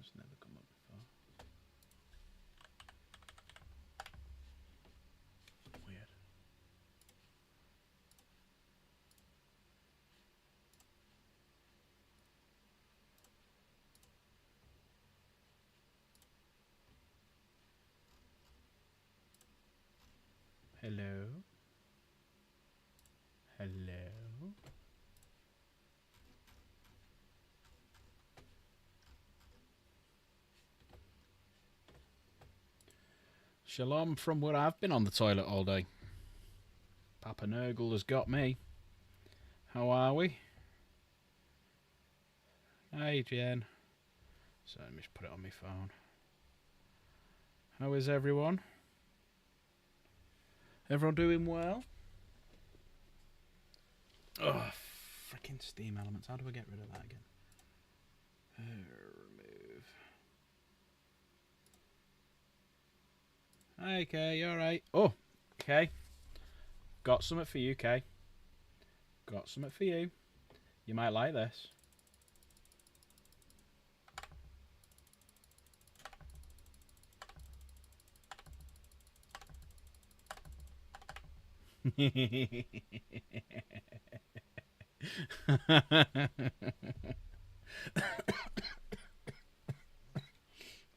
It's never come up before. Weird. Hello? Hello? Shalom from where I've been on the toilet all day. Papa Nurgle has got me. How are we? Hey, Jen. So let me just put it on my phone. How is everyone? Everyone doing well? Oh, freaking Steam Elements. How do I get rid of that again? Remove. Hi, Kay. You alright? Oh, Kay. Got something for you, Kay. Got something for you. You might like this.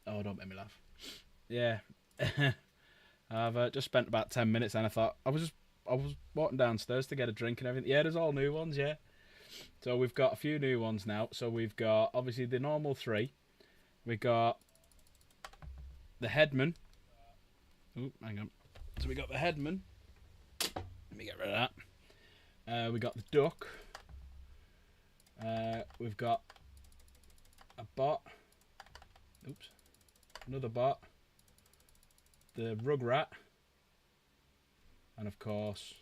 Oh, don't make me laugh. Yeah. I've just spent about 10 minutes and I thought I was walking downstairs to get a drink and everything. Yeah, there's all new ones, yeah. So we've got a few new ones now. So we've got obviously the normal 3. We got the Headman. Oh, hang on. So we got the Headman. Let me get rid of that. We got the Duck. We've got a bot. Oops. Another bot. The Rugrat. And of course,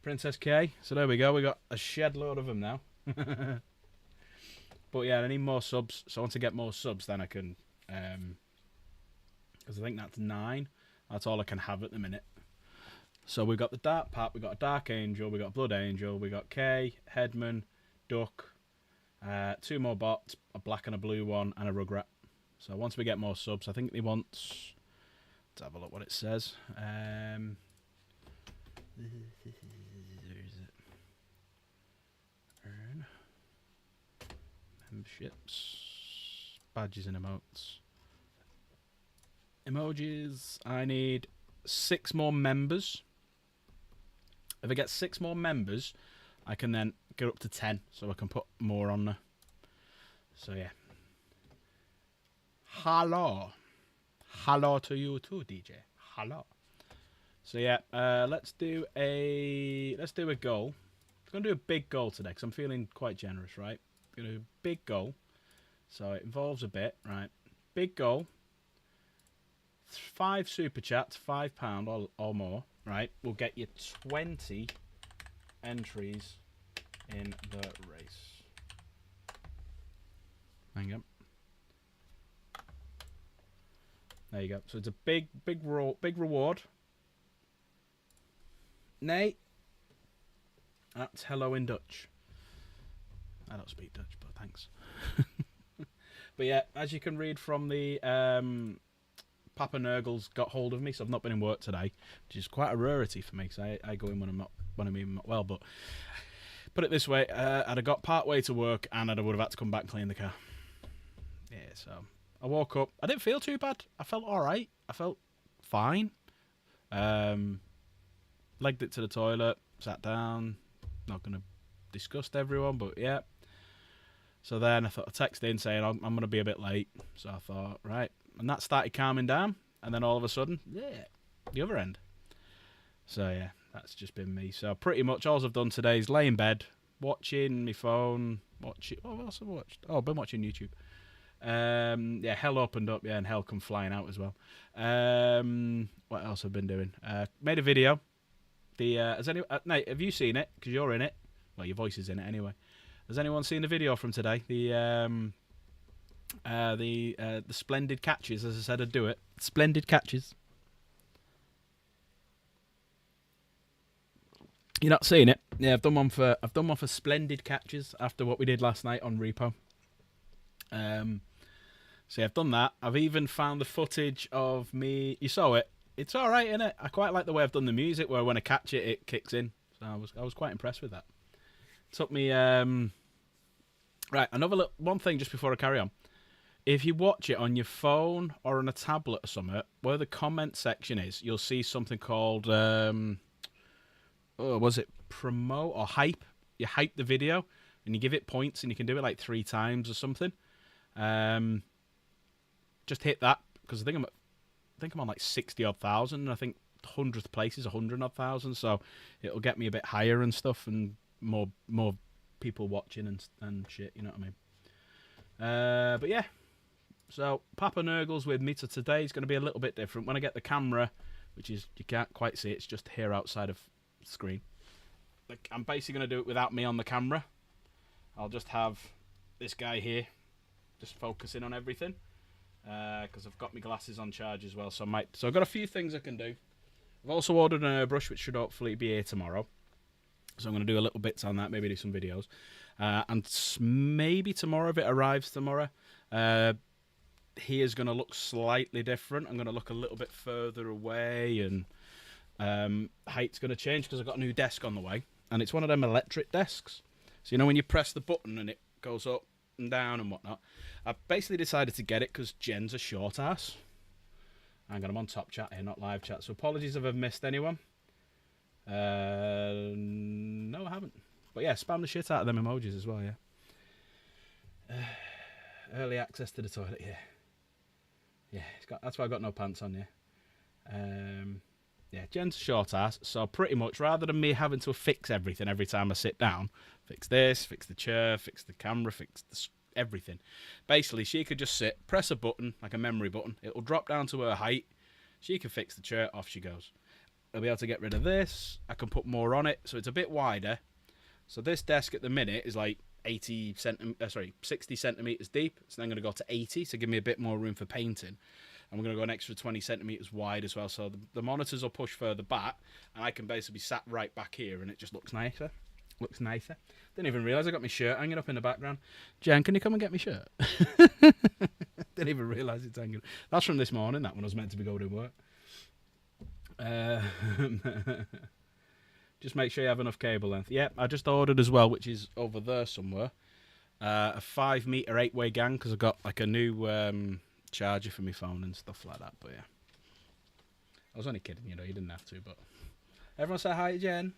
Princess K. So there we go. We got a shed load of them now. But yeah, I need more subs. So once I get more subs, then I can... because I think that's 9. That's all I can have at the minute. So we've got the Dark Pack, we've got a Dark Angel, we've got a Blood Angel, we've got Kay, Headman, Duck, 2 more bots, a black and a blue one, and a Rugrat. So once we get more subs, I think they want... Let's have a look what it says. Where is it? Earn. Memberships. Badges and emotes. Emojis. I need 6 more members. If I get 6 more members, I can then get up to 10, so I can put more on there. So yeah. Hello. Hello to you too, DJ. Hello. So yeah, let's do a goal. I'm gonna do a big goal today because I'm feeling quite generous, right? I'm gonna do a big goal. So it involves a bit, right? Big goal. 5 super chats, £5 or more, right? Will get you 20 entries in the race. Hang on. There you go. So it's a big reward. Nay. That's hello in Dutch. I don't speak Dutch, but thanks. But yeah, as you can read from the Papa Nurgle's got hold of me, so I've not been in work today, which is quite a rarity for me because I go in when I'm even not well. But put it this way, I'd have got part way to work and I would have had to come back and clean the car. Yeah, so I woke up. I didn't feel too bad. I felt all right. I felt fine. Legged it to the toilet, sat down. Not going to disgust everyone, but yeah. So then I thought I'd text in saying I'm going to be a bit late. So I thought, right. And that started calming down. And then all of a sudden, yeah, the other end. So yeah, that's just been me. So pretty much all I've done today is lay in bed, watching my phone, what else have I watched? Oh, I've been watching YouTube. Yeah, hell opened up, yeah, and hell come flying out as well. What else have I been doing? Made a video. Nate, have you seen it? Because you're in it. Well, your voice is in it anyway. Has anyone seen the video from today? The splendid catches, as I said, I'd do it. Splendid catches. You're not seeing it? Yeah, I've done one for splendid catches after what we did last night on Repo. So yeah, I've done that. I've even found the footage of me. You saw it. It's all right, innit? I quite like the way I've done the music, where when I catch it, it kicks in. So I was quite impressed with that. Took me right, one thing just before I carry on. If you watch it on your phone or on a tablet or something, where the comment section is, you'll see something called was it promote or hype? You hype the video and you give it points, and you can do it like 3 times or something. Just hit that, because I think I'm on like 60 odd thousand, and I think 100th place is 100 odd thousand, so it'll get me a bit higher and stuff, and more people watching and shit, you know what I mean? But yeah, so Papa Nurgles with me. So today is going to be a little bit different. When I get the camera, which is, you can't quite see, it's just here outside of the screen. Like, I'm basically going to do it without me on the camera. I'll just have this guy here just focusing on everything, because I've got my glasses on charge as well, so I've got a few things I can do. I've also ordered an airbrush, which should hopefully be here tomorrow, so I'm going to do a little bits on that, maybe do some videos, and maybe tomorrow, if it arrives tomorrow, here's going to look slightly different. I'm going to look a little bit further away, and height's going to change because I've got a new desk on the way, and it's one of them electric desks. So you know when you press the button and it goes up and down and whatnot. I basically decided to get it because Jen's a short ass. Hang on, I'm on top chat here, not live chat, so apologies if I've missed anyone. No, I haven't. But yeah, spam the shit out of them emojis as well, yeah. Early access to the toilet, yeah. Yeah, that's why I got no pants on, yeah. Yeah, Jen's a short ass, so pretty much, rather than me having to fix everything every time I sit down, fix this, fix the chair, fix the camera, fix everything. Basically, she could just sit, press a button, like a memory button, it'll drop down to her height, she can fix the chair, off she goes. I'll be able to get rid of this, I can put more on it, so it's a bit wider. So this desk at the minute is like 60 centimetres deep, so then I'm going to go to 80, to give me a bit more room for painting. And we're going to go an extra 20 centimetres wide as well, so the monitors will push further back, and I can basically be sat right back here, and it just looks nicer. Didn't even realise I got my shirt hanging up in the background. Jen, can you come and get my shirt? Didn't even realise it's hanging. That's from this morning, that one. I was meant to be going to work. Just make sure you have enough cable length. Yep, I just ordered as well, which is over there somewhere, a 5 metre 8-way gang, because I've got like a new charger for my phone and stuff like that. But yeah, I was only kidding, you know, you didn't have to. But everyone say hi to Jen.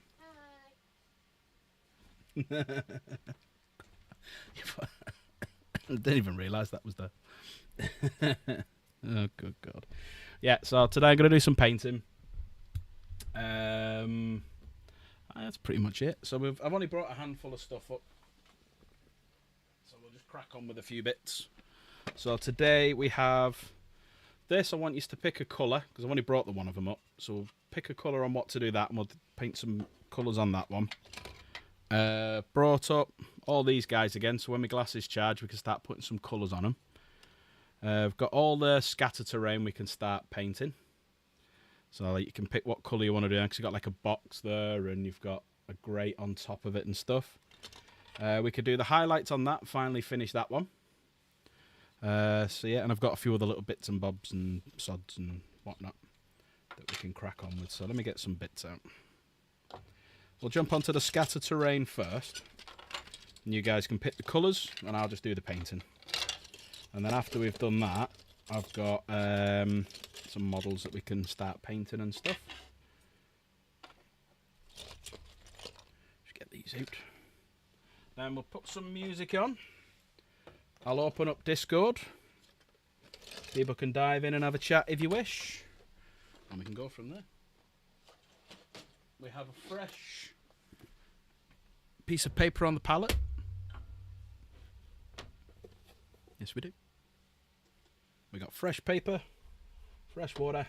Hi. I didn't even realise that was there. Oh, good God. Yeah, so today I'm going to do some painting. That's pretty much it. So I've only brought a handful of stuff up, so we'll just crack on with a few bits. So today we have this. I want you to pick a colour, because I've only brought the one of them up. So we'll pick a colour on what to do that, and we'll paint some colours on that one. Brought up all these guys again, so when my glasses charge, we can start putting some colours on them. I've got all the scatter terrain we can start painting. So like, you can pick what colour you want to do, because you've got like a box there, and you've got a grate on top of it and stuff. We could do the highlights on that, finally finish that one. So yeah, and I've got a few other little bits and bobs and sods and whatnot that we can crack on with. So let me get some bits out. We'll jump onto the scatter terrain first, and you guys can pick the colours, and I'll just do the painting. And then after we've done that, I've got some models that we can start painting and stuff. Just get these out. Then we'll put some music on. I'll open up Discord. People can dive in and have a chat if you wish. And we can go from there. We have a fresh piece of paper on the palette. Yes, we do. We got fresh paper, fresh water.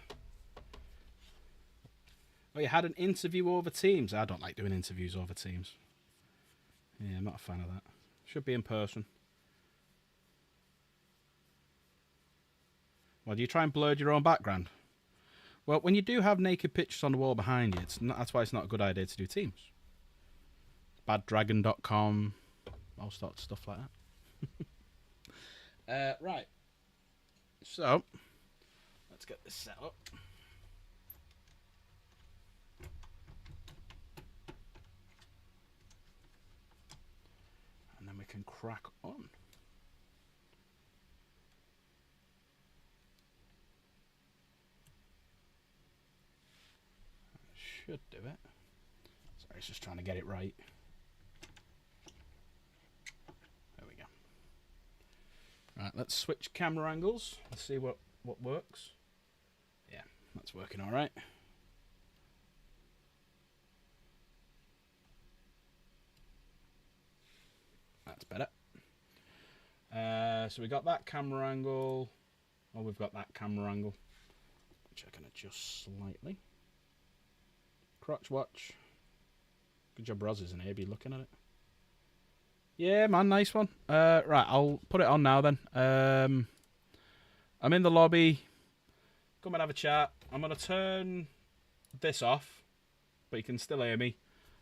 Oh, you had an interview over Teams. I don't like doing interviews over Teams. Yeah, I'm not a fan of that. Should be in person. Well, do you try and blur your own background? Well, when you do have naked pictures on the wall behind you, that's why it's not a good idea to do Teams. Baddragon.com, all sorts of stuff like that. Right. So, let's get this set up. And then we can crack on. Should do it. Sorry, it's just trying to get it right. There we go. Right, let's switch camera angles. Let's see what works. Yeah, that's working all right. That's better. So we got that camera angle. Oh, we've got that camera angle, which I can adjust slightly. Crotch watch. Good job Roz isn't here, be looking at it. Yeah, man, nice one. Right, I'll put it on now then. I'm in the lobby. Come and have a chat. I'm going to turn this off, but you can still hear me.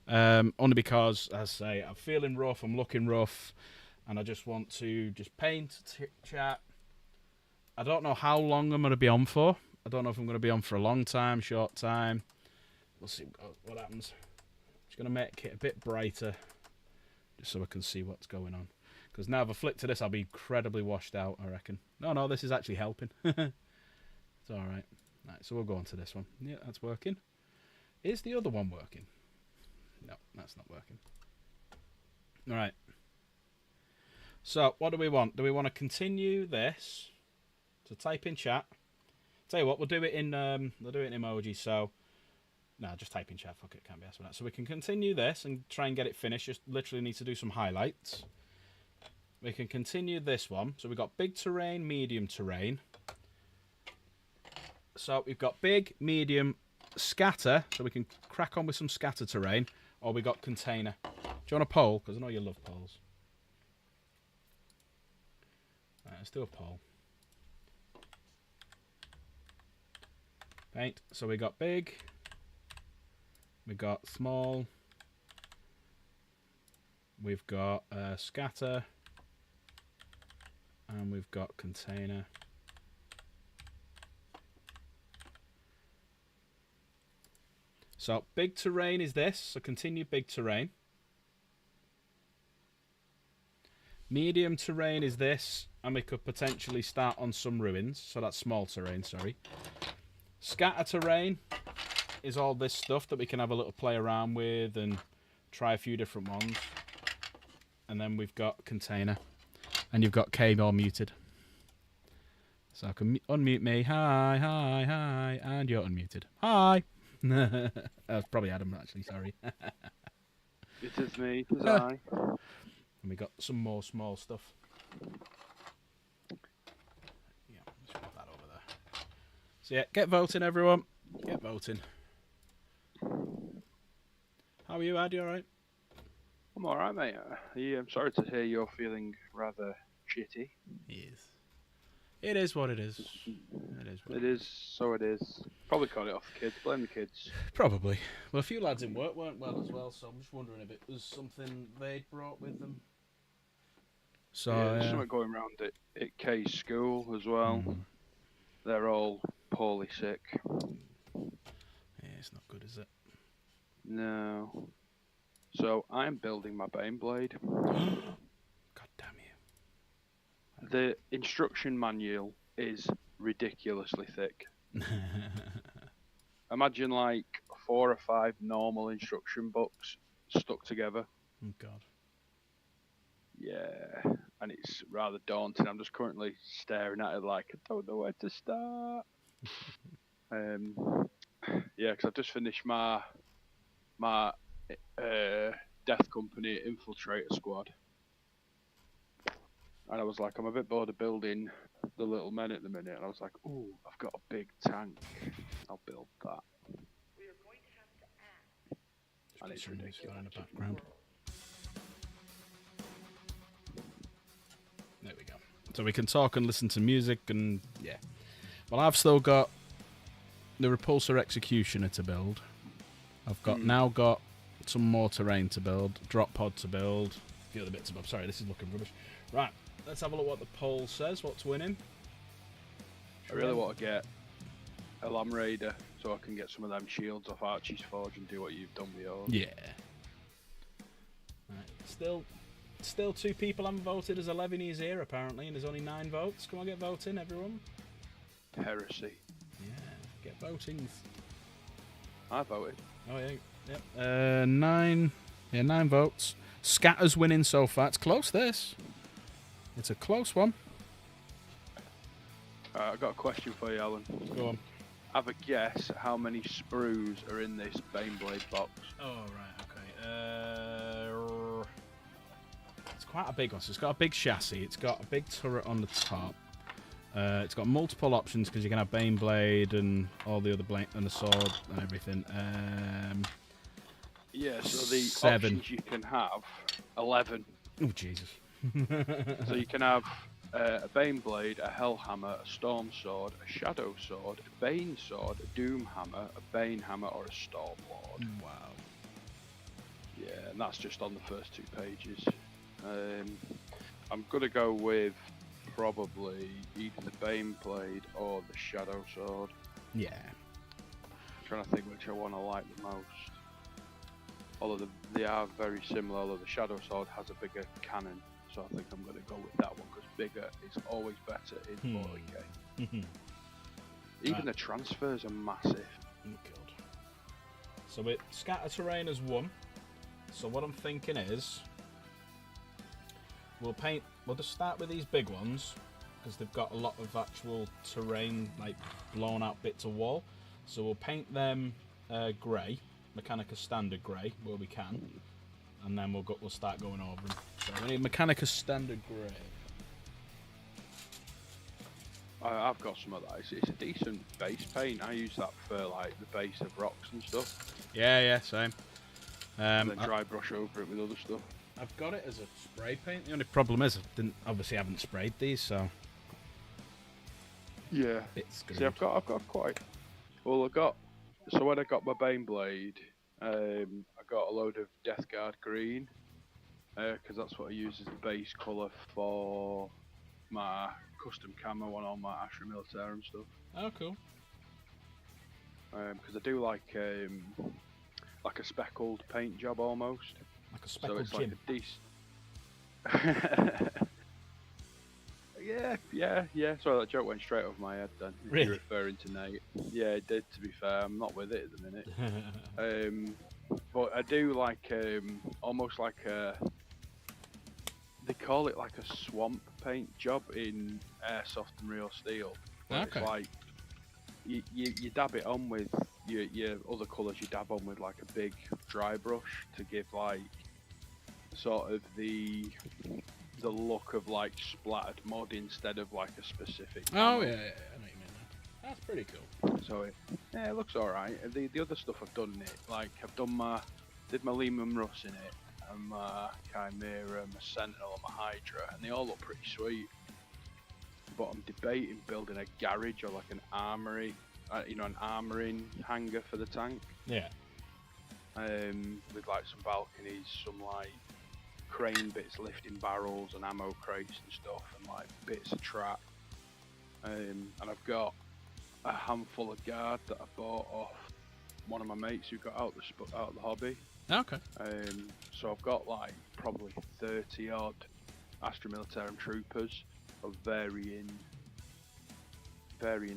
Only because, as I say, I'm feeling rough, I'm looking rough, and I just want to just paint, chat. I don't know how long I'm going to be on for. I don't know if I'm going to be on for a long time, short time. We'll see what happens. Just going to make it a bit brighter, just so I can see what's going on. Because now if I flick to this, I'll be incredibly washed out, I reckon. No, this is actually helping. It's alright. Right, so we'll go on to this one. Yeah, that's working. Is the other one working? No, that's not working. Alright. So, what do we want? Do we want to continue this? So type in chat. Tell you what, we'll do it in emoji, so... No, just type in chat, fuck it, can't be asked for that. So we can continue this and try and get it finished. Just literally need to do some highlights. We can continue this one. So we've got big terrain, medium terrain. So we've got big, medium, scatter. So we can crack on with some scatter terrain. Or we got container. Do you want a poll? Because I know you love polls. Right, let's do a poll. Paint. So we got big. We got small. We've got scatter. And we've got container. So big terrain is this. So continue big terrain. Medium terrain is this. And we could potentially start on some ruins. So that's small terrain, sorry. Scatter terrain is all this stuff that we can have a little play around with and try a few different ones. And then we've got container. And you've got K all muted. So I can unmute me. Hi, hi, hi. And you're unmuted. Hi. That's probably Adam, actually. Sorry. It is me. It is I. And we got some more small stuff. Yeah, let's put that over there. So yeah, get voting, everyone. Get voting. How are you, Ad? You alright? I'm alright, mate. Yeah, I'm sorry to hear you're feeling rather shitty. He is. It is what it is. It is, so it is. Probably caught it off the kids. Blame the kids. Probably. Well, a few lads in work weren't well as well, so I'm just wondering if it was something they'd brought with them. So yeah, there's something going around at Kay's school as well. They're all poorly sick. Yeah, it's not good, is it? No. So I'm building my Baneblade. God damn you. The instruction manual is ridiculously thick. Imagine like 4 or 5 normal instruction books stuck together. Oh God. Yeah, and it's rather daunting. I'm just currently staring at it like I don't know where to start. Yeah, because I've just finished my Death Company Infiltrator Squad. And I was like, I'm a bit bored of building the little men at the minute. And I was like, ooh, I've got a big tank. I'll build that. We are going to have to act. And it's ridiculous. In the background. There we go. So we can talk and listen to music and yeah. Well, I've still got the Repulsor Executioner to build. I've got now got some more terrain to build, drop pod to build, a few other bits of. Sorry, this is looking rubbish. Right, let's have a look what the poll says. What's winning? I really want to get a Lamb Raider so I can get some of them shields off Archie's Forge and do what you've done with yours. Yeah. Right. Still 2 people haven't voted as 11 years here apparently, and there's only 9 votes. Come on, get voting, everyone. Heresy. Yeah, get voting. I voted. Oh yeah, yep. 9. Yeah, 9 votes. Scatter's winning so far. It's close. This. It's a close one. I've got a question for you, Alan. Go on. Have a guess how many sprues are in this Baneblade box. Oh right, okay. It's quite a big one. So it's got a big chassis. It's got a big turret on the top. It's got multiple options because you can have Baneblade and all the other blade and the sword and everything. Yeah, so the 7. options you can have 11. Oh Jesus. So you can have a Baneblade, a Hellhammer, a Storm Sword, a Shadow Sword, a Bane Sword, a Doom Hammer, a Bane Hammer, or a Storm Lord. Wow. Yeah, and that's just on the first 2 pages. I'm gonna go with probably either the Baneblade or the Shadow Sword. Yeah. I'm trying to think which I want to like the most. Although they are very similar, although the Shadow Sword has a bigger cannon, so I think I'm going to go with that one because bigger is always better in 40k. Even Right. the transfers are massive. Oh, God. So it scatter terrain as 1. So what I'm thinking is we'll just start with these big ones because they've got a lot of actual terrain, like blown out bits of wall. So we'll paint them grey, Mechanica standard grey where we can, and then we'll start going over them. So we need Mechanica standard grey. I've got some of that. It's a decent base paint. I use that for like the base of rocks and stuff. Yeah, same. And then dry brush over it with other stuff. I've got it as a spray paint. The only problem is I haven't sprayed these, so Yeah. it's screwed. See, I've got quite. Well, so when I got my Baneblade, I got a load of Death Guard green, because that's what I use as the base colour for my custom camo on all my Astra Militaire and stuff. Oh, cool. Because I do like a speckled paint job almost. Like a So speckled it's gym. like a decent. Yeah. Sorry, that joke went straight over my head then. If Really? You're referring to Nate. Yeah, it did, to be fair. I'm not with it at the minute. But I do like almost like they call it like a swamp paint job in Airsoft and Real Steel. Okay. It's like you dab it on with your other colours. You dab on with like a big dry brush to give like sort of the look of like splattered mud instead of like a specific. Oh camo. yeah, I know what you mean. That's pretty cool. So it looks alright. The other stuff I've done in it, like did my Lehman Russ in it, and my Chimera, my Sentinel, and my Hydra, and they all look pretty sweet. But I'm debating building a garage or like an armory, an armoring hangar for the tank. Yeah. With like some balconies, some like crane bits lifting barrels and ammo crates and stuff, and like bits of trap. And I've got a handful of guard that I bought off one of my mates who got out the hobby. Okay. So I've got like probably 30 odd Astra Militarum troopers of varying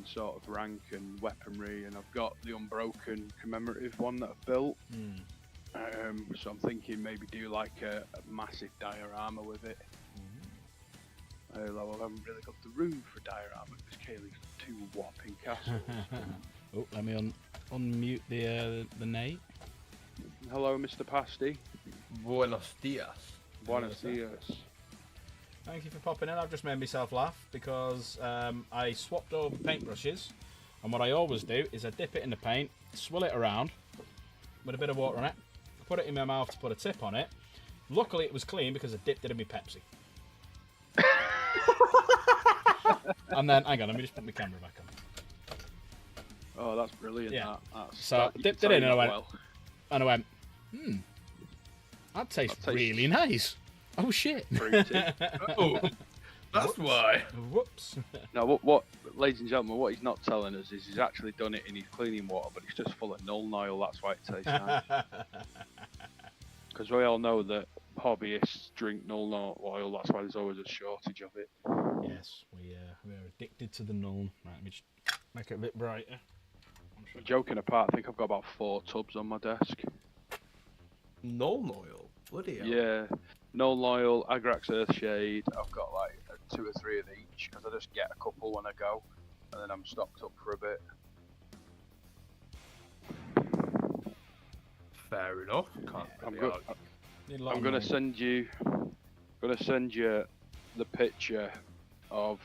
sort of rank and weaponry, and I've got the Unbroken commemorative one that I've built. So I'm thinking maybe do like a massive diorama with it. Although I haven't really got the room for diorama because Kaylee's got 2 whopping castles. Oh, let me unmute the Nate. Hello, Mr. Pasty. Buenos dias. Buenos dias. Thank you for popping in. I've just made myself laugh because I swapped over paintbrushes, and what I always do is I dip it in the paint, swirl it around with a bit of water on it, put it in my mouth to put a tip on it. Luckily, it was clean because I dipped it in my Pepsi. And then, hang on, let me just put my camera back on. Oh, that's brilliant. Yeah. So I dipped it in and I went, that tastes really nice. Oh shit. Fruity. Oh, That's why. Whoops. Now, what, ladies and gentlemen, what he's not telling us is he's actually done it in his cleaning water, but it's just full of null oil. That's why it tastes nice. Because we all know that hobbyists drink null oil. That's why there's always a shortage of it. Yes, we are addicted to the null. Right, let me just make it a bit brighter. Joking apart, I think I've got about 4 tubs on my desk. Null oil. Bloody hell. Yeah, null oil, Agrax Earthshade. I've got like 2 or 3 of each because I just get a couple when I go, and then I'm stocked up for a bit. Fair enough. Can't I'm really good. argue. Need a lot I'm of gonna null. send you. The picture of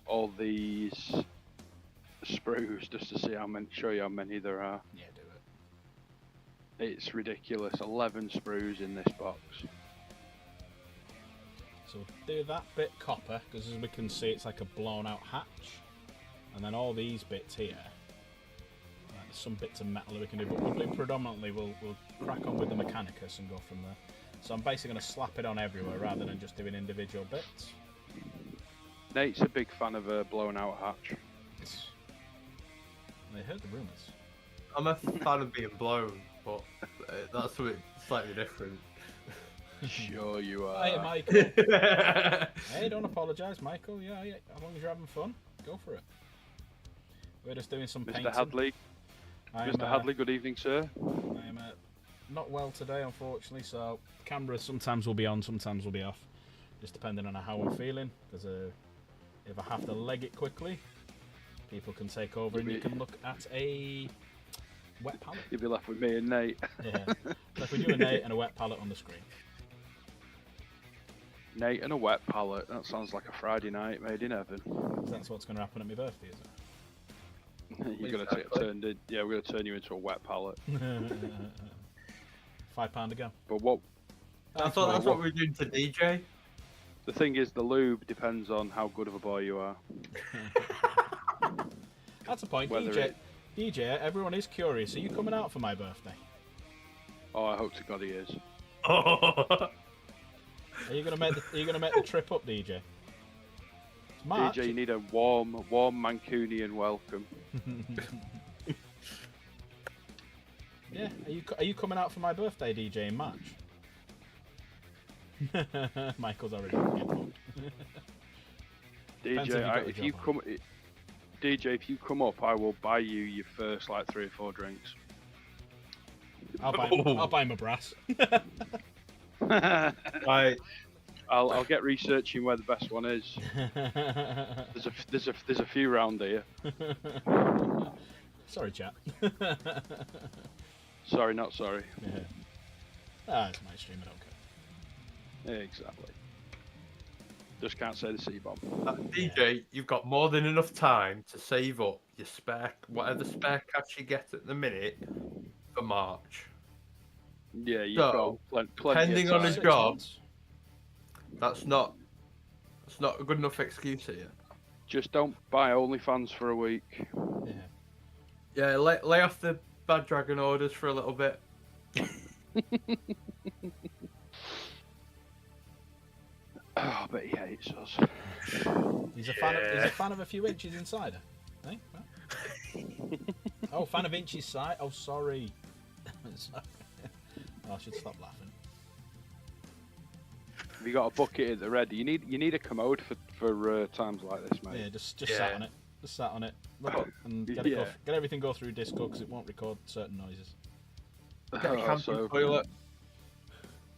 all these sprues just to see show you how many there are. Yeah, do it. It's ridiculous. 11 sprues in this box. So do that bit copper, because as we can see, it's like a blown out hatch, and then all these bits here. There's some bits of metal that we can do, but we'll do predominantly. We'll crack on with the Mechanicus and go from there. So I'm basically going to slap it on everywhere rather than just doing individual bits. Nate's a big fan of a blown out hatch. They heard the rumours. I'm a fan of being blown, but that's something slightly different. Sure you are. Hey, Michael. Hey, don't apologise, Michael. Yeah, as long as you're having fun, go for it. We're just doing some painting. Mr. Hadley. Mr. Hadley, good evening, sir. I am not well today, unfortunately, so the camera sometimes will be on, sometimes will be off, just depending on how I'm feeling. Because if I have to leg it quickly, people can take over and you can look at a wet palette. You'll be left with me and Nate. Yeah, so if we do a Nate and a wet palette on the screen. Nate and a wet palette. That sounds like a Friday night made in heaven. That's what's going to happen at my birthday, is it? You're gonna get Exactly. turned in. Yeah, we're gonna turn you into a wet palette. £5 to go. But what That's what we're doing to DJ. the thing is, the lube depends on how good of a boy you are. That's a point. Whether DJ, everyone is curious. Are you coming out for my birthday? Oh, I hope to God he is. Are you gonna make the trip up, DJ? It's March. DJ, you need a warm Mancunian welcome. Yeah. Are you coming out for my birthday, DJ, in March? Michael's already getting booked. Depends if you got a if you job come, DJ, if you come up, I will buy you your first like 3 or 4 drinks. I'll buy him a brass. Right. I'll get researching where the best one is. There's a few round here. Sorry, chat. Sorry, not sorry. Yeah. It's my stream. I don't care. Exactly. Just can't say the C-bomb. DJ, you've got more than enough time to save up your whatever spare cash you get at the minute for March. Yeah, you've So, got plenty depending of on time. his 6 job, months. that's not a good enough excuse here. Just don't buy OnlyFans for a week. Yeah. Yeah, lay off the Bad Dragon orders for a little bit. Oh, but he hates us. He's a fan of a few inches insider. Eh? Oh, fan of inches side. Oh, sorry. Sorry. Oh, I should stop laughing. Have you got a bucket at the ready? You need a commode for times like this, mate. Yeah, just sat on it. Just sat on it. Look up and get everything go through Discord because it won't record certain noises. Get a camping So- toilet.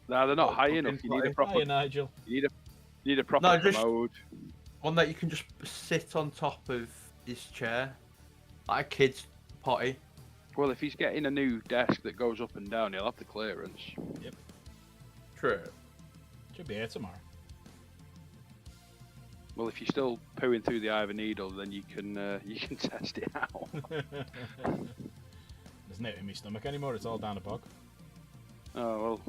Nah, they're not Oh, high fucking enough. You need a fine. proper. Hiya, Nigel. You need a proper No, just- commode. One that you can just sit on top of his chair, like a kid's potty. Well, if he's getting a new desk that goes up and down, he'll have the clearance. True. Should be here tomorrow. Well, if you're still pooing through the eye of a needle, then you can test it out. There's no in my stomach anymore. It's all down the bog. Oh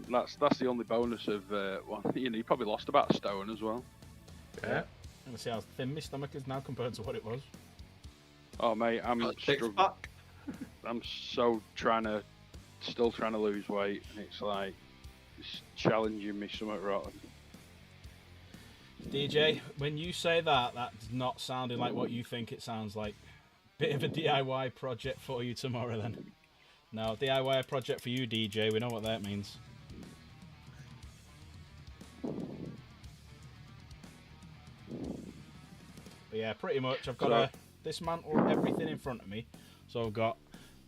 well, that's the only bonus of one. You probably lost about a stone as well. Yeah. And see how thin my stomach is now compared to what it was. Oh mate, I'm Got a six struggling. pack. I'm still trying to lose weight, and it's like it's challenging me somewhat rotten. DJ, when you say that, that's not sounding like what you think it sounds like. Bit of a DIY project for you tomorrow, then. No, DIY project for you, DJ. We know what that means. But yeah, pretty much. I've got to dismantle everything in front of me. So I've got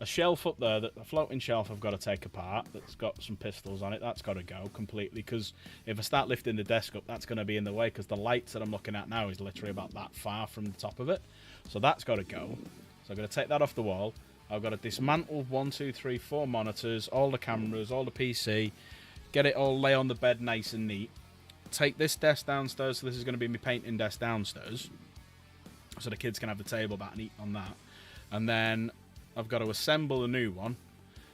a shelf up there, a floating shelf I've got to take apart that's got some pistols on it. That's got to go completely, because if I start lifting the desk up, that's going to be in the way, because the lights that I'm looking at now is literally about that far from the top of it. So that's got to go. So I'm going to take that off the wall. I've got to dismantle 1, 2, 3, 4 monitors, all the cameras, all the PC, get it all lay on the bed nice and neat. Take this desk downstairs, so this is going to be my painting desk downstairs, so the kids can have the table back and eat on that. And then I've got to assemble a new one.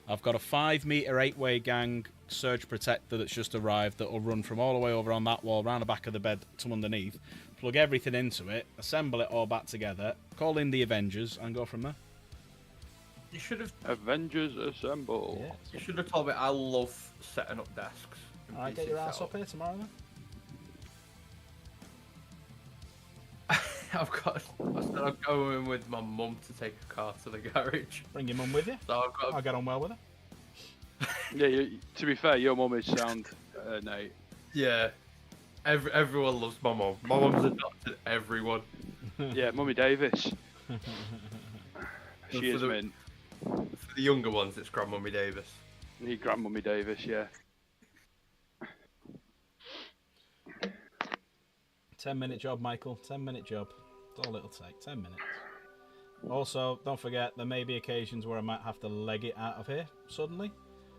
I've got a 5-meter 8-way gang surge protector that's just arrived that will run from all the way over on that wall, round the back of the bed to underneath, plug everything into it, assemble it all back together, call in the Avengers, and go from there. You should have. Avengers assemble. Yeah. You should have told me I love setting up desks. and Alright, get PC your ass setup. up here tomorrow then. I said I'm going with my mum to take a car to the garage. Bring your mum with you. So I've got. I'll get on well with her. Yeah, to be fair, your mum is sound, Nate. Yeah. Everyone loves my mum. My mum's adopted everyone. Yeah, Mummy Davis. She For is the- mint. For the younger ones, it's Grandmummy Davis. Your Grandmummy Davis, yeah. 10-minute job, Michael. 10-minute job. That's all it'll take. 10 minutes. Also, don't forget, there may be occasions where I might have to leg it out of here suddenly.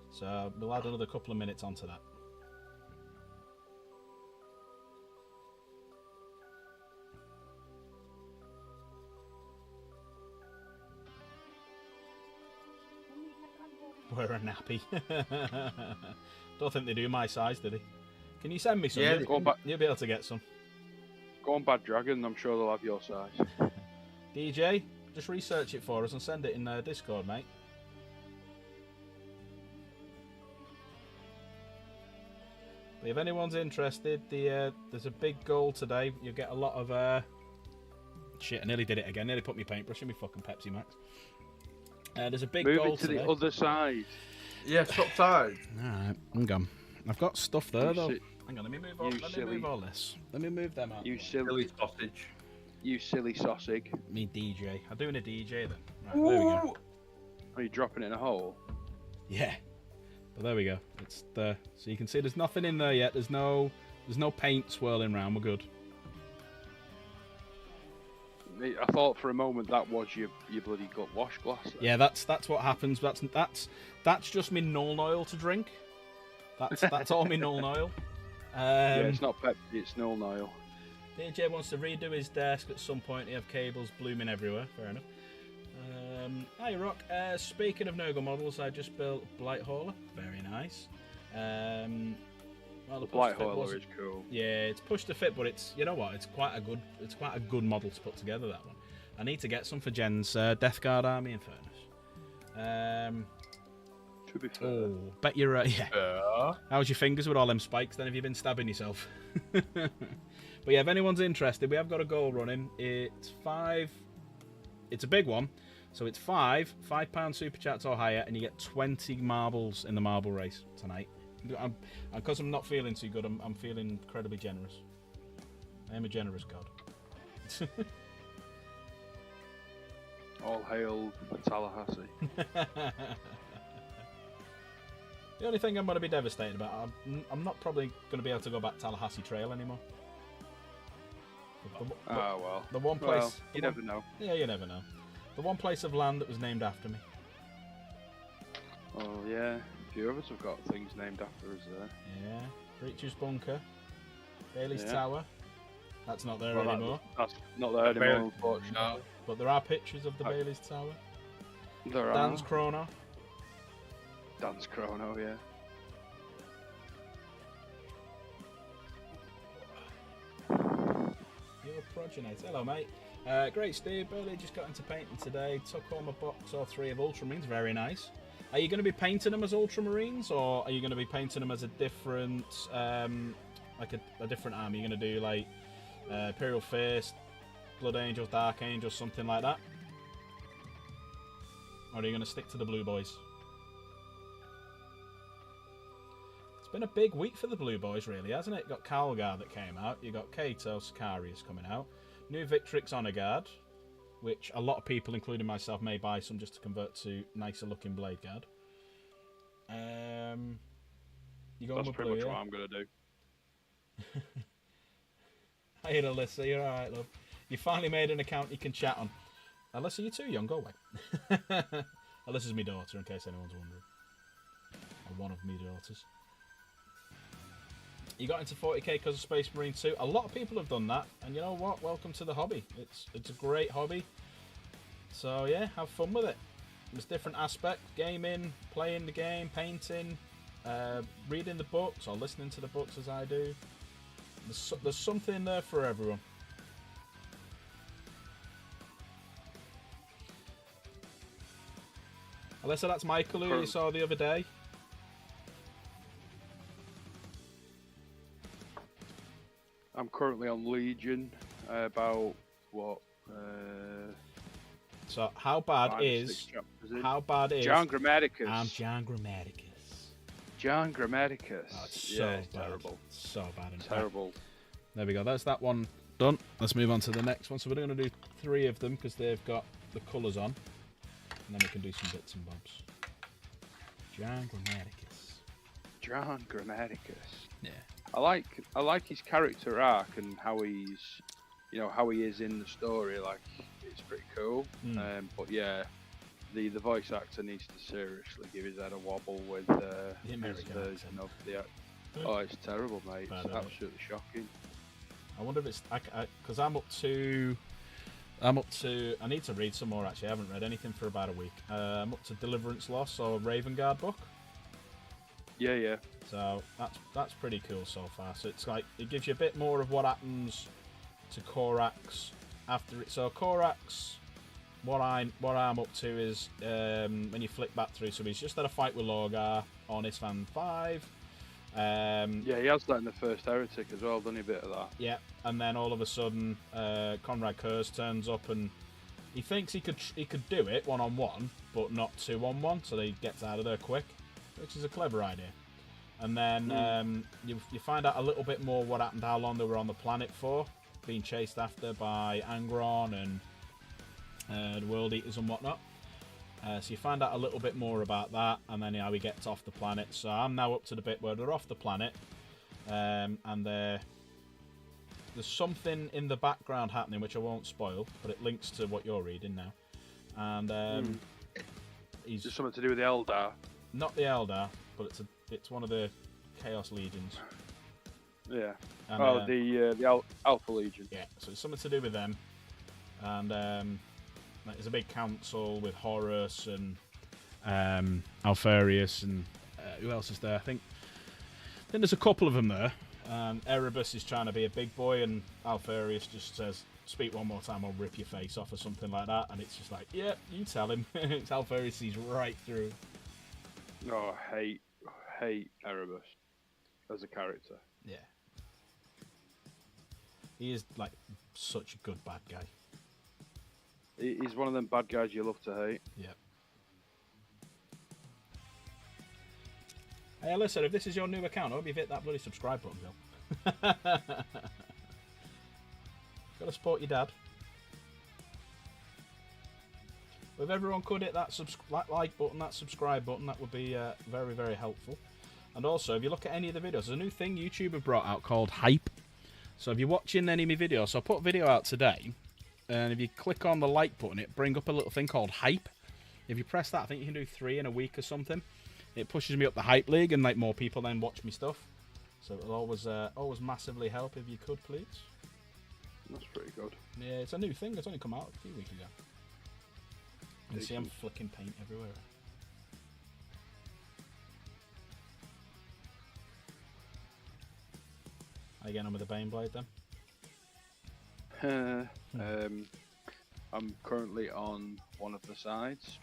So we'll add another couple of minutes onto that. Wear a nappy. Don't think they do my size, do they? Can you send me some? Yeah, You'll be able to get some. Go on, Bad Dragon. I'm sure they'll have your size. DJ, just research it for us and send it in Discord, mate. But if anyone's interested, there's a big goal today. You get a lot of shit. I nearly did it again. Nearly put my paintbrush in my fucking Pepsi Max. There's a big Move goal it to today. the other side. Yeah, stop time. Alright, I'm gone. I've got stuff there You though. si- Hang on, let me move all, you let me silly- move all this. Let me move them out. You Silly silly, sausage. you silly sausage. Me DJ. I'm doing a DJ then. Right, there we go. Are you dropping it in a hole? Yeah. But there we go. It's the so you can see there's nothing in there yet. There's no paint swirling around. We're good. I thought for a moment that was your bloody gut wash glass. Yeah, that's what happens. That's just me Null oil to drink. That's all me Null oil. Yeah, it's not Pepsi, it's Null Nile. DJ wants to redo his desk at some point. He have cables blooming everywhere. Fair enough. Hi Rock. Speaking of Nurgle models, I just built Blight Hauler. Very nice. Well, The push Blight to fit Hauler wasn't- is cool. Yeah, it's pushed to fit, but it's you know what? It's quite a good model to put together. That one. I need to get some for Jen's Death Guard army. In fairness. To be fair. Oh, bet you're right. Yeah. Yeah. How's your fingers with all them spikes? Then have you been stabbing yourself? But yeah, if anyone's interested, we have got a goal running. It's 5. It's a big one, so it's £5 super chats or higher, and you get 20 marbles in the marble race tonight. Because I'm not feeling too good, I'm feeling incredibly generous. I am a generous god. All hail Tallahassee. The only thing I'm going to be devastated about, I'm not probably going to be able to go back Tallahassee Trail anymore. Ah, well. The one place. Well, you never know. Yeah, you never know. The one place of land that was named after me. Oh, yeah. A few of us have got things named after us there. Yeah. Breacher's Bunker. Bailey's Yeah. Tower. That's not there Well, anymore. That's not there anymore, unfortunately. No. But there are pictures of the Bailey's Tower. There are. Dan's Chrono. Dan's Chrono, yeah. You're a progenitor. Hello, mate. Great, Steve. Bailey just got into painting today. Took home a box or 3 of Ultramarines. Very nice. Are you going to be painting them as Ultramarines, or are you going to be painting them as a different, like a different army? You're going to do like Imperial Fist, Blood Angels, Dark Angels, something like that? Or are you going to stick to the Blue Boys? It's been a big week for the Blue Boys, really, hasn't it? You got Calgar that came out. You got Kato, Sicarius coming out. New Victrix Honor Guard, which a lot of people, including myself, may buy some just to convert to nicer looking Blade Guard. You going That's with pretty blue, much yeah? what I'm gonna do. Hey, Alyssa, you're alright, love. You finally made an account you can chat on. Alyssa, you're too young, go away. Alyssa's my daughter, in case anyone's wondering. Or one of my daughters. You got into 40k because of Space Marine 2. A lot of people have done that, and you know what? Welcome to the hobby. It's a great hobby. So yeah, have fun with it. There's different aspects: gaming, playing the game, painting, reading the books, or listening to the books as I do. There's something there for everyone. Alyssa, that's Michael who you saw the other day. I'm currently on Legion. About what? So how bad 5 or 6 is chapters in. how bad is John Grammaticus? I'm John Grammaticus. John Grammaticus. Oh, it's so yeah, it's bad. terrible. So bad. And Terrible. There we go. That's that one done. Let's move on to the next one. So we're going to do 3 of them because they've got the colours on, and then we can do some bits and bobs. John Grammaticus. John Grammaticus. Yeah. I like his character arc and how he's, how he is in the story. Like, it's pretty cool. But yeah, the voice actor needs to seriously give his head a wobble with his American version accent. of the. Oh, it's terrible, mate. Bad, It's isn't it? absolutely shocking. I wonder if it's because I'm up to. I need to read some more. Actually, I haven't read anything for about a week. I'm up to Deliverance Loss or Raven Guard book. Yeah. So that's pretty cool so far. So it's like it gives you a bit more of what happens to Korax after it. So Korax, what I'm up to is when you flick back through. So he's just had a fight with Lorgar on Isfan 5. Yeah, he has that in the first Heretic as well, done a bit of that. Yeah, and then all of a sudden, Conrad Kurz turns up and he thinks he could do it 1-on-1, but not 2-on-1, so he gets out of there quick, which is a clever idea. And then you find out a little bit more what happened, how long they were on the planet for, being chased after by Angron and the World Eaters and whatnot. So you find out a little bit more about that, and then how he gets off the planet. So I'm now up to the bit where they're off the planet, and there's something in the background happening which I won't spoil, but it links to what you're reading now. And he's Just something to do with the Eldar. not the Eldar, but it's one of the Chaos Legions. Yeah. And, The Alpha Legion. yeah, so it's something to do with them, and like, there's a big council with Horus and Alfarius and who else is there? I think there's a couple of them there. Erebus is trying to be a big boy, and Alfarius just says, "Speak one more time, I'll rip your face off," or something like that. And it's just like, yeah, you tell him. It's Alfarius sees right through. Oh, I hate Erebus as a character. Yeah, he is like such a good bad guy. He's one of them bad guys you love to hate. Yeah. Hey, listen, if this is your new account, I hope you've hit that bloody subscribe button, Bill. Gotta support your dad. But if everyone could hit that like button, that subscribe button, that would be very, very helpful. And also, if you look at any of the videos, there's a new thing YouTube have brought out called Hype. So if you're watching any of my videos, so I put a video out today, and if you click on the like button, it brings up a little thing called Hype. If you press that, I think you can do 3 in a week or something. It pushes me up the Hype League, and like more people then watch me stuff. So it'll always massively help if you could, please. That's pretty good. Yeah, it's a new thing. It's only come out a few weeks ago. You see, I'm flicking paint everywhere. How you getting on with the Baneblade then? I'm currently on one of the sides.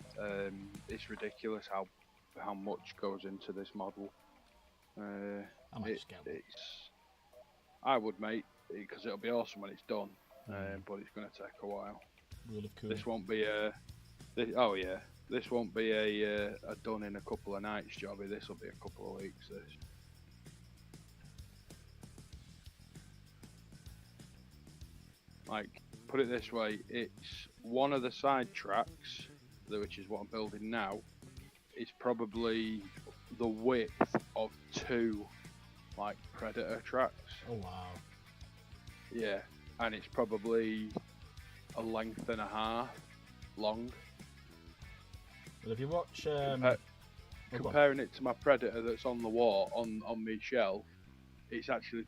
It's ridiculous how much goes into this model. I might just get one. I would, mate. because it'll be awesome when it's done. But it's going to take a while. Really cool. This won't be a. This won't be a done in a couple of nights jobby. This will be a couple of weeks. This. Like, put it this way, it's one of the side tracks, which is what I'm building now. It's probably the width of 2, like, predator tracks. Oh wow. Yeah, and it's probably a length and a half long. Well, if you watch, Comparing it to my predator that's on the wall on my shelf, it's actually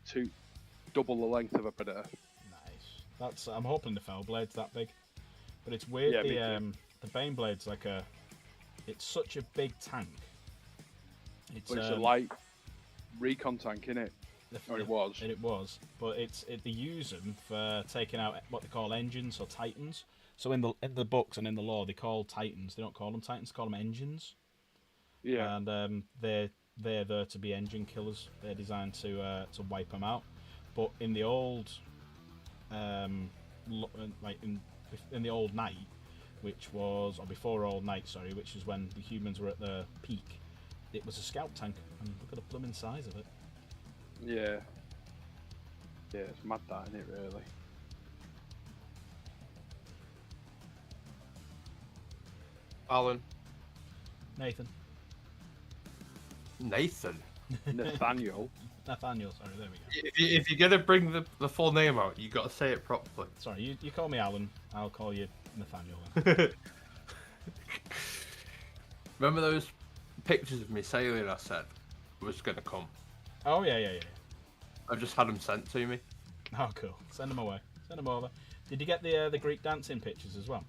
double the length of a predator. Nice. That's. I'm hoping the fell blade's that big, but it's weird. Yeah, The Bane blade's like a. It's such a big tank. It's a light recon tank, innit? Or it was. And it was, but they use them for taking out what they call engines or titans. So in the books and in the lore, they call titans. They don't call them titans; they call them engines. Yeah. And they're there to be engine killers. They're designed to wipe them out. But in the old, like in the old night, or before Old Night, sorry, which is when the humans were at their peak, it was a scout tank. And look at the blooming size of it. Yeah. Yeah, it's mad that, isn't it, really? Alan. Nathan. Nathaniel, Sorry, there we go. If you're gonna bring the full name out, you got to say it properly. Sorry, you call me Alan. I'll call you Nathaniel then. Remember those pictures of me sailing I said was gonna come? Oh yeah. I've just had them sent to me. Oh cool. Send them away. Send them over. Did you get the Greek dancing pictures as well?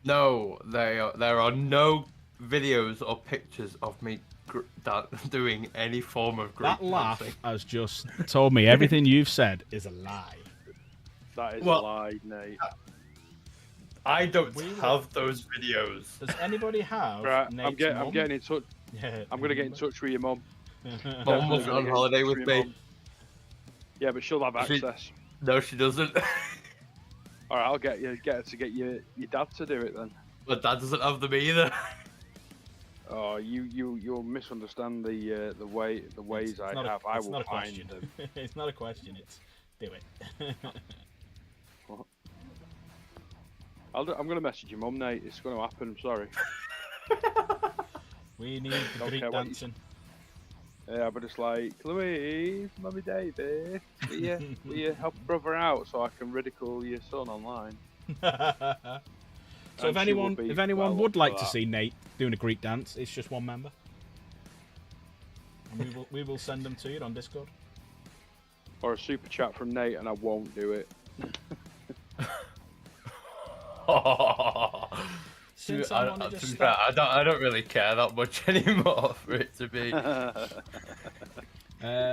No, there are no videos or pictures of me doing any form of Greek That laugh dancing. has just told me everything you've said is a lie. That is a lie, Nate. I don't have those videos. Does anybody have? Right, I'm Nate's getting mum? in touch. Yeah, I'm gonna get in touch with your mum. Mum was on holiday with me. Yeah, but she'll have access. No, she doesn't. All right, I'll get her to get your dad to do it then. But Dad doesn't have them either. Oh, you'll misunderstand the ways I have. I will find them. It's not a question. It's do it. I'm gonna message your mum, Nate. It's gonna happen. I'm sorry. We need the Greek dancing. Yeah, but it's like, Louise, Mummy, Davey, will you help brother out so I can ridicule your son online? So if anyone would like to see Nate doing a Greek dance, it's just one member, and we will send them to you on Discord. Or a super chat from Nate, and I won't do it. I don't really care that much anymore for it to be.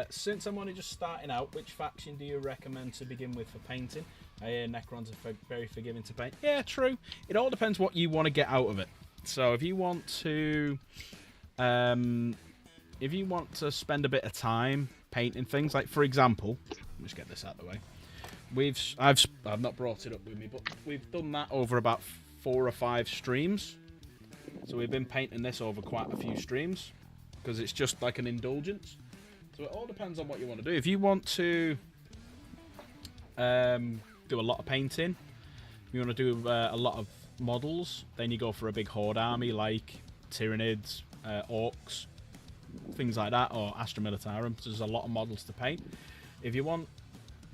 Since I'm only just starting out, which faction do you recommend to begin with for painting? I hear Necrons are very forgiving to paint. Yeah, true. It all depends what you want to get out of it. So if you want to, spend a bit of time painting things, like for example, let me just get this out of the way. I've not brought it up with me, but we've done that over about 4 or 5 streams. So we've been painting this over quite a few streams because it's just like an indulgence. So it all depends on what you want to do. If you want to do a lot of painting, if you want to do a lot of models, then you go for a big horde army like Tyranids, Orcs, things like that, or Astra Militarum. So there's a lot of models to paint. If you want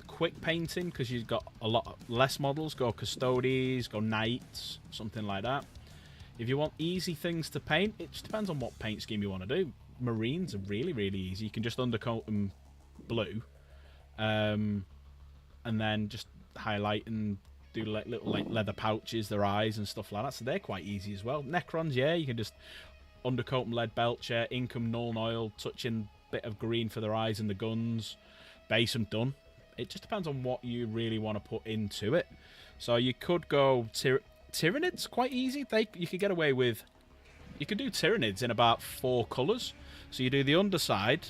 quick painting because you've got a lot less models, go Custodes, go Knights, something like that. If you want easy things to paint, it just depends on what paint scheme you want to do. Marines are really, really easy. You can just undercoat them blue, and then just highlight and do like little leather pouches, their eyes and stuff like that. So they're quite easy as well. Necrons, yeah, you can just undercoat them lead belcher, ink them null oil, touch in a bit of green for their eyes and the guns, base them, done. It just depends on what you really want to put into it. So you could go Tyranids, quite easy. You could get away with. You could do Tyranids in about 4 colours. So you do the underside,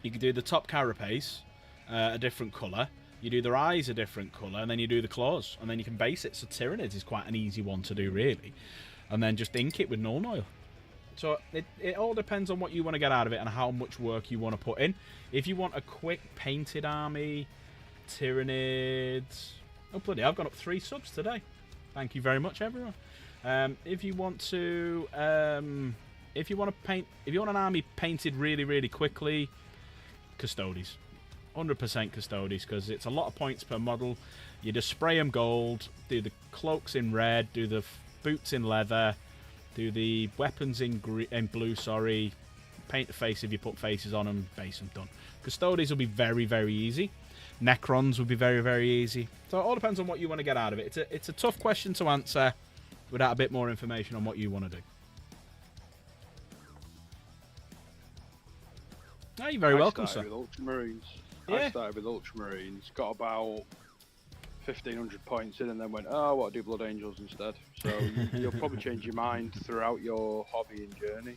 you could do the top carapace, a different colour. You do their eyes a different colour, and then you do the claws, and then you can base it. So Tyranids is quite an easy one to do, really. And then just ink it with null oil. So it all depends on what you want to get out of it and how much work you want to put in. If you want a quick painted army, Tyranids... Oh, bloody, I've gone up 3 subs today. Thank you very much, everyone. If you want to... if you want an army painted really, really quickly, Custodes. 100% Custodes, because it's a lot of points per model. You just spray them gold, do the cloaks in red, do the boots in leather, do the weapons in blue, sorry. Paint the face if you put faces on them, base them, done. Custodes will be very, very easy. Necrons will be very, very easy. So it all depends on what you want to get out of it. It's a tough question to answer without a bit more information on what you want to do. Oh, you're very welcome, sir. With Ultramarines. Yeah. I started with Ultramarines, got about 1,500 points in, and then went, oh, what, do Blood Angels instead? So you'll probably change your mind throughout your hobby and journey.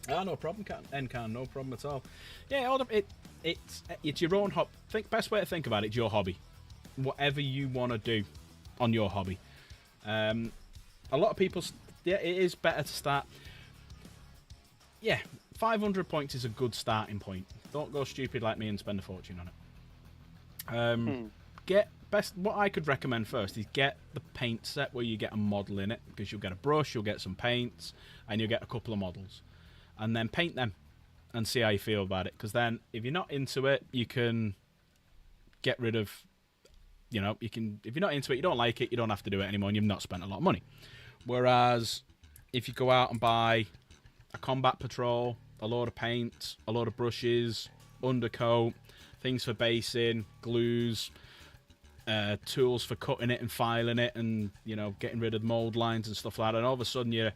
Ah, no problem, Encan, no problem at all. Yeah, it's your own hobby. Best way to think about it, it's your hobby. Whatever you want to do on your hobby. A lot of people, yeah, it is better to start. Yeah, 500 points is a good starting point. Don't go stupid like me and spend a fortune on it. What I could recommend first is get the paint set where you get a model in it, because you'll get a brush, you'll get some paints, and you'll get a couple of models. And then paint them and see how you feel about it. Because then, if you're not into it, you can get rid of, if you're not into it, you don't like it, you don't have to do it anymore, and you've not spent a lot of money. Whereas, if you go out and buy a combat patrol, a load of paint, a load of brushes, undercoat, things for basing, glues, tools for cutting it and filing it, and getting rid of mold lines and stuff like that. And all of a sudden you're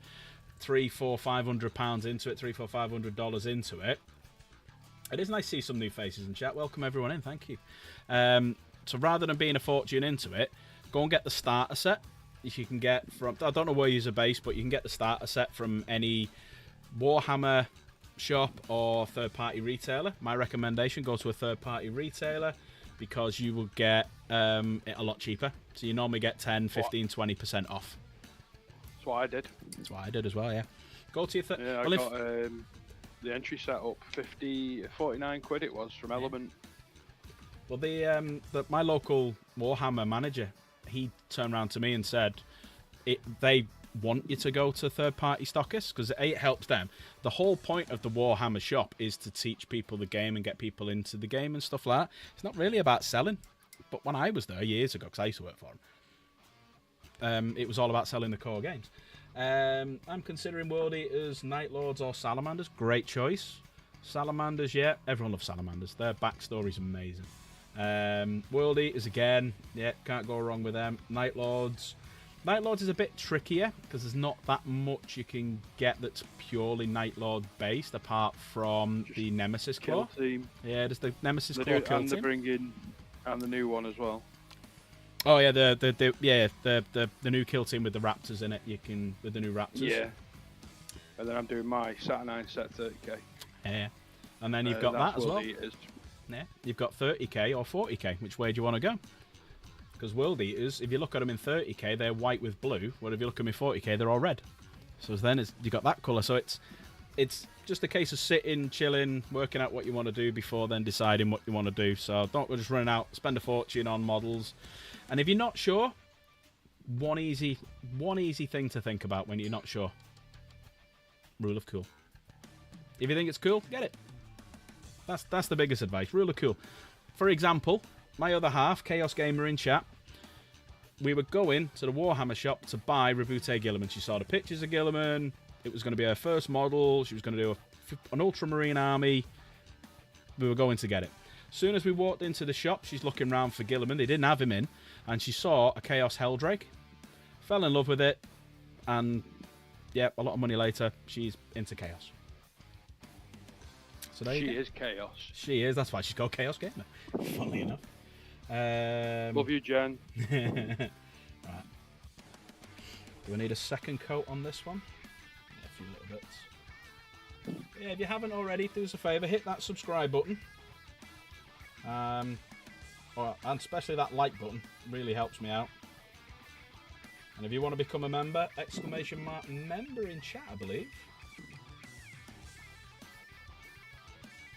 £300-500 into it, $500 into it. It is nice to see some new faces in chat. Welcome everyone in, thank you. So rather than being a fortune into it, go and get the starter set. If you can get from, I don't know where you use a base, but you can get the starter set from any Warhammer shop or third-party retailer. My recommendation, go to a third-party retailer, because you will get it a lot cheaper. So you normally get 10, 15, 20% off. That's what I did. That's what I did as well, yeah. Go to your I got the entry set up 49 quid it was from Element. Well, my local Warhammer manager, he turned around to me and said they want you to go to third-party stockists, because it helps them. The whole point of the Warhammer shop is to teach people the game and get people into the game and stuff like that. It's not really about selling. But when I was there years ago, because I used to work for them, it was all about selling the core games. I'm considering World Eaters, Night Lords, or Salamanders. Great choice. Salamanders, yeah, everyone loves Salamanders. Their backstory's amazing. World Eaters again, yeah, can't go wrong with them. Night Lords is a bit trickier, because there's not that much you can get that's purely Night Lord based, apart from the Nemesis Claw. Team. Yeah, there's the Nemesis Claw kill and team. they're bringing, and the new one as well. Oh yeah, the new kill team with the Raptors in it. You can, with the new Raptors. Yeah. And then I'm doing my Saturnine set 30k. Yeah. And then you've got that as well. Eaters. Yeah. You've got 30k or 40k. Which way do you want to go? Because World Eaters, if you look at them in 30k, they're white with blue. Where if you look at them in 40k, they're all red. So then you got that colour. So it's just a case of sitting, chilling, working out what you want to do before then deciding what you want to do. So don't just run out, spend a fortune on models. And if you're not sure, one easy thing to think about when you're not sure. Rule of cool. If you think it's cool, get it. That's the biggest advice. Rule of cool. For example, my other half, Chaos Gamer in chat, we were going to the Warhammer shop to buy Rebute Gilliman. She saw the pictures of Gilliman. It was going to be her first model. She was going to do an Ultramarine army. We were going to get it. As soon as we walked into the shop, she's looking around for Gilliman. They didn't have him in. And she saw a Chaos Helldrake. Fell in love with it. And, yeah, a lot of money later, she's into Chaos. So there you go. She is Chaos. She is. That's why she's called Chaos Gamer. Funnily enough. Love you, Jen. Right. Do we need a second coat on this one? Yeah, a few little bits. Yeah, if you haven't already, do us a favour, hit that subscribe button. And especially that like button really helps me out. And if you want to become a member, exclamation mark member in chat, I believe.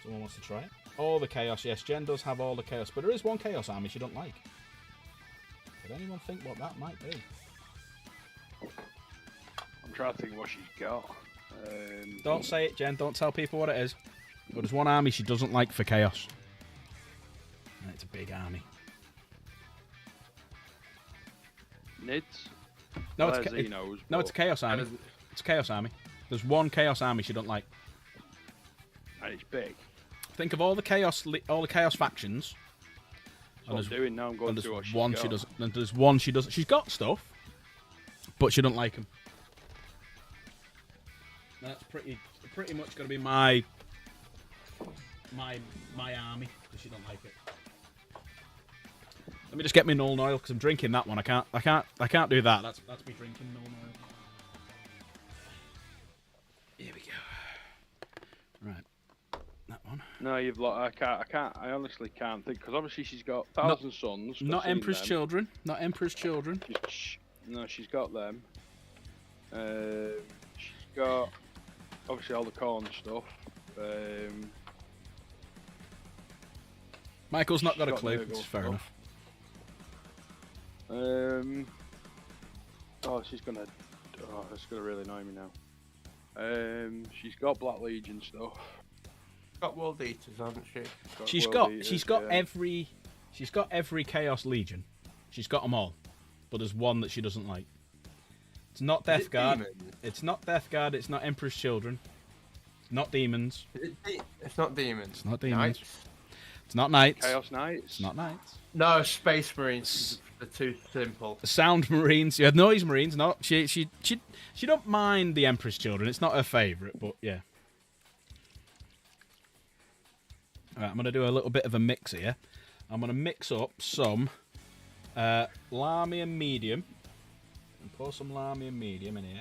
Someone wants to try it. All the chaos, yes, Jen does have all the chaos, but there is one chaos army she don't like. Could anyone think what that might be? I'm trying to think what she's got. Don't say it, Jen. Don't tell people what it is. But there's one army she doesn't like for chaos. And it's a big army. Nids? No, Well, it's Xenos, no, it's a chaos army. It's a chaos army. There's one chaos army she don't like. And it's big. Think of all the chaos factions. That's what I'm doing now. I'm going And through what there's she's one got. she doesn't. And there's one she doesn't. She's got stuff, but she don't like them. That's pretty much going to be my army because she don't like it. Let me just get me Null Oil because I'm drinking that one. I can't do that. That's me drinking Null Oil. Here we go. Right, that one. No, you've like I can't. I honestly can't think because obviously she's got Thousand Sons. I've Not seen Emperor's them. Children. Not Emperor's Children. No, she's got them. She's got obviously all the corn stuff. Michael's not She's got a got clue. Nurgle It's fair stuff. enough. Oh, she's gonna. Oh, that's gonna really annoy me now. She's got Black Legion stuff. Got World Eaters, hasn't she? She's World got Eaters, every Chaos Legion. She's got them all, but there's one that she doesn't like. It's not Is Death it Guard. demons? It's not Death Guard. It's not Emperor's Children. It's not demons. It's not demons. It's not demons. Knights? It's not knights. Chaos Knights. It's not knights. No, Space Marines. They're too simple. Sound Marines. Yeah, Noise Marines. No, she don't mind the Emperor's Children. It's not her favourite, but yeah. Alright, I'm gonna do a little bit of a mix here. I'm gonna mix up some Larmian Medium. And pour some Larmian Medium in here.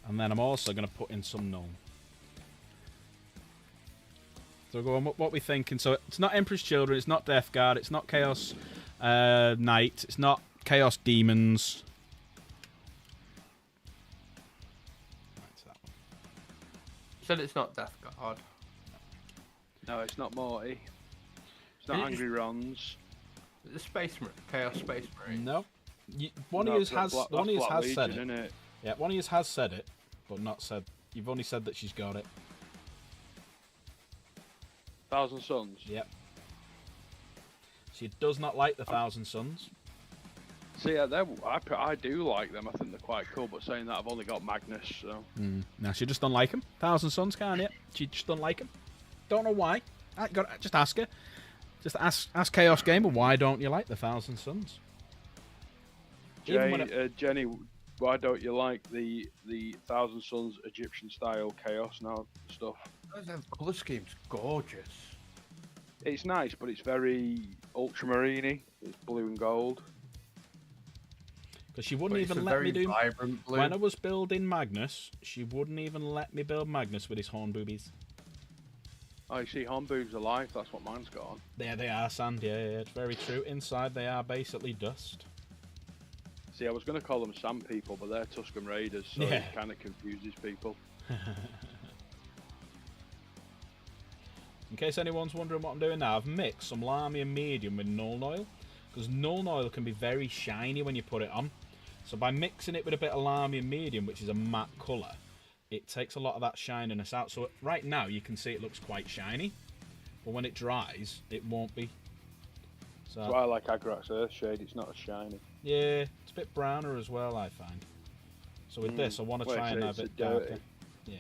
And then I'm also gonna put in some Null. So go on, what we thinking? So it's not Emperor's Children, it's not Death Guard, it's not Chaos Knight, it's not Chaos Demons. That's that one. You said it's not Death Guard. No, it's not Morty. It's not It is- Angry Rons. The Space Marine, Chaos Space Marine. No. One No, of you has Black one of you has said Legion, it. innit? Yeah, one of you has said it, but not said. You've only said that she's got it. Thousand Sons. Yep. She does not like the Thousand Sons. See, I do like them. I think they're quite cool. But saying that, I've only got Magnus. So No, she just don't like him. Thousand Sons, can't it? She just don't like him. Don't know why. Just ask her. Just ask Chaos Gamer, why don't you like the Thousand Sons? Even when Jenny, why don't you like the Thousand Sons Egyptian style chaos now stuff? The colour scheme's gorgeous. It's nice, but it's very ultramarine-y. It's blue and gold. Because she wouldn't But it's even a let me very do. vibrant blue. When I was building Magnus, she wouldn't even let me build Magnus with his horn boobies. Oh, you see, horn boobs are life. That's what mine's got on. There they are, sand. Yeah, it's very true. Inside, they are basically dust. See, I was going to call them sand people, but they're Tuscan Raiders, so Yeah. it kind of confuses people. In case anyone's wondering what I'm doing now, I've mixed some Larmian Medium with Null Oil. Because Null Oil can be very shiny when you put it on. So by mixing it with a bit of Larmian Medium, which is a matte colour, it takes a lot of that shininess out. So right now you can see it looks quite shiny. But when it dries, it won't be. So That's why I like Agrax Earthshade. It's not as shiny. yeah, it's a bit browner as well, I find. So with this, I want to Well, try and have it's it dirty. darker. Yeah,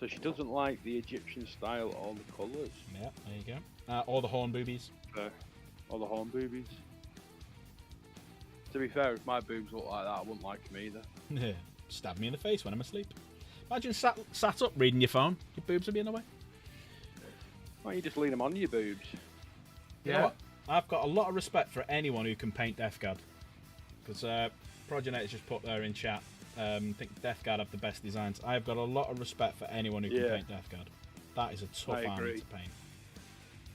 So she doesn't like the Egyptian style or the colours. yeah, there you go. Or the horn boobies. Or the horn boobies. To be fair, if my boobs look like that, I wouldn't like them either. Stab me in the face when I'm asleep. Imagine sat up reading your phone. Your boobs would be in the way. Why don't you just lean them on your boobs? You know what? I've got a lot of respect for anyone who can paint Death Guard. Because Progenitor's just put there in chat. I think Death Guard have the best designs. I've got a lot of respect for anyone who can Yeah. paint Death Guard. That is a tough I army agree. to paint.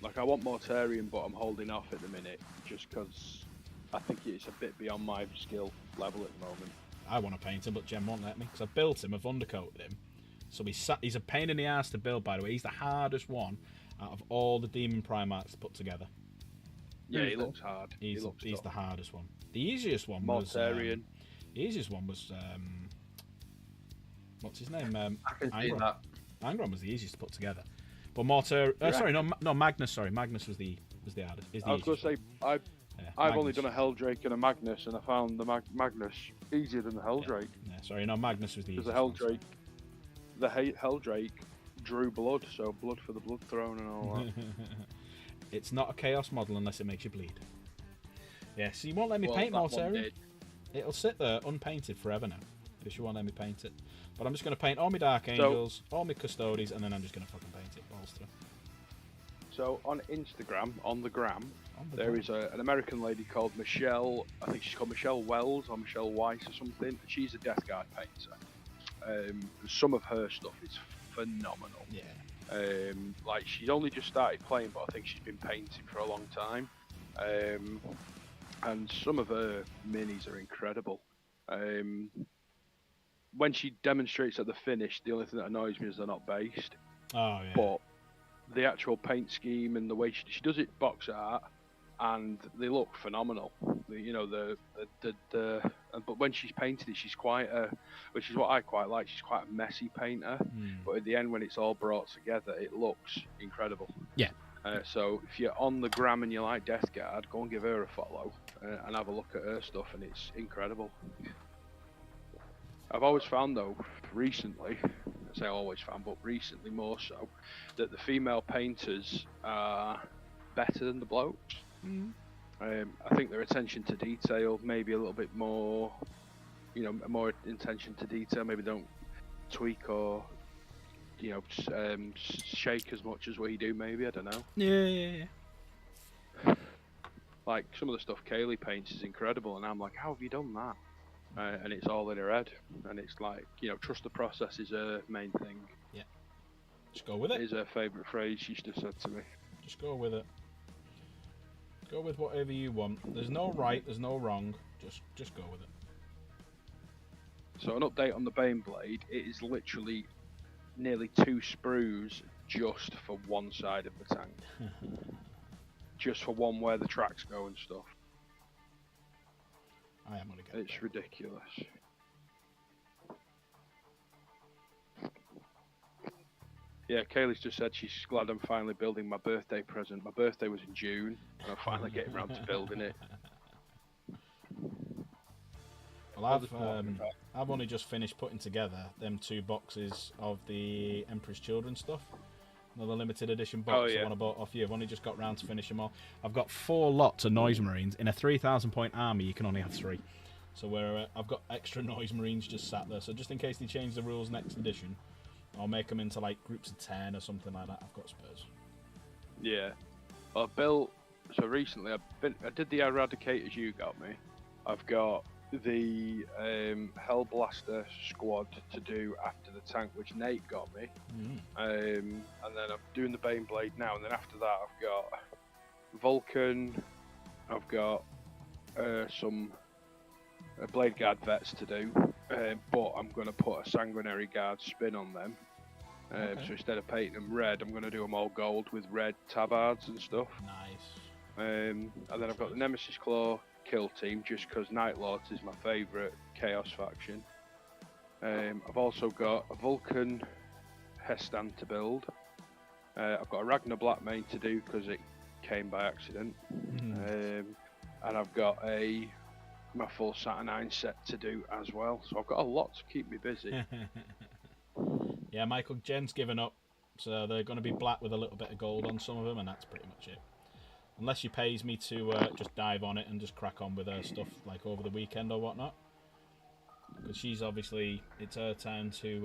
Like I want Mortarion, but I'm holding off at the minute just because I think it's a bit beyond my skill level at the moment. I want to paint him, but Jen won't let me because I built him, I've undercoated him. So he's a pain in the ass to build, by the way. He's the hardest one out of all the Demon Primarchs put together. Yeah, he looks hard. He's tough. the hardest one. The easiest one Mortarion. was what's his name? I can see Angron. that. Angron was the easiest to put together. But sorry, no, Magnus. Sorry, Magnus was the hardest. I was going to say, I've only done a Helldrake and a Magnus, and I found the Magnus easier than the Helldrake. Yeah, sorry, no, Magnus was the easiest. Because the Helldrake drew blood, so blood for the Blood Throne and all that. It's not a Chaos model unless it makes you bleed. Yeah, so you won't let me paint Mortarion. It'll sit there unpainted forever now, because you won't let me paint it. But I'm just going to paint all my Dark Angels, all my Custodes, and then I'm just going to fucking paint it balls through. So on Instagram, on the gram, there is an American lady called Michelle, I think she's called Michelle Wells or Michelle Weiss or something. She's a Death Guard painter. Some of her stuff is phenomenal. Yeah. Like she's only just started playing, but I think she's been painting for a long time. And some of her minis are incredible. When she demonstrates at the finish, the only thing that annoys me is they're not based. Oh yeah. But the actual paint scheme and the way she does it box art, and they look phenomenal. But when she's painted it, she's quite which is what I quite like. She's quite a messy painter. But at the end, when it's all brought together, it looks incredible. Yeah. So if you're on the gram and you like Death Guard, go and give her a follow and have a look at her stuff, and it's incredible. I've always found though, recently, I say always found, but recently more so, that the female painters are better than the blokes. I think their attention to detail, maybe a little bit more, more attention to detail. Maybe don't tweak or, shake as much as we do. Maybe, I don't know. Yeah. Like some of the stuff Kaylee paints is incredible, and I'm like, how have you done that? And it's all in her head, and it's like, trust the process is her main thing. Yeah. Just go with it. It is her favourite phrase she's just said to me. Just go with it. Go with whatever you want. There's no right, there's no wrong. Just go with it. So an update on the Baneblade, it is literally nearly 2 sprues just for one side of the tank. Just for one where the tracks go and stuff. I am gonna get It's there. ridiculous. Yeah, Kaylee's just said she's glad I'm finally building my birthday present. My birthday was in June, and I'm finally getting around to building it. Well, I've only just finished putting together them 2 boxes of the Emperor's Children stuff. Another limited edition box, the one I bought off you. I've only just got round to finish them all. I've got 4 lots of Noise Marines. In a 3,000 point army, you can only have 3. So I've got extra Noise Marines just sat there. So just in case they change the rules next edition, I'll make them into like groups of 10 or something like that. I've got spares. Yeah. Well, I built... So recently, I did the Eradicators you got me. I've got the Hellblaster squad to do after the tank, which Nate got me. And then I'm doing the Baneblade now, and then after that I've got Vulcan, I've got some Blade Guard vets to do, but I'm going to put a Sanguinary Guard spin on them. So instead of painting them red, I'm going to do them all gold with red tabards and stuff. Nice. And then I've got the Nemesis Claw kill team, just because Night Lords is my favourite Chaos faction. I've also got a Vulcan Hestan to build. I've got a Ragnar Blackmane to do because it came by accident. And I've got my full Saturnine set to do as well. So I've got a lot to keep me busy. Yeah, Michael, Jen's given up. So they're going to be black with a little bit of gold on some of them, and that's pretty much it. Unless she pays me to just dive on it and just crack on with her stuff like over the weekend or whatnot. Because she's obviously, it's her time to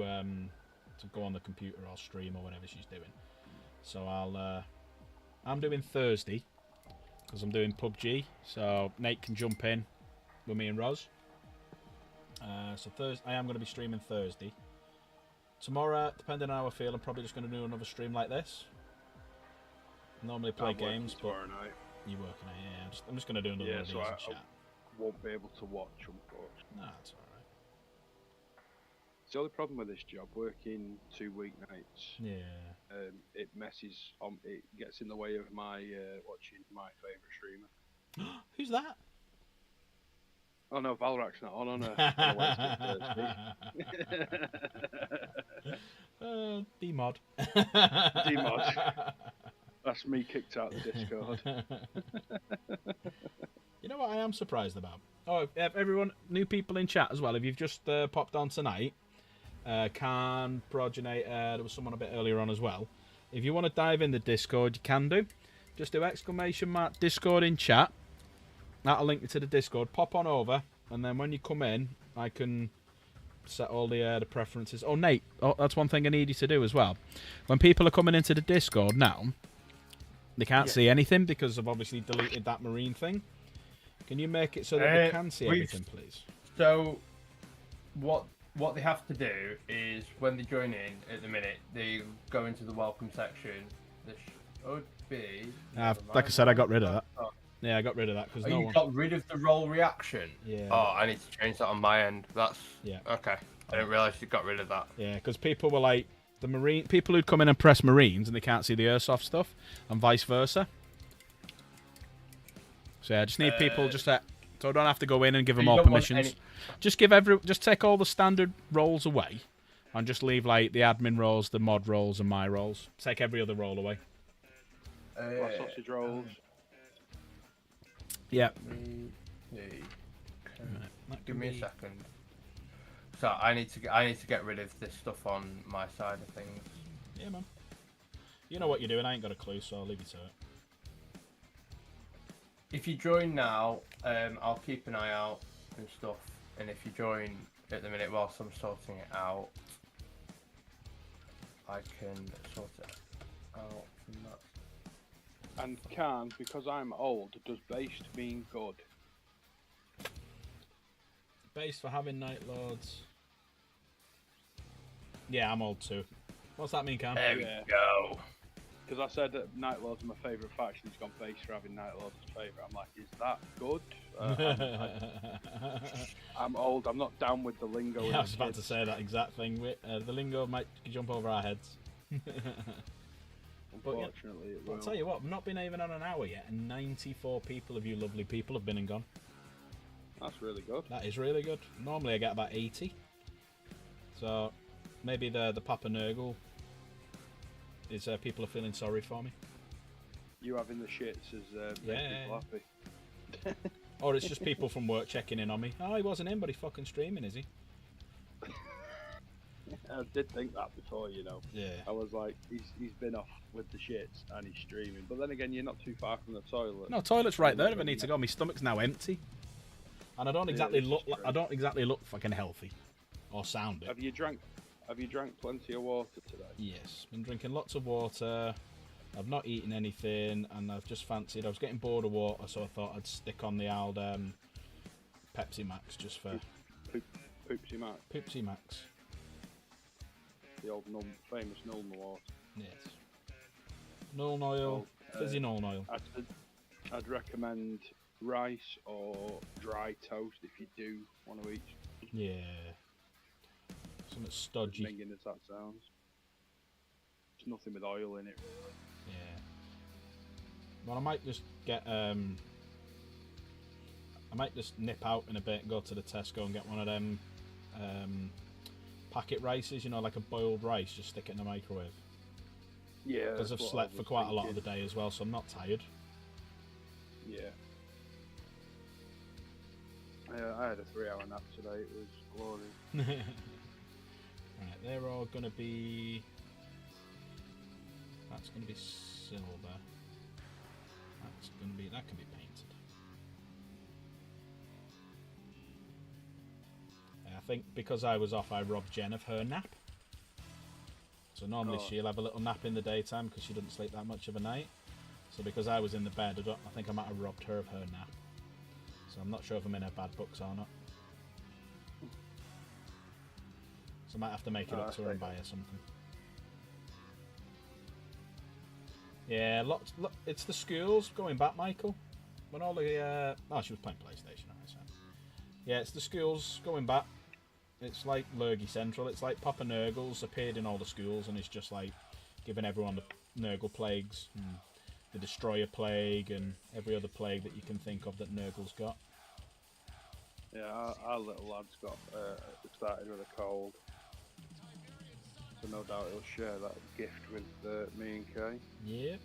go on the computer or stream or whatever she's doing. So I'm doing Thursday because I'm doing PUBG. So Nate can jump in with me and Roz. So Thursday, I am going to be streaming Thursday. Tomorrow, depending on how I feel, I'm probably just going to do another stream like this. normally play I'm working games, but tomorrow night. you're working it. Yeah, I'm just going to do another Yeah, one of so these I and chat. won't be able to watch, unfortunately. No, it's alright. It's the only problem with this job, working 2 weeknights. Yeah. It messes on. It gets in the way of my watching my favourite streamer. Who's that? Oh no, Valrak's not on a Wednesday, Thursday. D-mod. D-mod. That's me kicked out of the Discord. You know what I am surprised about? Oh, everyone, new people in chat as well. If you've just popped on tonight, Khan, Progenitor, there was someone a bit earlier on as well. If you want to dive in the Discord, you can do. Just do ! Discord in chat. That'll link you to the Discord. Pop on over, and then when you come in, I can set all the preferences. Oh, Nate, that's one thing I need you to do as well. When people are coming into the Discord now, they can't see anything because I've obviously deleted that marine thing. Can you make it so that they can see everything, please? So, what they have to do is when they join in at the minute, they go into the welcome section. There should be. Like I said, I got rid of that. Yeah, I got rid of that because no you one. got rid of the roll reaction. Yeah. Oh, I need to change that on my end. That's okay. I didn't realise you got rid of that. Yeah, because people were like the marine people who'd come in and press marines and they can't see the airsoft stuff, and vice versa. So yeah, I just need people so I don't have to go in and give them all permissions. Just take all the standard roles away, and just leave like the admin roles, the mod roles, and my roles. Take every other role away. Sausage rolls. Yeah. Give me a second. So I need to get rid of this stuff on my side of things. Yeah, man. You know what you're doing. I ain't got a clue, so I'll leave you to it. If you join now, I'll keep an eye out and stuff. And if you join at the minute whilst I'm sorting it out, I can sort it out from that. And can, because I'm old, does based mean good? Based for having Night Lords. Yeah, I'm old too. What's that mean, Cam? There we go. Because I said that Night Lords are my favourite faction. He's gone base for having Night Lords as favourite. I'm like, is that good? I'm old. I'm not down with the lingo. Yeah, I was about to say that exact thing. The lingo might jump over our heads. Unfortunately, it will. I'll tell you what, I've not been even on an hour yet, and 94 people of you lovely people have been and gone. That's really good. That is really good. Normally I get about 80. So maybe the Papa Nurgle is people are feeling sorry for me. You having the shits is making people happy. Or it's just people from work checking in on me. Oh, he wasn't in, but he's fucking streaming, is he? I did think that before, you know. Yeah. I was like, he's been off with the shits and he's streaming. But then again, you're not too far from the toilet. No, toilet's right there if I need to go. My stomach's now empty. And I don't exactly look fucking healthy or sound it. Have you drank plenty of water today? Yes, been drinking lots of water. I've not eaten anything, and I've just fancied. I was getting bored of water, so I thought I'd stick on the old Pepsi Max just for Poopsy Max. Poopsy Max. The old famous Null water. Yes. Null oil, fizzy null oil. I'd recommend rice or dry toast if you do want to eat. Yeah. Something stodgy. Minging as that sounds. There's nothing with oil in it, really. Yeah. Well, I might just get I might just nip out in a bit and go to the Tesco and get one of them packet rices, you know, like a boiled rice, just stick it in the microwave. Yeah. Because I've slept for quite a lot of the day as well, so I'm not tired. Yeah. I had a 3-hour nap today, it was glorious. Right, they're all going to be... That's going to be silver. That's going to be... That can be painted. I think because I was off, I robbed Jen of her nap. So normally she'll have a little nap in the daytime because she doesn't sleep that much of a night. So because I was in the bed, I think I might have robbed her of her nap. So I'm not sure if I'm in her bad books or not. So I might have to make it up to her and buy her something. Yeah, lots. It's the schools going back, Michael. When all the she was playing PlayStation. I said. Yeah, it's the schools going back. It's like Lurgy Central. It's like Papa Nurgles appeared in all the schools, and it's just like giving everyone the Nurgle plagues, and the Destroyer plague, and every other plague that you can think of that Nurgle's got. Yeah, our little lad's got started with a cold, so no doubt he'll share that gift with me and Kay. Yeah.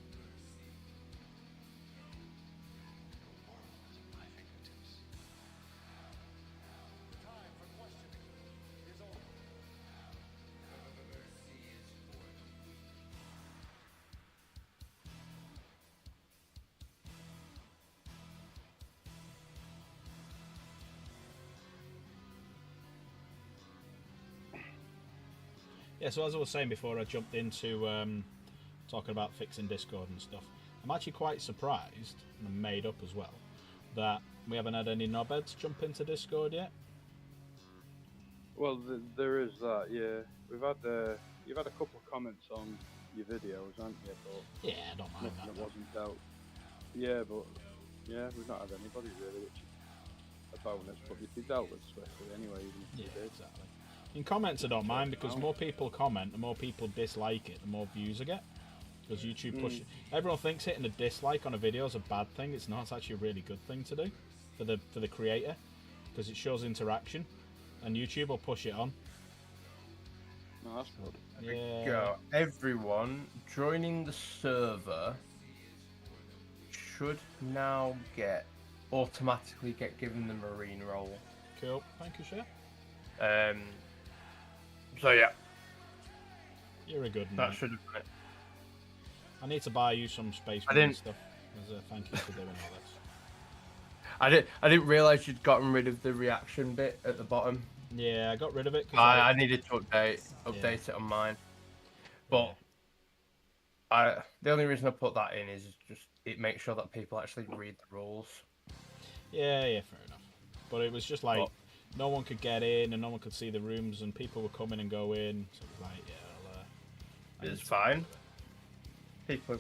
Yeah, so as I was saying before, I jumped into talking about fixing Discord and stuff. I'm actually quite surprised, and I'm made up as well, that we haven't had any knobheads jump into Discord yet. Well, there is that. Yeah, we've had you've had a couple of comments on your videos, haven't you? But Yeah, I don't mind nothing that. that wasn't dealt. Yeah, but yeah, we've not had anybody really, which is a bonus. But you'd be dealt with swiftly anyway. Even if Yeah, you did. exactly. In comments, I don't mind because the more people comment, the more people dislike it, the more views I get. Because YouTube pushes. Everyone thinks hitting a dislike on a video is a bad thing. It's not. It's actually a really good thing to do for the creator because it shows interaction, and YouTube will push it on. No, that's good. Yeah. Go. Everyone joining the server should now automatically get given the marine role. Cool. Thank you, sir. So yeah, You're a good that man. should have been it. I need to buy you some space I marine didn't- stuff as a thank you for doing all this. I didn't realise you'd gotten rid of the reaction bit at the bottom. Yeah, I got rid of it. 'Cause I needed to update it on mine. But the only reason I put that in is just it makes sure that people actually read the rules. Yeah, fair enough. But it was just like But- no one could get in and no one could see the rooms and people were coming and going. So it was like, yeah, I It's need to- fine. People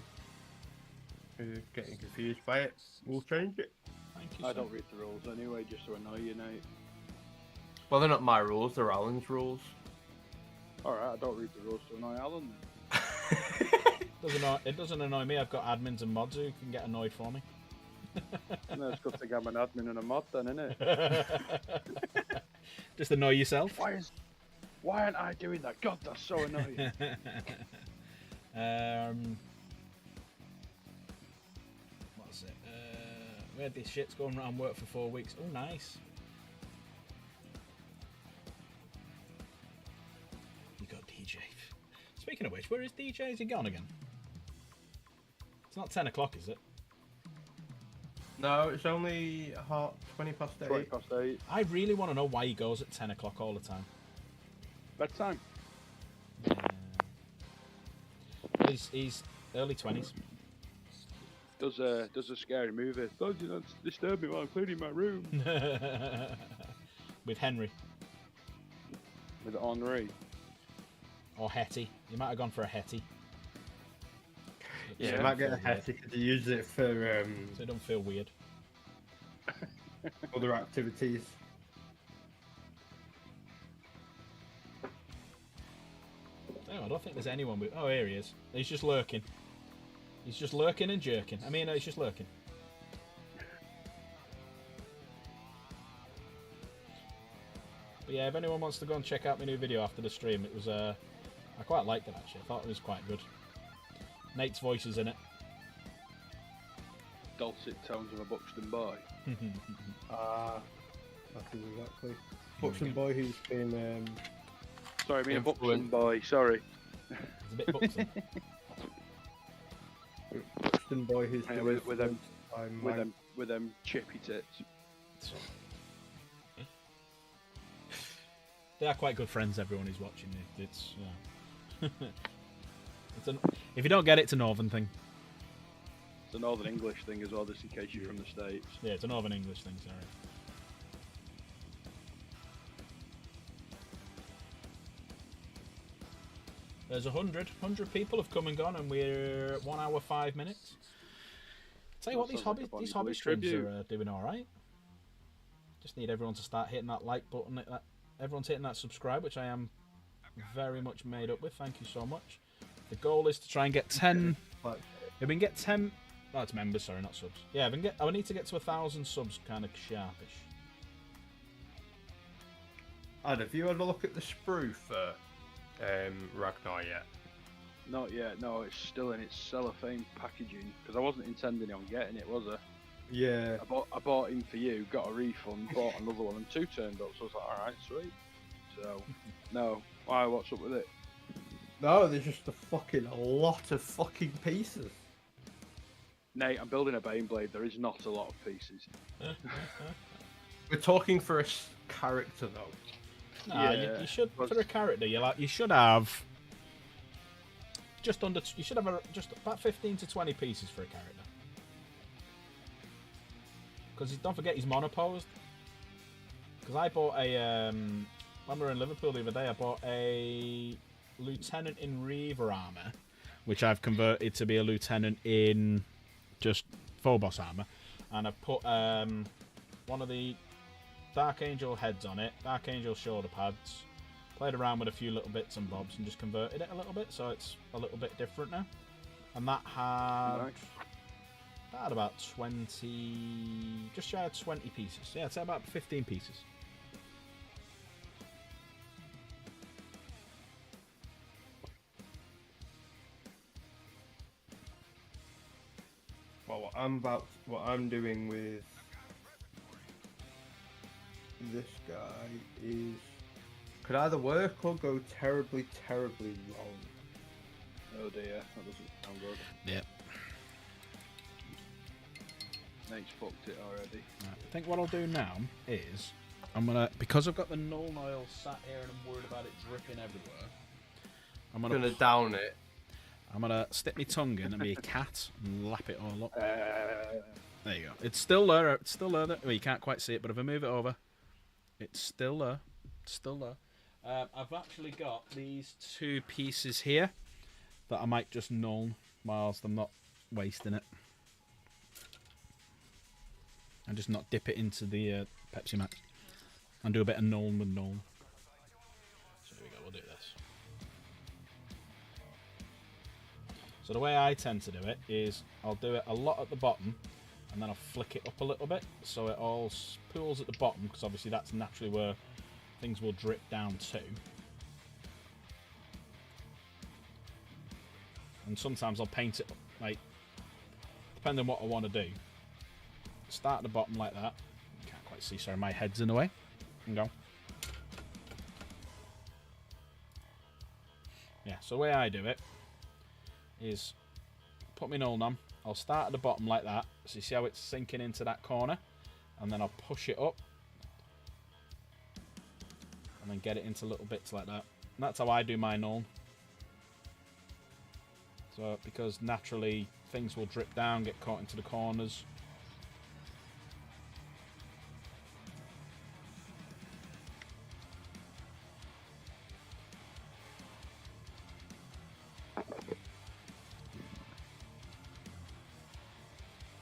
who are getting confused by it, we'll change it. Thank you, I sir. don't read the rules anyway, just to annoy you, Nate. Well, they're not my rules; they're Alan's rules. Alright, I don't read the rules to annoy Alan then. It doesn't annoy me. I've got admins and mods who can get annoyed for me. No, it's good to get an admin and a mod then, isn't it? Just annoy yourself. Why aren't I doing that? God, that's so annoying. What's it? We had this shit's going around work for 4 weeks. Oh, nice. You got DJ. Speaking of which, where is DJ? Is he gone again? It's not 10 o'clock, is it? No, it's only 20 past 8. 20 past 8. I really want to know why he goes at 10 o'clock all the time. Bedtime. He's early 20s. Does a scary movie. Don't you not disturb me while I'm cleaning my room. With Henry With Henri. or Hetty. You might have gone for a Hetty. Yeah, So I it might don't get a feel weird. Hetty because he uses it for So it don't feel weird. other activities. Oh, I don't think there's anyone with... Oh, here he is. He's just lurking. He's just lurking and jerking. I mean, no, he's just lurking. But yeah, if anyone wants to go and check out my new video after the stream, it was, I quite liked it actually. I thought it was quite good. Nate's voice is in it. Dulcet tones of a Buxton boy. That's exactly. Buxton boy who's been Sorry, I mean a Buxton Influence. boy, sorry. It's a bit buxom. Buxton boy who's Yeah, been with them- influenced by With them chippy tits. They are quite good friends, everyone who's watching it. It's, if you don't get it, it's a northern thing. It's a Northern English thing as well, just in case you're from the States. Yeah, it's a northern English thing, sorry. There's 100 people have come and gone, and we're at 1 hour 5 minutes. Tell you what, these sounds like hobby a these hobby Bonnie streams tribute. are doing all right. Just need everyone to start hitting that like button. Everyone's hitting that subscribe, which I am very much made up with. Thank you so much. The goal is to try and get 10. Like, If we can get 10, oh, it's members, sorry, not subs. Yeah, if we can get. I need to get to 1,000 subs, kind of sharpish. Ad, have you had a look at the sprue for Ragnar yet? Not yet. No, it's still in its cellophane packaging because I wasn't intending on getting it, was I? Yeah. I bought him for you, got a refund, bought another one, and 2 turned up. So I was like, all right, sweet. So, no. Why? What's up with it? No, there's just a fucking lot of fucking pieces. Nate, I'm building a Baneblade. There is not a lot of pieces. We're talking for a character though. Nah, Yeah, you should but- for a character. You should have just under. You should have just about 15 to 20 pieces for a character. Because don't forget he's monoposed. Because I bought a when we were in Liverpool the other day, I bought a lieutenant in Reaver armor, which I've converted to be a lieutenant in just Phobos armor, and I've put one of the Dark Angel heads on it, Dark Angel shoulder pads, played around with a few little bits and bobs, and just converted it a little bit, so it's a little bit different now. And that had about 20, just shy of 20 pieces. Yeah, I'd say about 15 pieces. Well, what I'm doing with this guy is could either work or go terribly, terribly wrong. Oh dear, that doesn't sound good. Yep. Nate's fucked it already. Right, I think what I'll do now is I'm gonna, because I've got the null oil sat here and I'm worried about it dripping everywhere. I'm Gonna down it. I'm gonna stick my tongue in and be a cat and lap it all up. There you go. It's still there. It's still there. Well, you can't quite see it, but if I move it over, it's still there. It's still there. I've actually got these 2 pieces here that I might just null whilst I'm not wasting it. And just not dip it into the Pepsi Max. And do a bit of null with null. So here we go, we'll do this. So the way I tend to do it is I'll do it a lot at the bottom and then I'll flick it up a little bit so it all pools at the bottom, because obviously that's naturally where things will drip down to. And sometimes I'll paint it, like, depending on what I want to do. Start at the bottom like that. Can't quite see, sorry, my head's in the way. And go. Yeah, so the way I do it is put my null on. I'll start at the bottom like that. So you see how it's sinking into that corner? And then I'll push it up. And then get it into little bits like that. And that's how I do my null. So, because naturally things will drip down, get caught into the corners.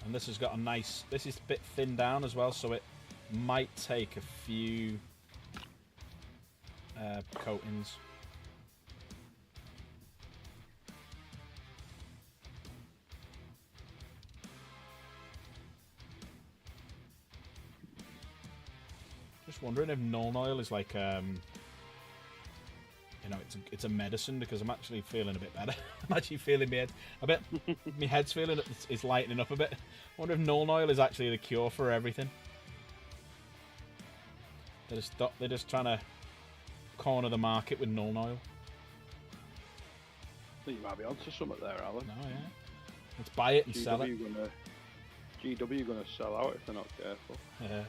And this has got a nice, this is a bit thinned down as well, so it might take a few coatings. Just wondering if null oil is like, you know, it's a medicine, because I'm actually feeling a bit better. I'm actually feeling my head a bit. My head's feeling it's lightening up a bit. I wonder if null oil is actually the cure for everything. They're just trying to corner the market with null oil. I think you might be onto something there, Alan. No, yeah. Let's buy it and sell it. GW gonna sell out if they're not careful. Yeah.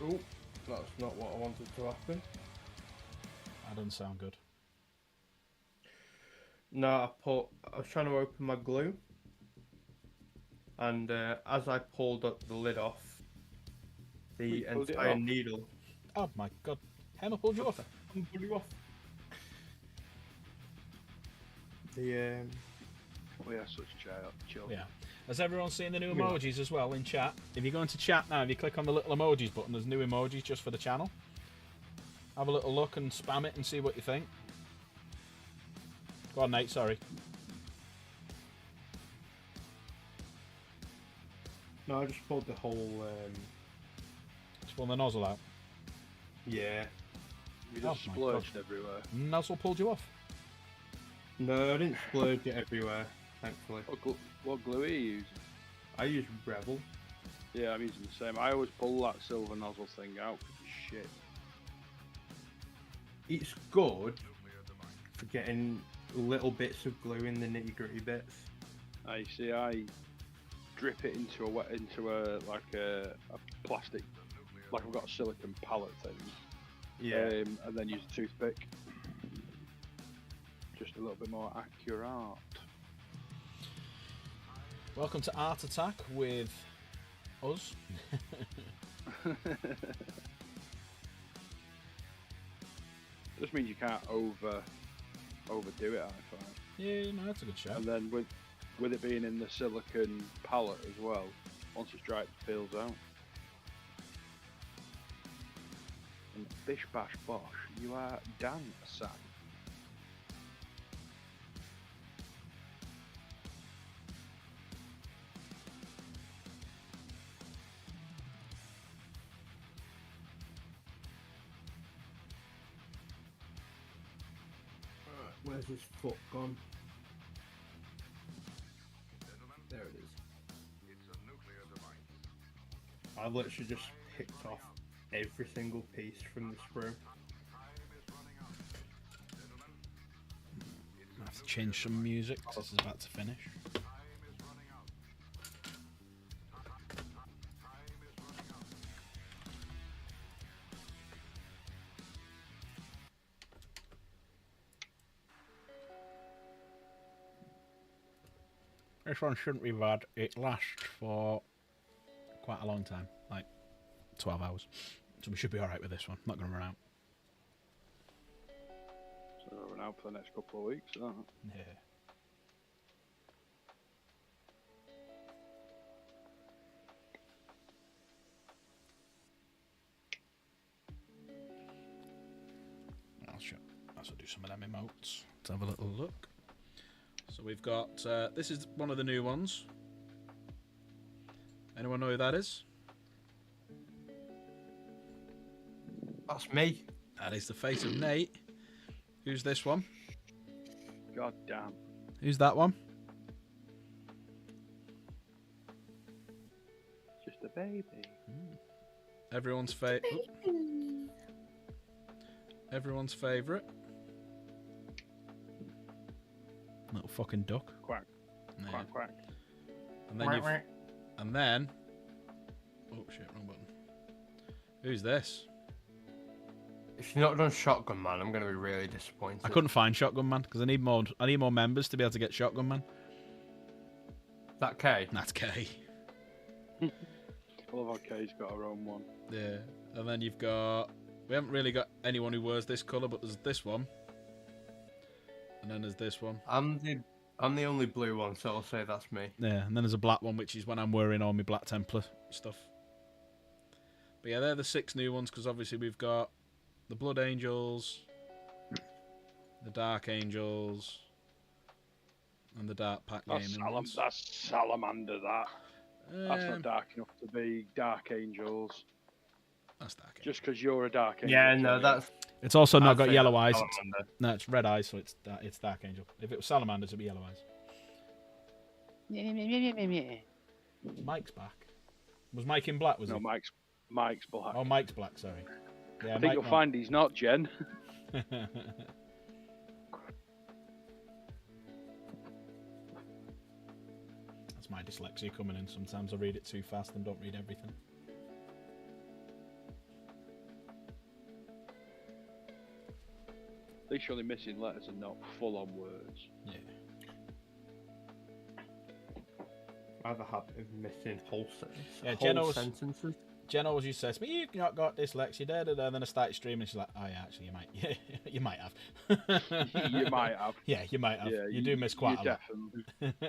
Oh, that's not what I wanted to happen. That doesn't sound good. No, I was trying to open my glue, and as I pulled up the lid off, the You pulled it entire off? needle Oh my god. Hammer pulled you off. pulled off. The We are such chill. Yeah. Has everyone seen the new Yeah. emojis as well in chat? If you go into chat now, if you click on the little emojis button, there's new emojis just for the channel. Have a little look and spam it and see what you think. Go on, Nate, sorry. no, I just pulled the whole. Just pull the nozzle out. Yeah. We Oh just my splurged everywhere. Nozzle pulled you off. No, I didn't splurge it everywhere. Thankfully, What glue are you using? I use Rebel. Yeah, I'm using the same. I always pull that silver nozzle thing out because it's shit. It's good for getting little bits of glue in the nitty gritty bits. I see. I drip it into a plastic, like I've got a silicon pallet thing. Yeah. And then use a toothpick. Just a little bit more accurate. Welcome to Art Attack with us. Just means you can't overdo it, I find. Yeah, no, that's a good show. And then with it being in the silicon pallet as well, once it's dry, it peels out. And bish bash bosh, you are done, son. Where's his foot gone? There it is. I've literally just picked off every single piece from the sprue. I have to change some music 'cause this is about to finish. This one shouldn't be bad. It lasts for quite a long time, like 12 hours. So we should be alright with this one. Not going to run out. So we're out for the next couple of weeks, isn't it? Yeah. I'll do some of them emotes. Let's have a little look. So we've got, this is one of the new ones. Anyone know who that is? That's me. That is the face of Nate. Who's this one? God damn. Who's that one? Just a baby. Everyone's Everyone's favourite. Little fucking duck. Quack. Yeah. Quack, quack. And then and then, oh shit, wrong button. Who's this? If you've not done Shotgun Man, I'm going to be really disappointed. I couldn't find Shotgun Man because I need more members to be able to get Shotgun Man. That K? That's K. I love how Kay's got her own one. Yeah. And then you've got, we haven't really got anyone who wears this colour, but there's this one. And then there's this one. I'm the only blue one, so I'll say that's me. Yeah, and then there's a black one, which is when I'm wearing all my Black Templar stuff. But yeah, they're the 6 new ones, because obviously we've got the Blood Angels, the Dark Angels, and the Dark Pack Gaming ones. That's Salamander, that. That's not dark enough to be Dark Angels. That's Dark Angels. Just because you're a Dark Angel. Yeah, no, that's... It's also not I'd got say yellow that's eyes. Salamander. No, it's red eyes, so it's Dark Angel. If it was Salamanders, it'd be yellow eyes. Mike's back. Was Mike in black, was No, he? Mike's black. Oh, Mike's black, sorry. Yeah, I think you'll find he's not, Jen. That's my dyslexia coming in. Sometimes I read it too fast and don't read everything. least you're only missing letters and not full-on words. Yeah. I have a habit of missing whole, Yeah, whole sentences. Jen always used to say to me, "You've not got dyslexia, da da da." And then I started streaming. She's like, "Oh yeah, actually, you might, you might have." You might have. Yeah, you might have. Yeah, you do miss quite a lot. Definitely.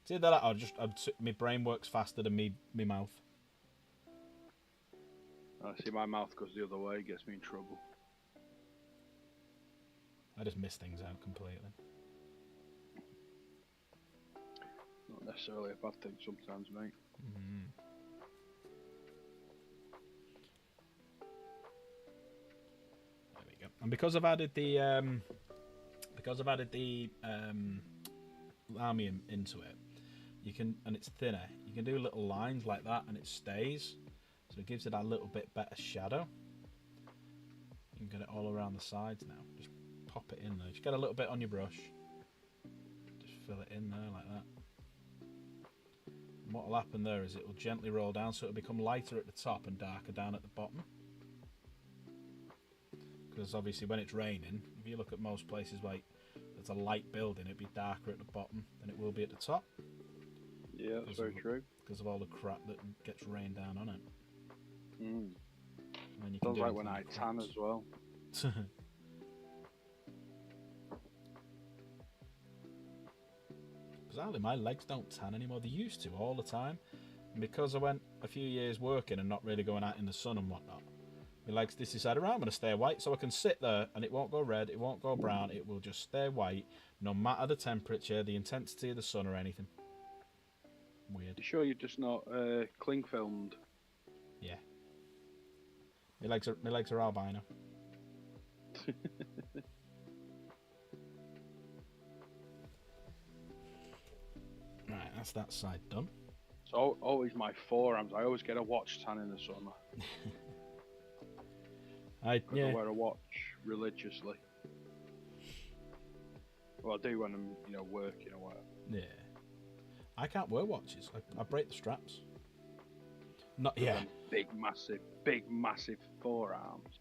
See that? My brain works faster than me mouth. I see my mouth goes the other way, it gets me in trouble. I just miss things out completely. Not necessarily a bad thing sometimes, mate. Mm-hmm. There we go. And because I've added the army into it, you can, and it's thinner. You can do little lines like that, and it stays. So it gives it a little bit better shadow. You can get it all around the sides now. Just pop it in there. Just get a little bit on your brush. Just fill it in there like that. And what will happen there is it will gently roll down, so it'll become lighter at the top and darker down at the bottom. Because obviously when it's raining, if you look at most places like there's a light building, it'd be darker at the bottom than it will be at the top. Yeah, that's very true. Because of all the crap that gets rained down on it. Mm. And you Sounds can like when I tan as well. Bizarrely, my legs don't tan anymore. They used to all the time. And because I went a few years working and not really going out in the sun and whatnot, my legs just decided, right, I'm going to stay white, so I can sit there and it won't go red, it won't go brown, it will just stay white, no matter the temperature, the intensity of the sun or anything. Weird. You sure you're just not cling filmed? Yeah. My legs are albino. Right, that's that side done. So always my forearms. I always get a watch tan in the summer. I wear a watch religiously. Well, I do when I'm, working or whatever. Yeah. I can't wear watches. I break the straps. Not Big massive forearms.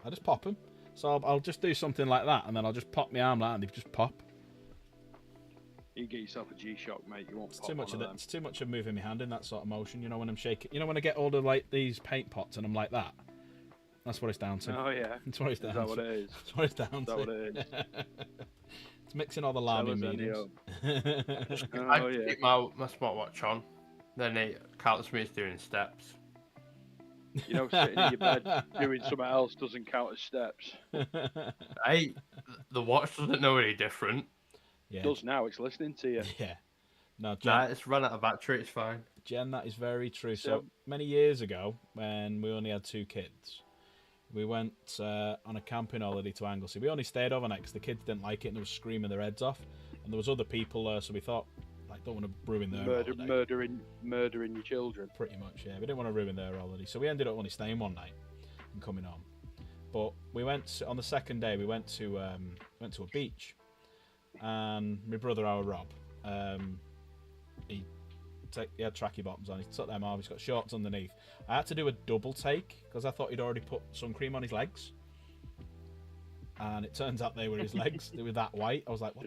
I just pop them. So I'll just do something like that, and then I'll just pop my arm like that, and they just pop. You get yourself a G-Shock, mate. You won't. It's too much of It's too much of moving my hand in that sort of motion. You know, when I'm shaking. You know, when I get older, like these paint pots, and I'm like that. That's what it's down to. Oh yeah. That's what it's down to. Is that what it is? That's what it's down to. Is that what it is? It's mixing all the laming mediums. I keep my smartwatch on. Then it counts me as doing steps. Sitting in your bed doing something else doesn't count as steps. Hey, the watch doesn't know any different. Yeah. It does now. It's listening to you. Yeah. No, Jen, it's run out of battery. It's fine. Jen, that is very true. So many years ago, when we only had 2 kids, we went on a camping holiday to Anglesey. We only stayed overnight because the kids didn't like it and they were screaming their heads off. And there was other people there, so we thought, don't want to ruin their holiday. Murdering your children. Pretty much, yeah. We didn't want to ruin their holiday, so we ended up only staying one night and coming home. But we went on the second day. We went to a beach, and my brother, our Rob, he had tracky bottoms on. He took them off. He's got shorts underneath. I had to do a double take because I thought he'd already put sun cream on his legs, and it turns out they were his legs. They were that white. I was like, what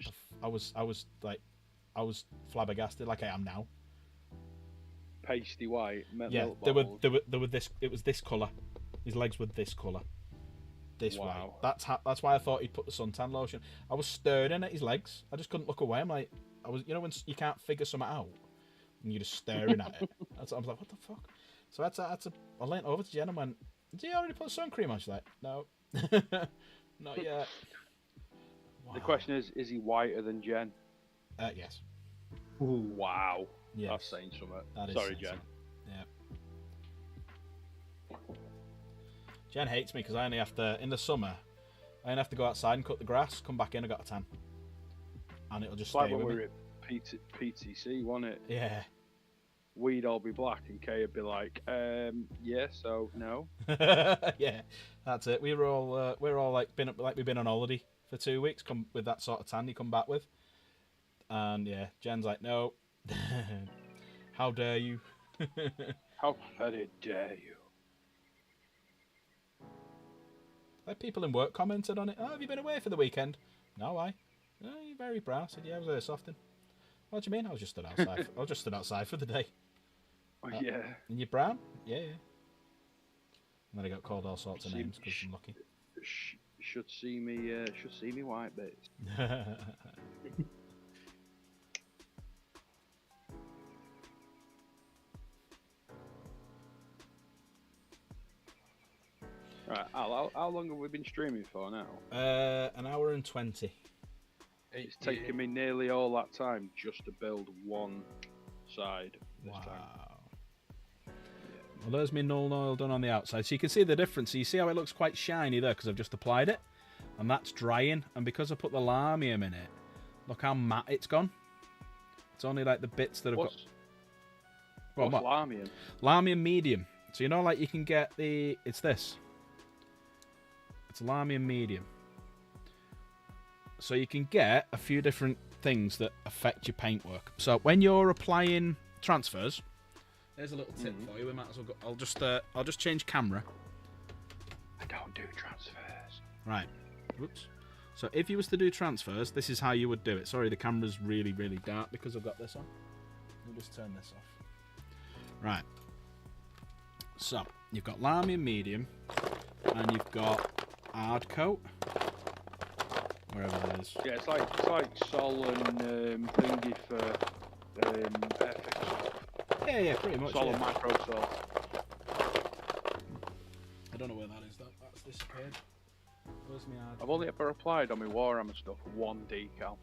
the? I was flabbergasted, like I am now. Pasty white. Yeah, they were this. It was this colour. His legs were this colour. This white. That's why I thought he'd put the suntan lotion. I was staring at his legs. I just couldn't look away. I'm like, when you can't figure something out, and you're just staring at it. I was like, what the fuck? So I leant over to Jen and went, "Did you already put sun cream on?" She's like, "No, not yet." Wow. The question is he whiter than Jen? Yes. Ooh, wow. Yes. That's saying something. Sorry, Jen. Yeah. Jen hates me because I only have to, in the summer, go outside and cut the grass, come back in, I got a tan. And it'll just stay with me. Like when we were at PTC, wasn't it? Yeah. We'd all be black and Kay would be like, yeah, so no. Yeah, that's it. we're all like we've been on holiday for 2 weeks, come with that sort of tan you come back with. And yeah, Jen's like, no. How dare you? How very dare you? Like people in work commented on it. Oh, have you been away for the weekend? No, why? Oh, you're very brown. I said, yeah, I was there soften. What do you mean? I was just stood outside. I was just stood outside for the day. Oh, yeah. And you're brown? Yeah, yeah. And then I got called all sorts of names because I'm lucky. Should see me white bits. Right, Al, how long have we been streaming for now? An hour and 20. It's taken me nearly all that time just to build one side this time. Well, there's my null oil done on the outside. So you can see the difference. So you see how it looks quite shiny there because I've just applied it? And that's drying. And because I put the Lamium in it, look how matte it's gone. It's only like the bits that have got... What's Lamium? Lamium medium. So you know, like you can get the... It's this. It's Lamium medium. So you can get a few different things that affect your paintwork. So when you're applying transfers, there's a little tip for you. We might as well go. I'll just change camera. I don't do transfers. Right. Whoops. So if you was to do transfers, this is how you would do it. Sorry, the camera's really, really dark because I've got this on. We'll just turn this off. Right. So you've got Lamium medium, and you've got hard coat. Wherever it is. Yeah, it's like Sol and thingy for ethics stuff. Yeah, pretty much. Sol Yeah. and macro Sol. I don't know where that is. That's disappeared. Where's my hard? I've only ever applied on my Warhammer stuff one decal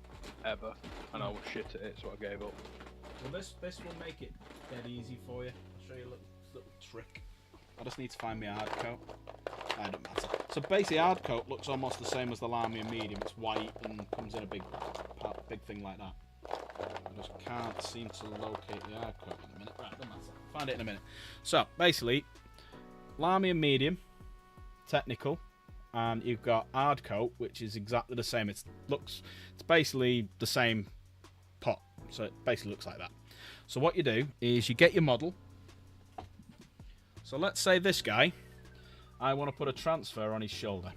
ever, and I was shit at it, so I gave up. Well, this will make it dead easy for you. I'll show you a little trick. I just need to find my hard coat. It don't matter. So basically, hard coat looks almost the same as the Lamium medium. It's white and comes in a big thing like that. I just can't seem to locate the hard coat in a minute. Right, don't matter. Find it in a minute. So basically, Lamium medium, technical, and you've got hard coat, which is exactly the same. It's basically the same pot. So it basically looks like that. So what you do is you get your model. So let's say this guy, I want to put a transfer on his shoulder.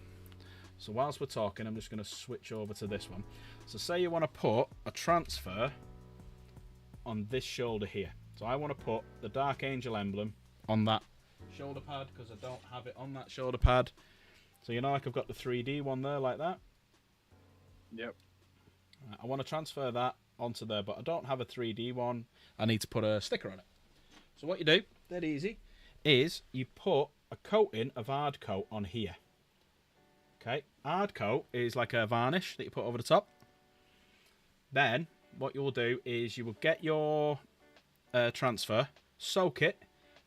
So whilst we're talking, I'm just going to switch over to this one. So say you want to put a transfer on this shoulder here. So I want to put the Dark Angel emblem on that shoulder pad because I don't have it on that shoulder pad. So you know, like I've got the 3D one there like that. Yep. I want to transfer that onto there, but I don't have a 3D one. I need to put a sticker on it. So what you do, dead easy, is you put a coating of hard coat on here. Okay, hard coat is like a varnish that you put over the top. Then what you'll do is you will get your transfer, soak it,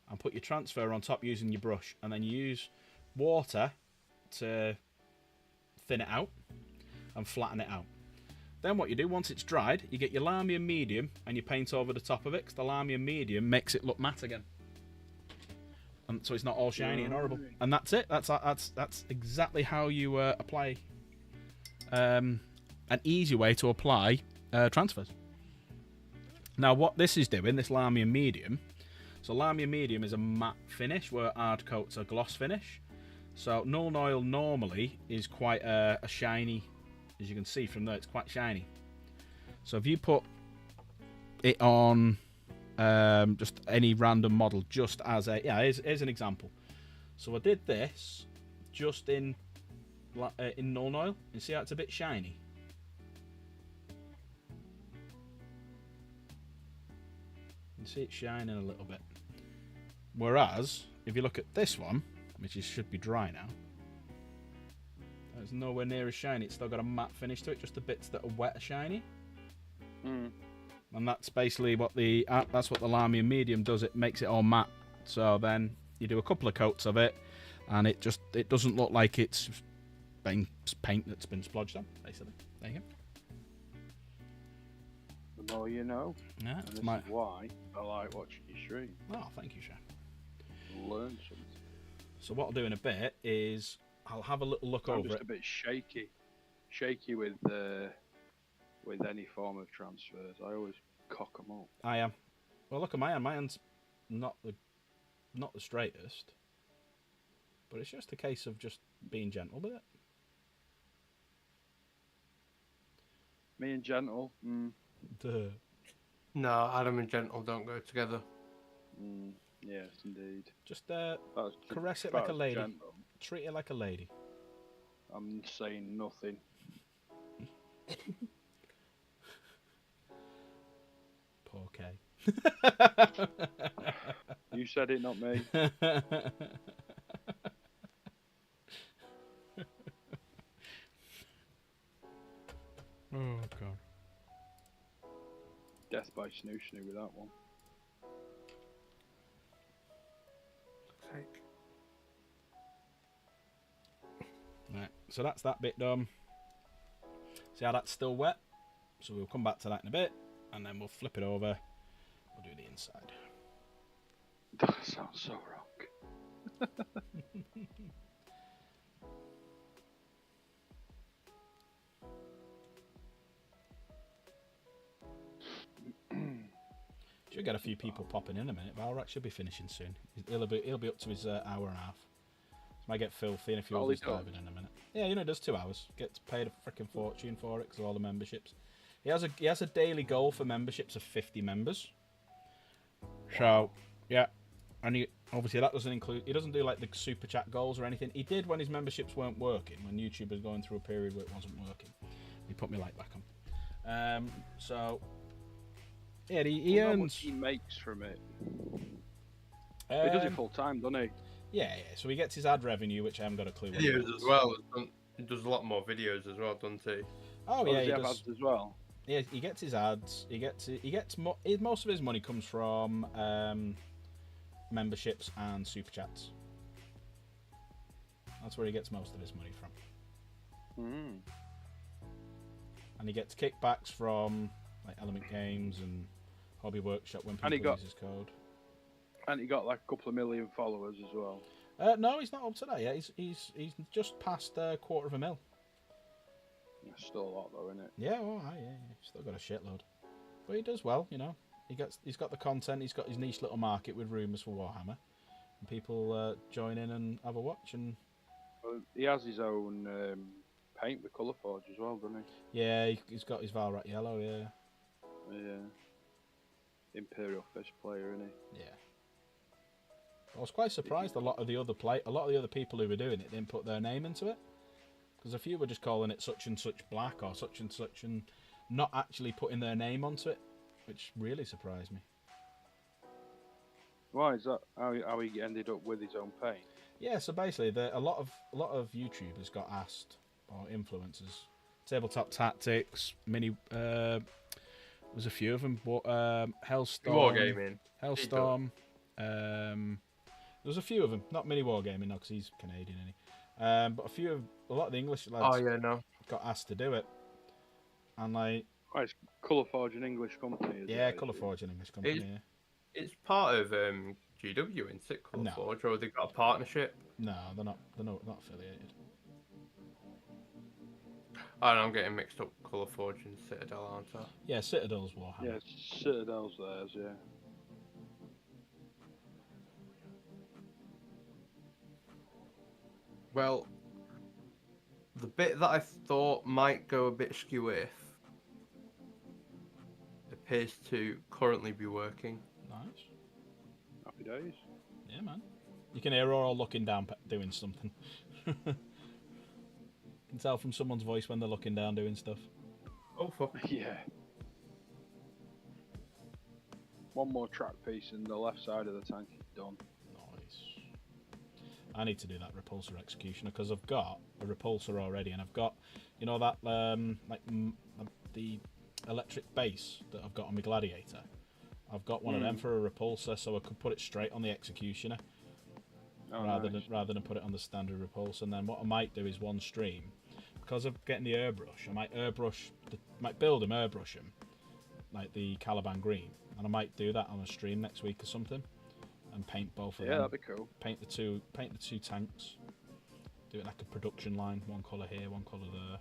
and put your transfer on top using your brush, and then you use water to thin it out and flatten it out. Then what you do, once it's dried, you get your Lamium medium and you paint over the top of it, because the Lamium medium makes it look matte again. And so it's not all shiny and horrible. And that's it. That's exactly how you apply an easy way to apply transfers. Now what this is doing, this Lamium medium, so Lamium medium is a matte finish where hard coat's a gloss finish. So null oil normally is quite a shiny, as you can see from there, it's quite shiny. So if you put it on just any random model, just as a here's an example. So I did this just in null oil. You see how it's a bit shiny. You see it shining a little bit. Whereas if you look at this one, which should be dry now, it's nowhere near as shiny. It's still got a matte finish to it. Just the bits that are wet are shiny. And that's basically what the Lamium medium does. It makes it all matte. So then you do a couple of coats of it, and it doesn't look like it's paint that's been splodged on. Basically, there you go. The more you know. Yeah, and this is why I like watching your stream. Oh, thank you, Sean. Learn something. So what I'll do in a bit is I'll have a little look I'm over just it. a bit shaky with any form of transfers. I always cock them up. I am. Well, look at my hand. My hand's not the straightest, but it's just a case of just being gentle with it. Me and gentle. Duh. No, Adam and gentle don't go together. Yes, indeed. Just That's caress it like a that's lady. gentle. Treat it like a lady. I'm saying nothing. Poor Kay. You said it, not me. Oh god. Death by snoo snoo with that one. Right, so that's that bit done. See how that's still wet? So we'll come back to that in a bit, and then we'll flip it over. We'll do the inside. That sounds so wrong. Should get a few people popping in a minute. Valrak should be finishing soon. He'll be up to his hour and a half. Might get filthy in a few others diving in a minute. Yeah, you know, it does 2 hours. Gets paid a freaking fortune for it because of all the memberships. He has a daily goal for memberships of 50 members. So, yeah. And obviously that doesn't include... He doesn't do like the super chat goals or anything. He did when his memberships weren't working, when YouTube was going through a period where it wasn't working. He put me light back on. So... Yeah, he How earns... much he makes from it. He does it full time, doesn't he? Yeah. So he gets his ad revenue, which I haven't got a clue what it Videos is. as well. He does a lot more videos as well, doesn't he? Oh yeah, Does he have does. ads as well. Yeah, he gets his ads. He gets most of his money comes from memberships and super chats. That's where he gets most of his money from. And he gets kickbacks from like Element Games and Hobby Workshop when people use his code. And he got like a couple of million followers as well. No, he's not up to that yet. He's just past 250,000. That's still a lot though, isn't it? Yeah, well, yeah, he's still got a shitload. But he does well, you know. He's got the content. He's got his niche little market with rumours for Warhammer, and people join in and have a watch. And Well, he has his own paint with Colourforge as well, doesn't he? yeah, he's got his Valrak yellow. Yeah. Yeah. Imperial Fish player, isn't he? Yeah. I was quite surprised. A lot of the other people who were doing it didn't put their name into it, because a few were just calling it such and such black or such and not actually putting their name onto it, which really surprised me. Why is that? How he ended up with his own paint? Yeah, so basically, a lot of YouTubers got asked, or influencers, Tabletop Tactics, Mini. There's a few of them. Wargaming. Hellstorm. There's a few of them. Not Mini Wargaming, no, because he's Canadian, isn't he? But a lot of the English lads got asked to do it, and like. Oh, it's Colourforge, an English company. Yeah, Colourforge, an English company. It's part of GW, isn't it? Colourforge, or have they got a partnership? No, they're not. They're not affiliated. Oh, I'm getting mixed up. Colourforge and Citadel, aren't I? Yeah, Citadel's Warhammer. Yeah, Citadel's theirs. Yeah. Well, the bit that I thought might go a bit skew-if appears to currently be working. Nice. Happy days. Yeah, man. You can hear her all looking down, doing something. You can tell from someone's voice when they're looking down doing stuff. Oh, fuck. Yeah. One more track piece and the left side of the tank is done. Nice. I need to do that repulsor executioner because I've got a repulsor already, and I've got, you know, that the electric base that I've got on my Gladiator. I've got one of them for a repulsor, so I could put it straight on the executioner rather than put it on the standard repulsor. And then what I might do is one stream, because of getting the airbrush, I might build them, airbrush them, like the Caliban Green, and I might do that on a stream next week or something, and paint both of them. Yeah, that'd be cool. Paint the two tanks. Do it like a production line, one colour here, one colour there.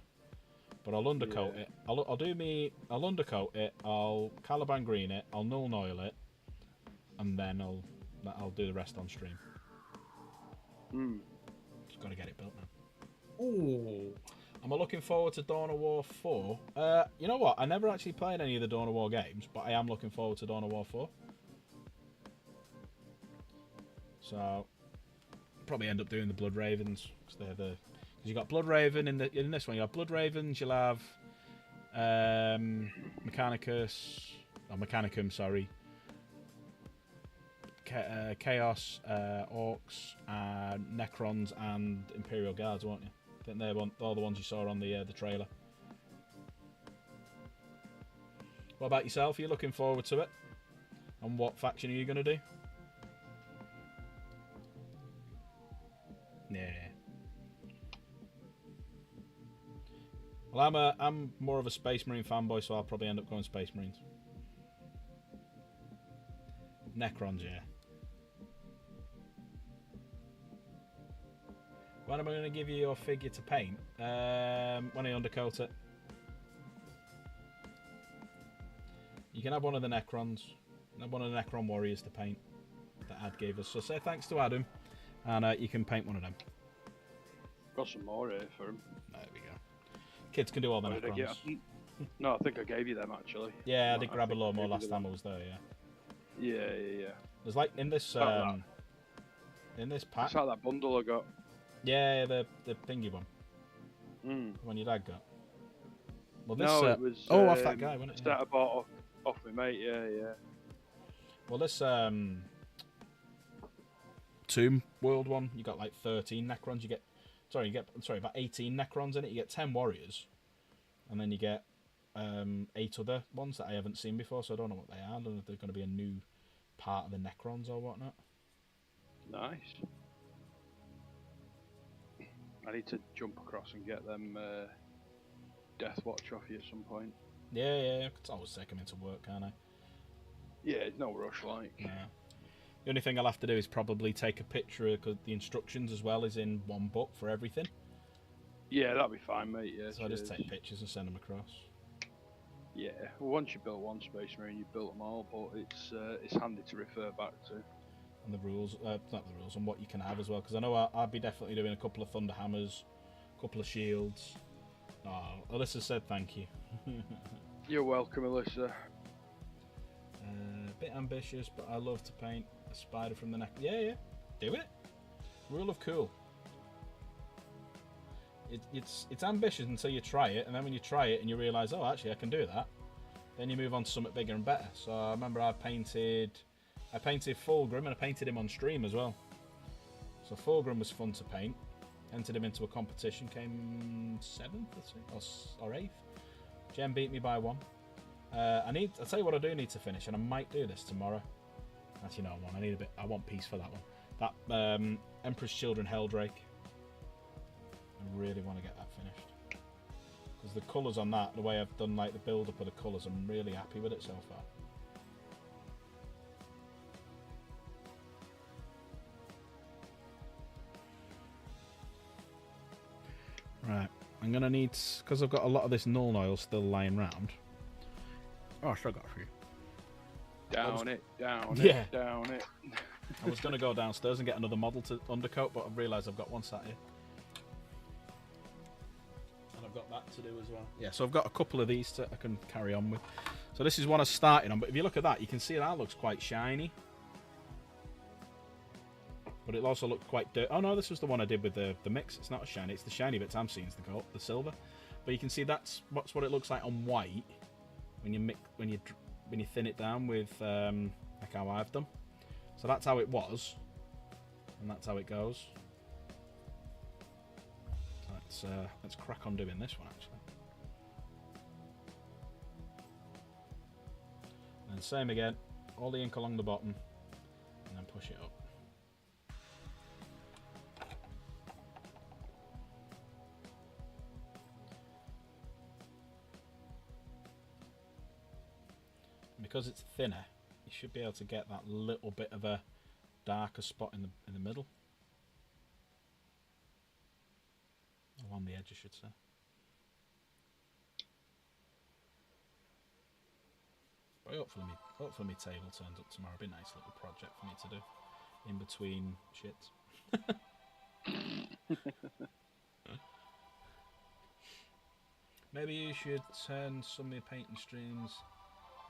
But I'll undercoat it. I'll undercoat it. I'll Caliban Green it. I'll null oil it, and then I'll do the rest on stream. Just got to get it built now. Ooh, am I looking forward to Dawn of War 4? You know what? I never actually played any of the Dawn of War games, but I am looking forward to Dawn of War 4. So probably end up doing the Blood Ravens because they're the. Because you got Blood Raven in this one. You have Blood Ravens. You'll have Mechanicum. Sorry. Chaos, Orcs, Necrons, and Imperial Guards, won't you? I think they're all the ones you saw on the trailer. What about yourself? Are you looking forward to it? And what faction are you going to do? Yeah. Well, I'm more of a Space Marine fanboy, so I'll probably end up going Space Marines. Necrons, yeah. When am I going to give you your figure to paint? When I undercoat it. You can have one of the Necrons. Have one of the Necron warriors to paint that Ad gave us. So say thanks to Adam, and you can paint one of them. Got some more here for him. There we go. Kids can do all the Necrons. No, I think I gave you them actually. Yeah, I did grab a lot more last time I was there. Yeah. Yeah. There's like in this pack. It's like that bundle I got. Yeah, the thingy one. The one your dad got. Well, this. No, it was. Off that guy, wasn't it? That I bought off my mate. Yeah. Well, this Tomb World one, you got like 13 Necrons. You get about 18 Necrons in it. You get 10 warriors, and then you get 8 other ones that I haven't seen before. So I don't know what they are. I don't know if they're going to be a new part of the Necrons or whatnot. Nice. I need to jump across and get them Death Watch off you at some point. Yeah. I could always take them into work, can't I? Yeah, it's no rush, like. Yeah. The only thing I'll have to do is probably take a picture because the instructions as well is in one book for everything. Yeah, that'll be fine, mate. Yeah. So I just take pictures and send them across. Yeah. Well, once you built one Space Marine, you built them all, but it's handy to refer back to. And the rules, not the rules, and what you can have as well. Because I know I'll be definitely doing a couple of Thunder Hammers, a couple of Shields. Oh, Alyssa said thank you. You're welcome, Alyssa. A bit ambitious, but I love to paint a spider from the neck. Yeah, do it. Rule of cool. It's ambitious until you try it, and then when you try it and you realise, oh, actually I can do that, then you move on to something bigger and better. So I remember I painted Fulgrim, and I painted him on stream as well. So Fulgrim was fun to paint. Entered him into a competition, came 7th, I think, or 8th. Jem beat me by 1. I'll tell you what I do need to finish, and I might do this tomorrow. Actually, no, I want peace for that one. That Emperor's Children Helldrake. I really want to get that finished. Because the colours on that, the way I've done like the build up of the colours, I'm really happy with it so far. Right, I'm going to need, because I've got a lot of this Null oil still lying around. Oh, I still got a few. Down it. I was going to go downstairs and get another model to undercoat, but I've realised I've got one sat here. And I've got that to do as well. Yeah, so I've got a couple of these I can carry on with. So this is one I started on, but if you look at that, you can see that looks quite shiny. But it also looked quite dirty. Oh no, this was the one I did with the mix. It's not a shiny, it's the shiny bits I'm seeing, it's the silver. But you can see that's what it looks like on white when you thin it down with like how I've done. So that's how it was, and that's how it goes. Let's crack on doing this one actually. And same again, all the ink along the bottom, and then push it up. Because it's thinner, you should be able to get that little bit of a darker spot in the middle. Along the edge, I should say. Hopefully my table turns up tomorrow. It'll be a nice little project for me to do in between shits. Maybe you should turn some of your painting streams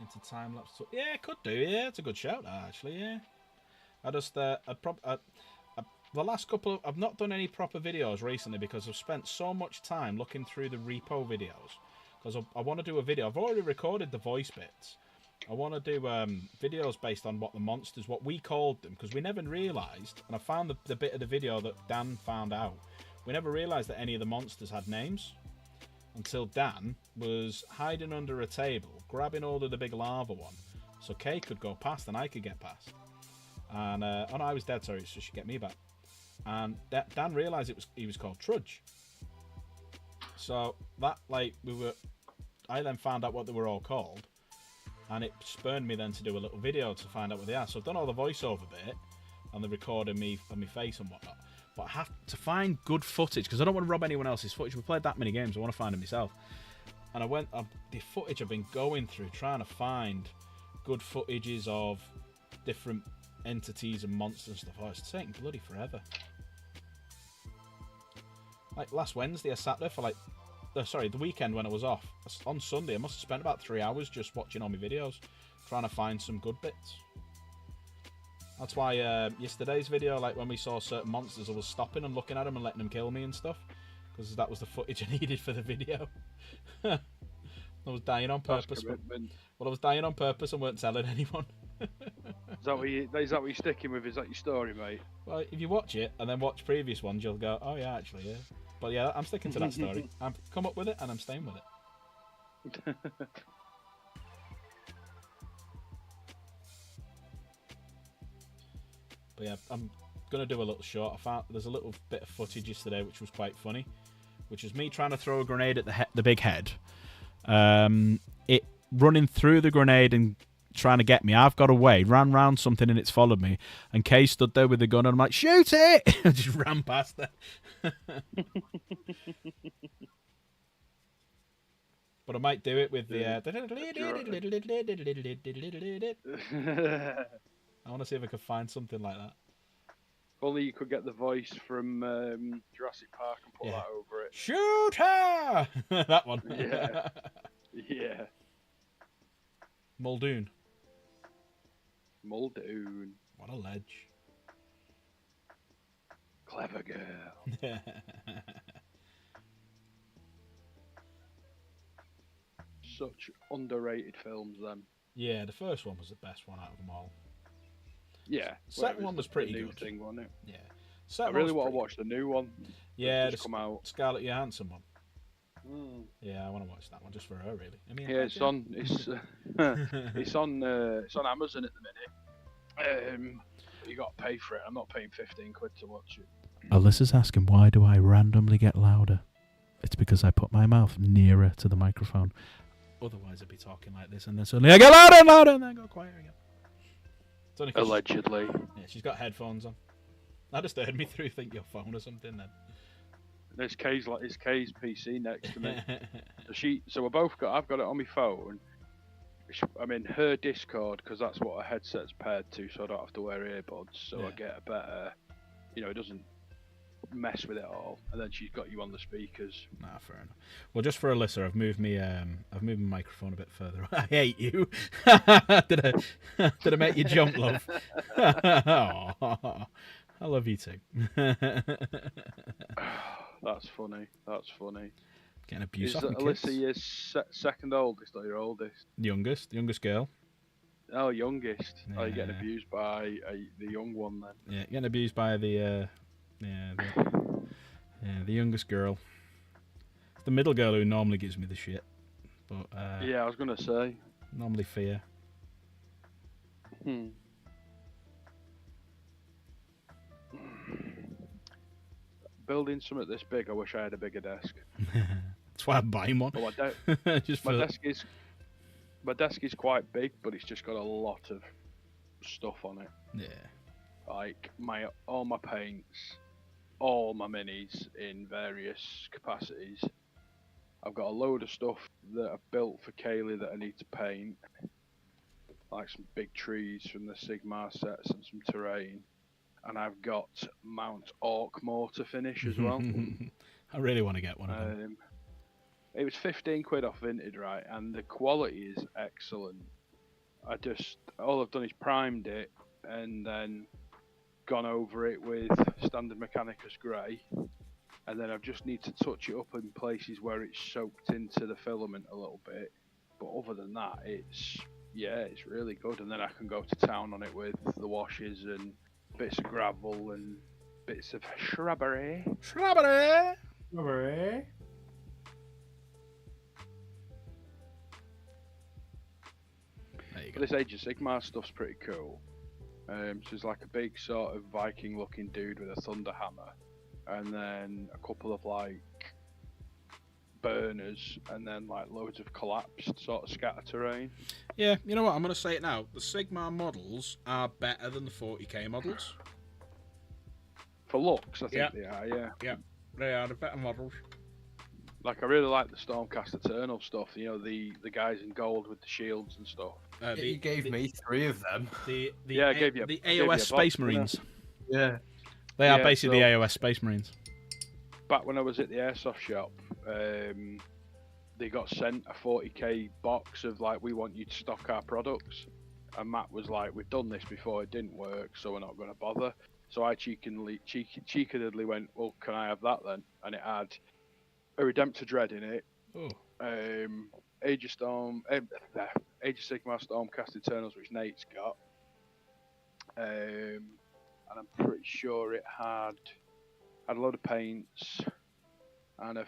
into time lapse. Yeah, could do. Yeah, it's a good shout, actually. Yeah, I just the last couple I've not done any proper videos recently because I've spent so much time looking through the repo videos because I want to do a video. I've already recorded the voice bits. I want to do videos based on what we called them, because we never realised, and I found the bit of the video that Dan found out. We never realised that any of the monsters had names until Dan was hiding under a table, grabbing hold of the big lava one, so Kay could go past and I could get past. And oh no, I was dead. Sorry, so she get me back. And Dan realised he was called Trudge. So that I then found out what they were all called. And it spurned me then to do a little video to find out what they are. So I've done all the voiceover bit and the recording me on my face and whatnot. But I have to find good footage because I don't want to rob anyone else's footage. We've played that many games. I want to find it myself. And the footage I've been going through trying to find good footages of different entities and monsters and stuff. Oh, it's taking bloody forever. Like last Wednesday, I sat there for the weekend when I was off. On Sunday, I must have spent about 3 hours just watching all my videos, trying to find some good bits. That's why yesterday's video, like when we saw certain monsters, I was stopping and looking at them and letting them kill me and stuff, because that was the footage I needed for the video. I was dying on purpose. I was dying on purpose and weren't telling anyone. Is that what you're sticking with? Is that your story, mate? Well, if you watch it and then watch previous ones, you'll go, oh yeah, actually, yeah. But yeah, I'm sticking to that story. I've come up with it and I'm staying with it. But yeah, I'm gonna do a little short. There's a little bit of footage yesterday which was quite funny, which is me trying to throw a grenade at the big head. It running through the grenade and trying to get me. I've got away, ran round something and it's followed me. And Kay stood there with the gun and I'm like, shoot it! I just ran past her. But I might do it with the. I want to see if I can find something like that. If only you could get the voice from Jurassic Park and put that over it. Shoot her! That one. Yeah. Yeah. Muldoon. What a ledge. Clever girl. Such underrated films, then. Yeah, the first one was the best one out of them all. Yeah. Second one was pretty good. Thing, wasn't it? Yeah. I really want to watch the new one. Yeah, just come out. Scarlett Johansson one. Mm. Yeah, I want to watch that one just for her, really. I mean, yeah, it's on. It's on Amazon at the minute. You got to pay for it. I'm not paying 15 quid to watch it. Alyssa's asking, why do I randomly get louder? It's because I put my mouth nearer to the microphone. Otherwise, I'd be talking like this, and then suddenly I get louder and louder, and then go quiet again. It's only Allegedly. Yeah, she's got headphones on. That just heard me through. Think your phone or something. Then. There's Kay's PC next to me. So I've got it on my phone. I'm in her Discord because that's what her headset's paired to, so I don't have to wear earbuds. So I get a better, it doesn't mess with it all. And then she's got you on the speakers. Nah, fair enough. Well, just for Alyssa, I've moved my microphone a bit further. I hate you. Did I make you jump, love? Oh, I love you too. That's funny. Getting abuse off Is my Alyssa kids. your second oldest or your oldest? Youngest girl. Oh, youngest. Yeah. Oh, you're getting abused by the young one then. Yeah, getting abused by the youngest girl. It's the middle girl who normally gives me the shit. But yeah, I was gonna say. Normally fear. Building something this big, I wish I had a bigger desk. That's why I'm buying one. But my desk is quite big, but it's just got a lot of stuff on it. Yeah. Like all my paints, all my minis in various capacities. I've got a load of stuff that I've built for Kaylee that I need to paint. like some big trees from the Sigmar sets and some terrain. And I've got Mount Orc mortar finish as well. I really want to get one of them. It was 15 quid off Vinted, right? And the quality is excellent. All I've done is primed it and then gone over it with standard Mechanicus Grey. And then I just need to touch it up in places where it's soaked into the filament a little bit. But other than that, it's really good. And then I can go to town on it with the washes and bits of gravel and bits of shrubbery. Shrubbery! Shrubbery. There you go. This Age of Sigmar stuff's pretty cool. So it's like a big sort of Viking-looking dude with a thunder hammer, and then a couple of like burners, and then like loads of collapsed sort of scatter terrain. Yeah, you know what? I'm going to say it now. The Sigmar models are better than the 40k models. For looks, I think Yeah. they are, yeah. Yeah, they are the better models. Like I really like the Stormcast Eternal stuff. You know, the guys in gold with the shields and stuff. You gave me 3 of them. Yeah, I gave you the I gave you a AOS box, Space didn't I? Marines. Yeah. They are Yeah, basically so- the AOS Space Marines. Back when I was at the airsoft shop, they got sent a 40k box of like, we want you to stock our products, and Matt was like, we've done this before, it didn't work, so we're not going to bother. So I cheekily went, well, can I have that then? And it had a Redemptor Dread in it, Oh, Age of Sigmar Stormcast Eternals, which Nate's got, and I'm pretty sure it had a load of paints and a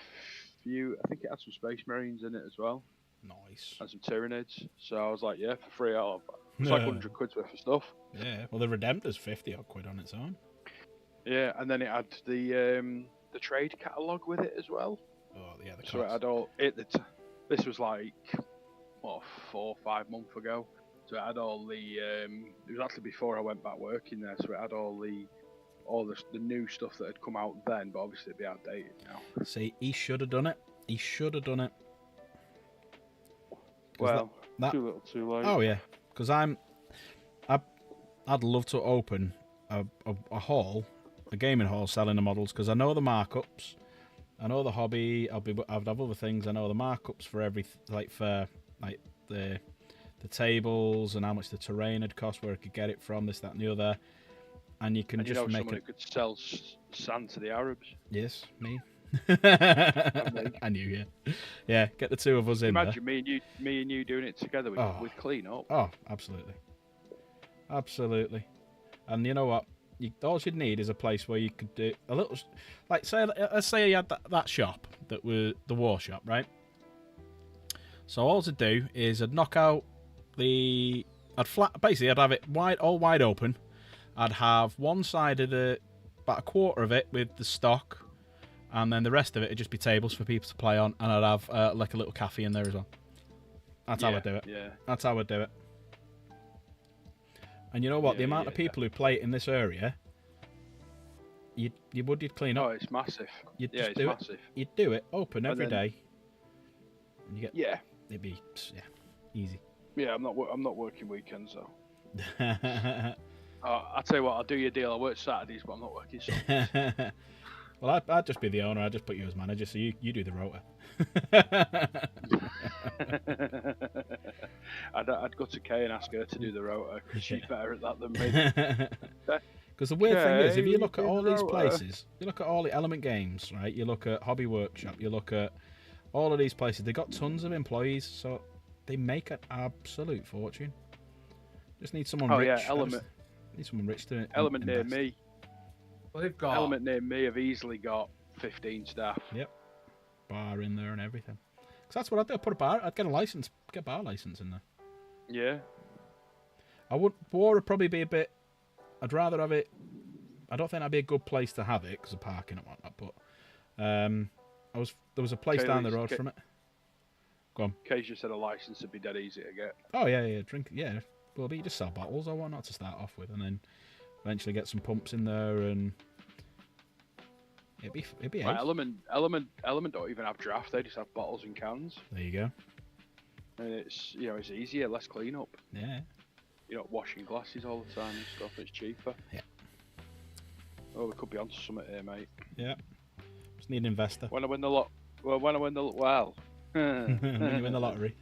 few. I think it had some Space Marines in it as well, nice. and some Tyranids. So I was like, yeah, for free, I'll have that. It's like 100 quid's worth of stuff. Yeah, well, the Redemptor's 50 odd quid on its own. Yeah, and then it had the trade catalogue with it as well. Oh, yeah, the So it cost. had all this was like 4 or 5 months ago. So it had all the it was actually before I went back working there. So it had all the new stuff that had come out then, but obviously it'd be outdated now. See, he should have done it. He should have done it. 'Cause Well, that- too little, too late. Oh yeah, because I'd love to open a hall, a gaming hall selling the models, because I know the markups, I know the hobby. I'd have other things. I know the markups for the tables and how much the terrain had cost, where I could get it from, this, that, and the other, and you can And you just know make someone it. who could sell sand to the Arabs. Yes, me. Me. I knew, yeah. Get the two of us in there. Imagine me and you doing it together with clean up. Oh, absolutely. And you know what? All you'd need is a place where you could do a little, like let's say you had that shop that was the war shop, right? So all to do is I'd knock out I'd have it all wide open. I'd have one side of about a quarter of it with the stock, and then the rest of it would just be tables for people to play on, and I'd have like a little cafe in there as well. That's how I do it. Yeah. That's how I do it. And you know what? The Yeah, amount of people who play it in this area, you'd clean Oh, up. it's massive. You'd Yeah, just it's do massive. it. You'd do it open And every then- day. And you get Yeah. it'd be easy. Yeah, I'm not working weekends though. I'll tell you what, I'll do your deal. I work Saturdays, but I'm not working Sundays. Well, I'd just be the owner. I'd just put you as manager, so you do the rota. I'd go to Kay and ask her to do the rota because she's better at that than me. Because the weird thing is, if you Okay, look at do all the these rota. places, you look at all the Element Games, right? You look at Hobby Workshop, you look at all of these places. They got tons of employees, so they make an absolute fortune. Just need someone Oh rich. yeah, Element Need someone rich to Element near invest. me. Well, they've got. Element near me have easily got 15 staff. Bar in there and everything. Because that's what I'd do. I'd put a bar. I'd get a bar license in there. Yeah. War would probably be a bit. I'd rather have it. I don't think that'd be a good place to have it because of parking and whatnot. But there was a place Okay, down the Lisa, road from it. Go on. Kay's just said a license would be dead easy to get. Oh yeah, drink. Yeah, well, but you just sell bottles or whatnot to start off with, and then eventually get some pumps in there, and it'd be Right, ace. Element don't even have draft. They just have bottles and cans. There you go. And it's it's easier, less cleanup. Yeah. you're not washing glasses all the time and stuff. It's cheaper. Yeah. Oh, we could be onto something here, mate. Yeah. Just need an investor. When I win the lot, when I win the well, When you win the lottery.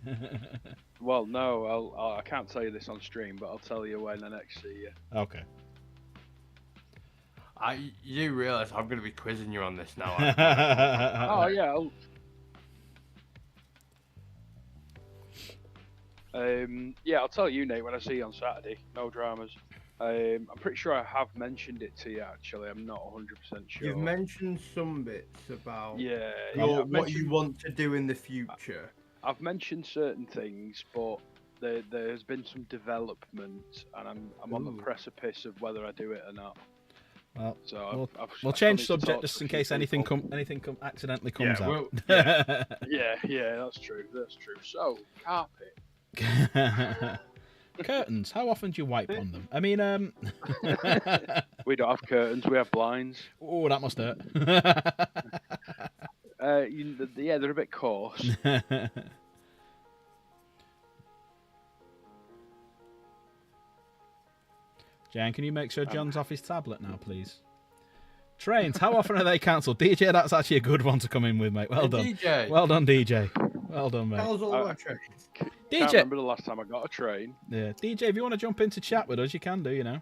well, no, I can't tell you this on stream, but I'll tell you when I next see you. Okay. You realise I'm going to be quizzing you on this now. Oh yeah. Yeah, I'll tell you, Nate, when I see you on Saturday. No dramas. I'm pretty sure I have mentioned it to you. Actually, I'm not 100% sure. You've mentioned some bits about I've what you want to do in the future. I've mentioned certain things, but there's been some development, and I'm on the precipice of whether I do it or not. Well, so we'll change subject just in case anything accidentally comes out. yeah, that's true. That's true. So carpet. Curtains. How often do you wipe on them? I mean, We don't have curtains. We have blinds. Oh, that must hurt. Yeah, they're a bit coarse. Jan, can you make sure John's off his tablet now, please? Trains. How often are they cancelled? DJ, that's actually a good one to come in with, mate. Well done. DJ. Well done, DJ. Well done, mate. How's all that trains? Can't DJ. remember the last time I got a train. Yeah, DJ, if you want to jump in to chat with us, you can do, you know.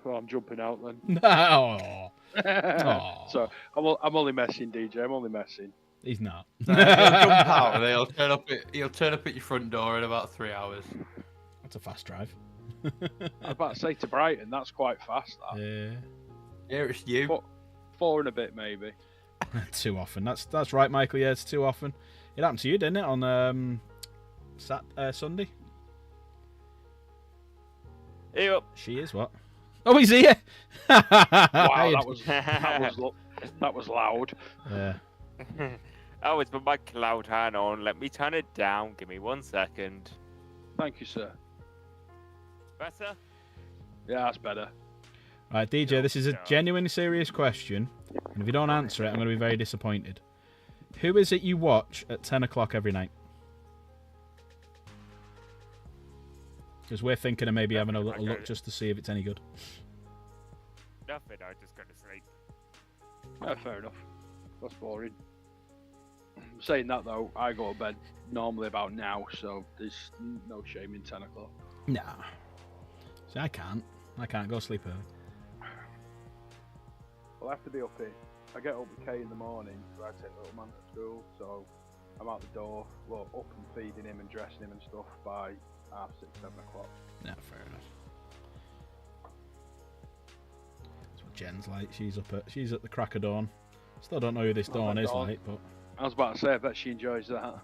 Well, I'm jumping out then. Oh, So I'm only messing, DJ. I'm only messing. he's not. He'll jump out and he'll turn up at your front door in about 3 hours. That's a fast drive. I was about to say to Brighton, that's quite fast. That. Yeah. Yeah, it's you. Four and a bit, maybe. Too often. That's right, Michael. Yeah, it's too often. It happened to you, didn't it, on Sunday? Yep. She is what? Oh, he's here. Wow, that was loud. Yeah. Oh, it's put my cloud hand on. Let me turn it down. Give me 1 second. Thank you, sir. Better? Yeah, that's better. Right, DJ, this is a genuinely serious question, and if you don't answer it, I'm going to be very disappointed. Who is it you watch at 10 o'clock every night? Because we're thinking of maybe having a little look just to see if it's any good. Nothing. I just go to sleep. Yeah, fair enough. That's boring. Saying that though, I go to bed normally about now, so there's no shame in 10 o'clock. Nah. See, I can't go sleep early. Well, I have to be up here. I get up with Kay in the morning, so I take little man to school, so I'm out the door, well, up and feeding him and dressing him and stuff by 6:30, 7 o'clock. Yeah, fair enough. That's what Jen's like. She's at the crack of dawn. Still don't know who this dawn is like, but I was about to say, I bet she enjoys that.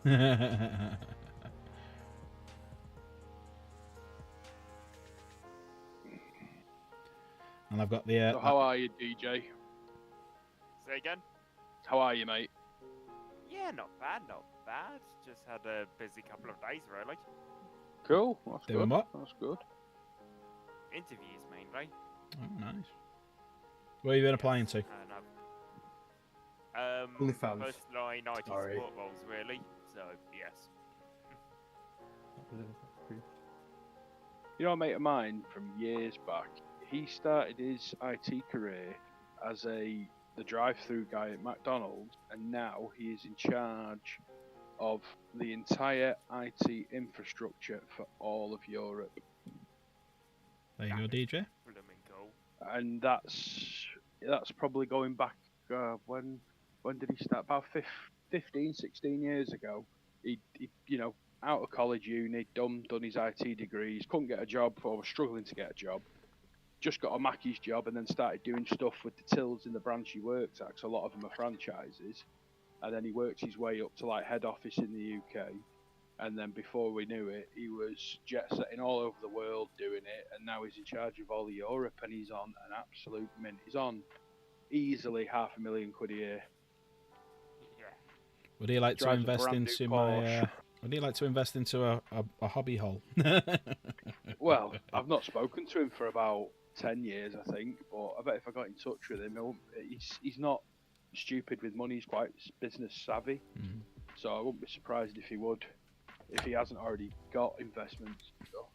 And I've got the. So how are you, DJ? Say again? How are you, mate? Yeah, not bad, not bad. Just had a busy couple of days, really. Cool. That's Doing good. what? That's good. Interviews, mainly. Oh, nice. Where have you been applying to? And OnlyFans. first line IT Sorry. support roles, really. So, yes. You know, a mate of mine from years back, he started his IT career as the drive-through guy at McDonald's, and now he is in charge of the entire IT infrastructure for all of Europe. There you go, DJ. Blooming cool. And that's probably going back, when did he start? About 15, 16 years ago. He out of college uni, done his IT degrees, couldn't get a job or was struggling to get a job. Just got a Mackey's job and then started doing stuff with the tills in the branch he worked at, 'cause a lot of them are franchises. And then he worked his way up to like head office in the UK. And then before we knew it, he was jet setting all over the world doing it. And now he's in charge of all of Europe, and he's on an absolute mint. He's on easily £500,000 a year. Yeah. Would he like to Drives a invest brand new into Porsche. Would he like to invest into a hobby hole? Well, I've not spoken to him for about 10 years, I think. But I bet if I got in touch with him, he's not stupid with money. He's quite business savvy. Mhm. So I wouldn't be surprised if he would, if he hasn't already got investments and stuff.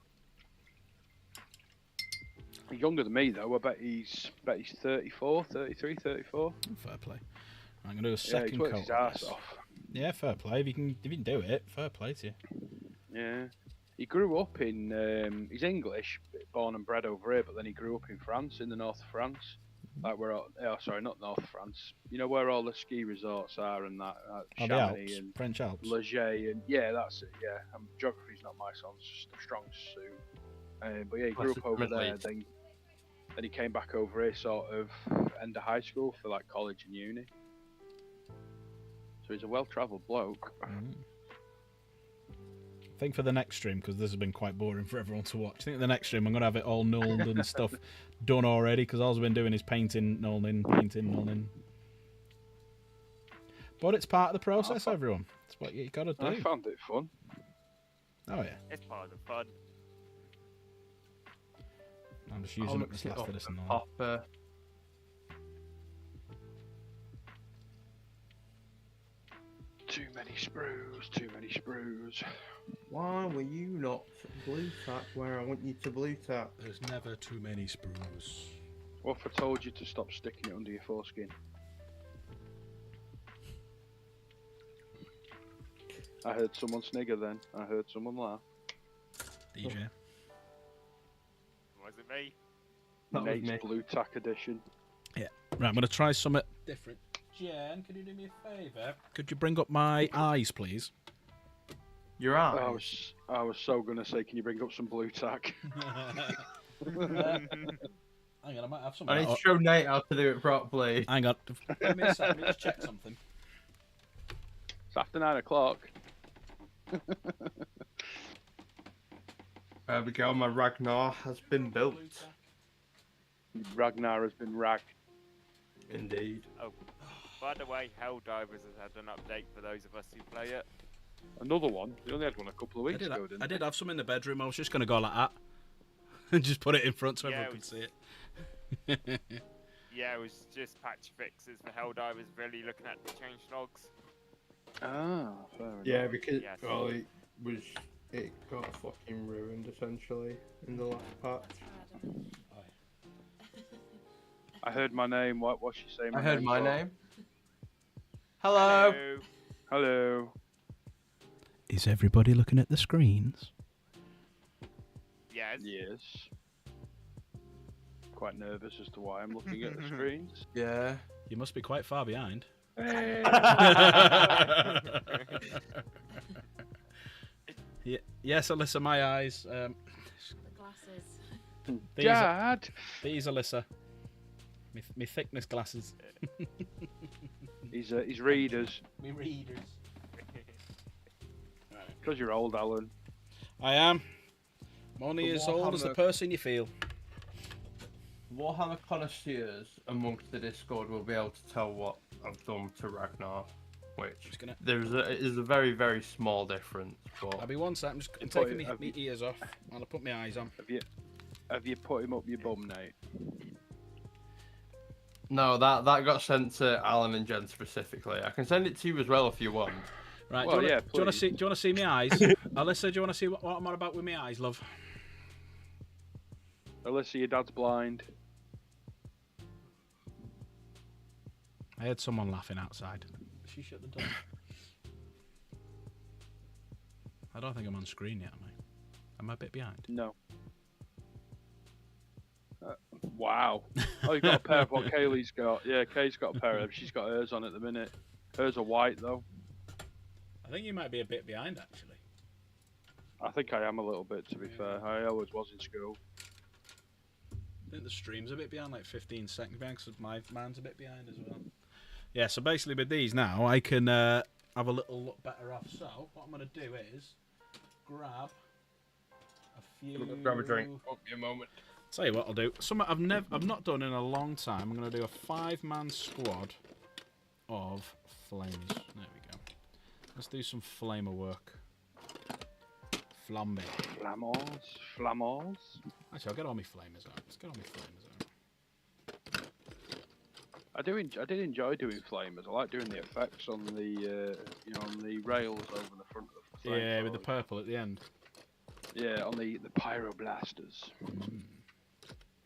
He's younger than me though. I bet he's 34, 33, 34. Fair play. I'm gonna do a Yeah, second he's worked coat. his of arse this. off. Yeah, fair play. If you can do it, fair play to you. Yeah. He grew up in. He's English, born and bred over here, but then he grew up in France, in the north of France. Like where? Sorry, not North France. You know where all the ski resorts are and that. Oh, the Chamonix Alps, and French Alps. Leger and yeah, that's it. Yeah, geography's not my song, it's just a strong suit. But yeah, he grew up over there. Then he came back over here, sort of end of high school for like college and uni. So he's a well-travelled bloke. I think for the next stream, because this has been quite boring for everyone to watch, I think the next stream I'm going to have it all nulled and stuff done already, because all I've been doing is painting, nulling. But it's part of the process, everyone. It's what you got to do. I found it fun. Oh, yeah. It's part of the fun. I'm just using up this last of this and all. Hopper. Too many sprues, too many sprues. Why were you not blue tack where I want you to blue tack? There's never too many sprues. What if I told you to stop sticking it under your foreskin? I heard someone snigger then. I heard someone laugh. DJ. Was it me? That was Nate's me. Blue Tack edition. Right, I'm going to try something different. Jen, could you do me a favour? Could you bring up my eyes, please? Your eyes. I was so gonna say, can you bring up some Blue Tack? Hang on, I might have something. I need to show Nate how to do it properly. Hang on. Give me a sec, let me just check something. It's after 9 o'clock. There we go, my Ragnar has been built. Ragnar has been ragged. Indeed. Oh, by the way, Helldivers has had an update for those of us who play it. Another one. We only had one a couple of weeks ago, didn't I we? did have some in the bedroom. I was just going to go like that. And just put it in front so Yeah, everyone could see it. Yeah, it was just patch fixes for Helldivers, really looking at the change logs. Ah, fair enough. Yeah, because Yes. well, it got fucking ruined essentially in the last patch. I heard my name. What's she saying? I heard my for? name. Hello. Hello. Is everybody looking at the screens? Yes. Yes. Quite nervous as to why I'm looking at the screens. Yeah. You must be quite far behind. Hey. Yes, Alyssa, my eyes. The glasses. Dad. These, Alyssa. Me thickness glasses. He's readers. Me readers. Because you're old, Alan. I am. I'm only The as old as the Warhammer- person you feel. Warhammer connoisseurs amongst the Discord will be able to tell what I've done to Ragnar, which Just gonna- is a very, very small difference. But I'll be one sec. I'm You taking put it- my ears off. And I'll put my eyes on. Have you put him up your bum, Nate? no, that got sent to Alan and Jen specifically. I can send it to you as well if you want. Right, Well, do you yeah, want to please. see my eyes? Alyssa, do you want to see what I'm on about with my eyes, love? Alyssa, your dad's blind. I heard someone laughing outside. She shut the door. I don't think I'm on screen yet, am I? Am I a bit behind? No. Wow. Oh, you've got a pair of what Kaylee's got. Yeah, Kay's got a pair of them. She's got hers on at the minute. Hers are white, though. I think you might be a bit behind, actually. I think I am a little bit, to be fair. I always was in school. I think the stream's a bit behind, like 15 seconds behind, because mine's a bit behind as well. Yeah, so basically with these now, I can have a little look better off. So, what I'm going to do is grab a few... Grab a drink. Won't be a moment. Tell you what I'll do. Something I've not done in a long time. I'm going to do a 5-man squad of flames. There we go. Let's do some flamer work. Flambe. Flammers. Actually, I'll get all my flamers out. Let's get all my flamers out. I did enjoy doing flamers. I like doing the effects on the on the rails over the front of the Yeah, with the flamethrower. purple at the end. Yeah, on the pyroblasters.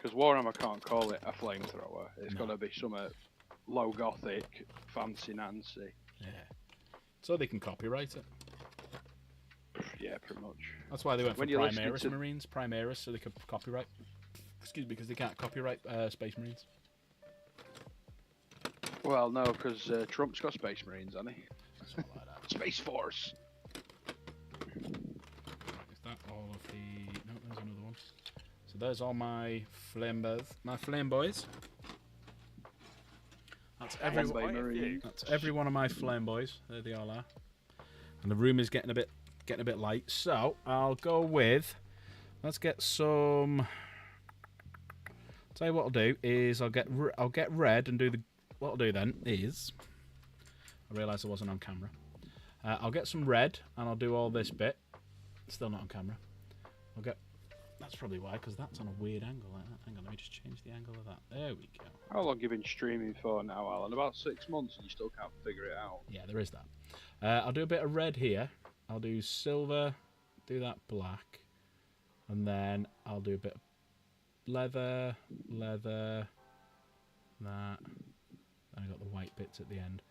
Because Warhammer can't call it a flamethrower. It's got to be some low gothic, fancy Nancy. Yeah. So they can copyright it. Yeah, pretty much. That's why they went for When you're listening Primaris to- Marines. Primaris, so they could copyright. Excuse me, because they can't copyright Space Marines. Well, no, because Trump's got Space Marines, hasn't he? Something like that. Space Force. Is that all of the... No, there's another one. So there's all my flame boys. That's every, One by Marine. that's every one of my flame boys. There they all are. And the room is getting a bit light. So I'll go with... Let's get some... Tell you what I'll do is I'll get red and do the... What I'll do then is... I realised I wasn't on camera. I'll get some red and I'll do all this bit. Still not on camera. I'll get... That's probably why, because that's on a weird angle like that. Hang on, let me just change the angle of that. There we go. How long have you been streaming for now, Alan? About 6 months and you still can't figure it out. Yeah, there is that. I'll do a bit of red here. I'll do silver, do that black. And then I'll do a bit of leather, that. Then I got the white bits at the end.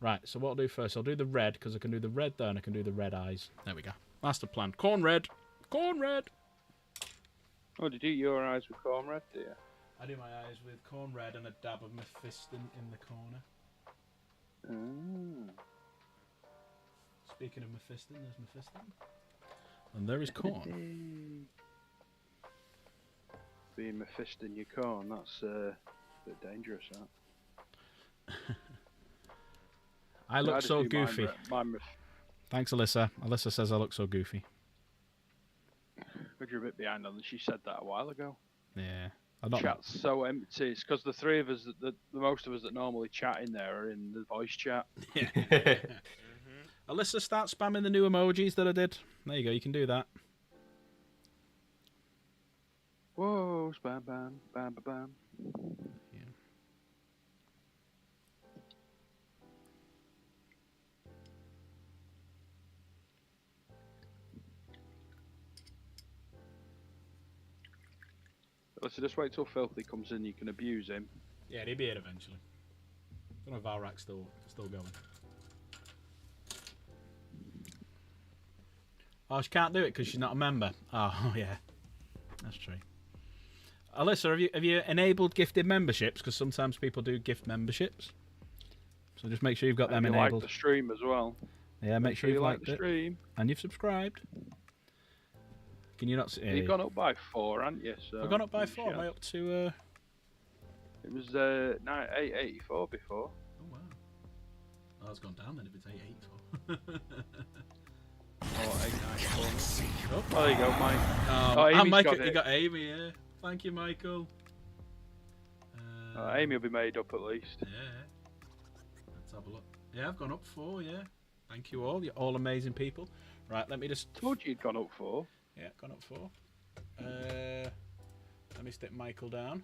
Right, so what I'll do first, I'll do the red, because I can do the red there and I can do the red eyes. There we go. Master plan. Corn red! Corn red! Oh, did you do your eyes with corn red, do you? I do my eyes with corn red and a dab of Mephiston in the corner. Speaking of Mephiston, there's Mephiston. And there is corn. Being Mephiston in your corn, that's a bit dangerous, that. I look just so do goofy. Mine, Thanks, Alyssa. Alyssa says I look so goofy. but you're a bit behind on. She said that a while ago. Yeah. I'm not. Chat's so empty. It's because the three of us, the most of us that normally chat in there are in the voice chat. Alyssa, start spamming the new emojis that I did. There you go. You can do that. Whoa, bam, bam, bam, bam, bam. Yeah. Let's just wait till Filthy comes in. You can abuse him. Yeah, he'll be here eventually. I don't know if Valrak's still going. Oh, she can't do it because she's not a member. Oh, yeah. That's true. Alyssa, have you enabled gifted memberships? Because sometimes people do gift memberships. So just make sure you've got them you enabled. like the stream as well. Yeah, make sure you you've like liked the it. stream. And you've subscribed. Can you not see? You've gone up by 4, haven't you? So We've gone up by 4. Am I up to... It was 884 before. Oh, wow. Oh, it's gone down then if it's 884. Oh, 894. Oh, Oh, there you go, Mike. oh, Amy's Michael, got you it. got Amy, yeah. Thank you, Michael. Amy will be made up at least. Yeah. Let's have a look. Yeah, I've gone up 4, yeah. Thank you all. You're all amazing people. Right, let me just... Told you you'd gone up 4. Yeah, gone up 4. Let me stick Michael down.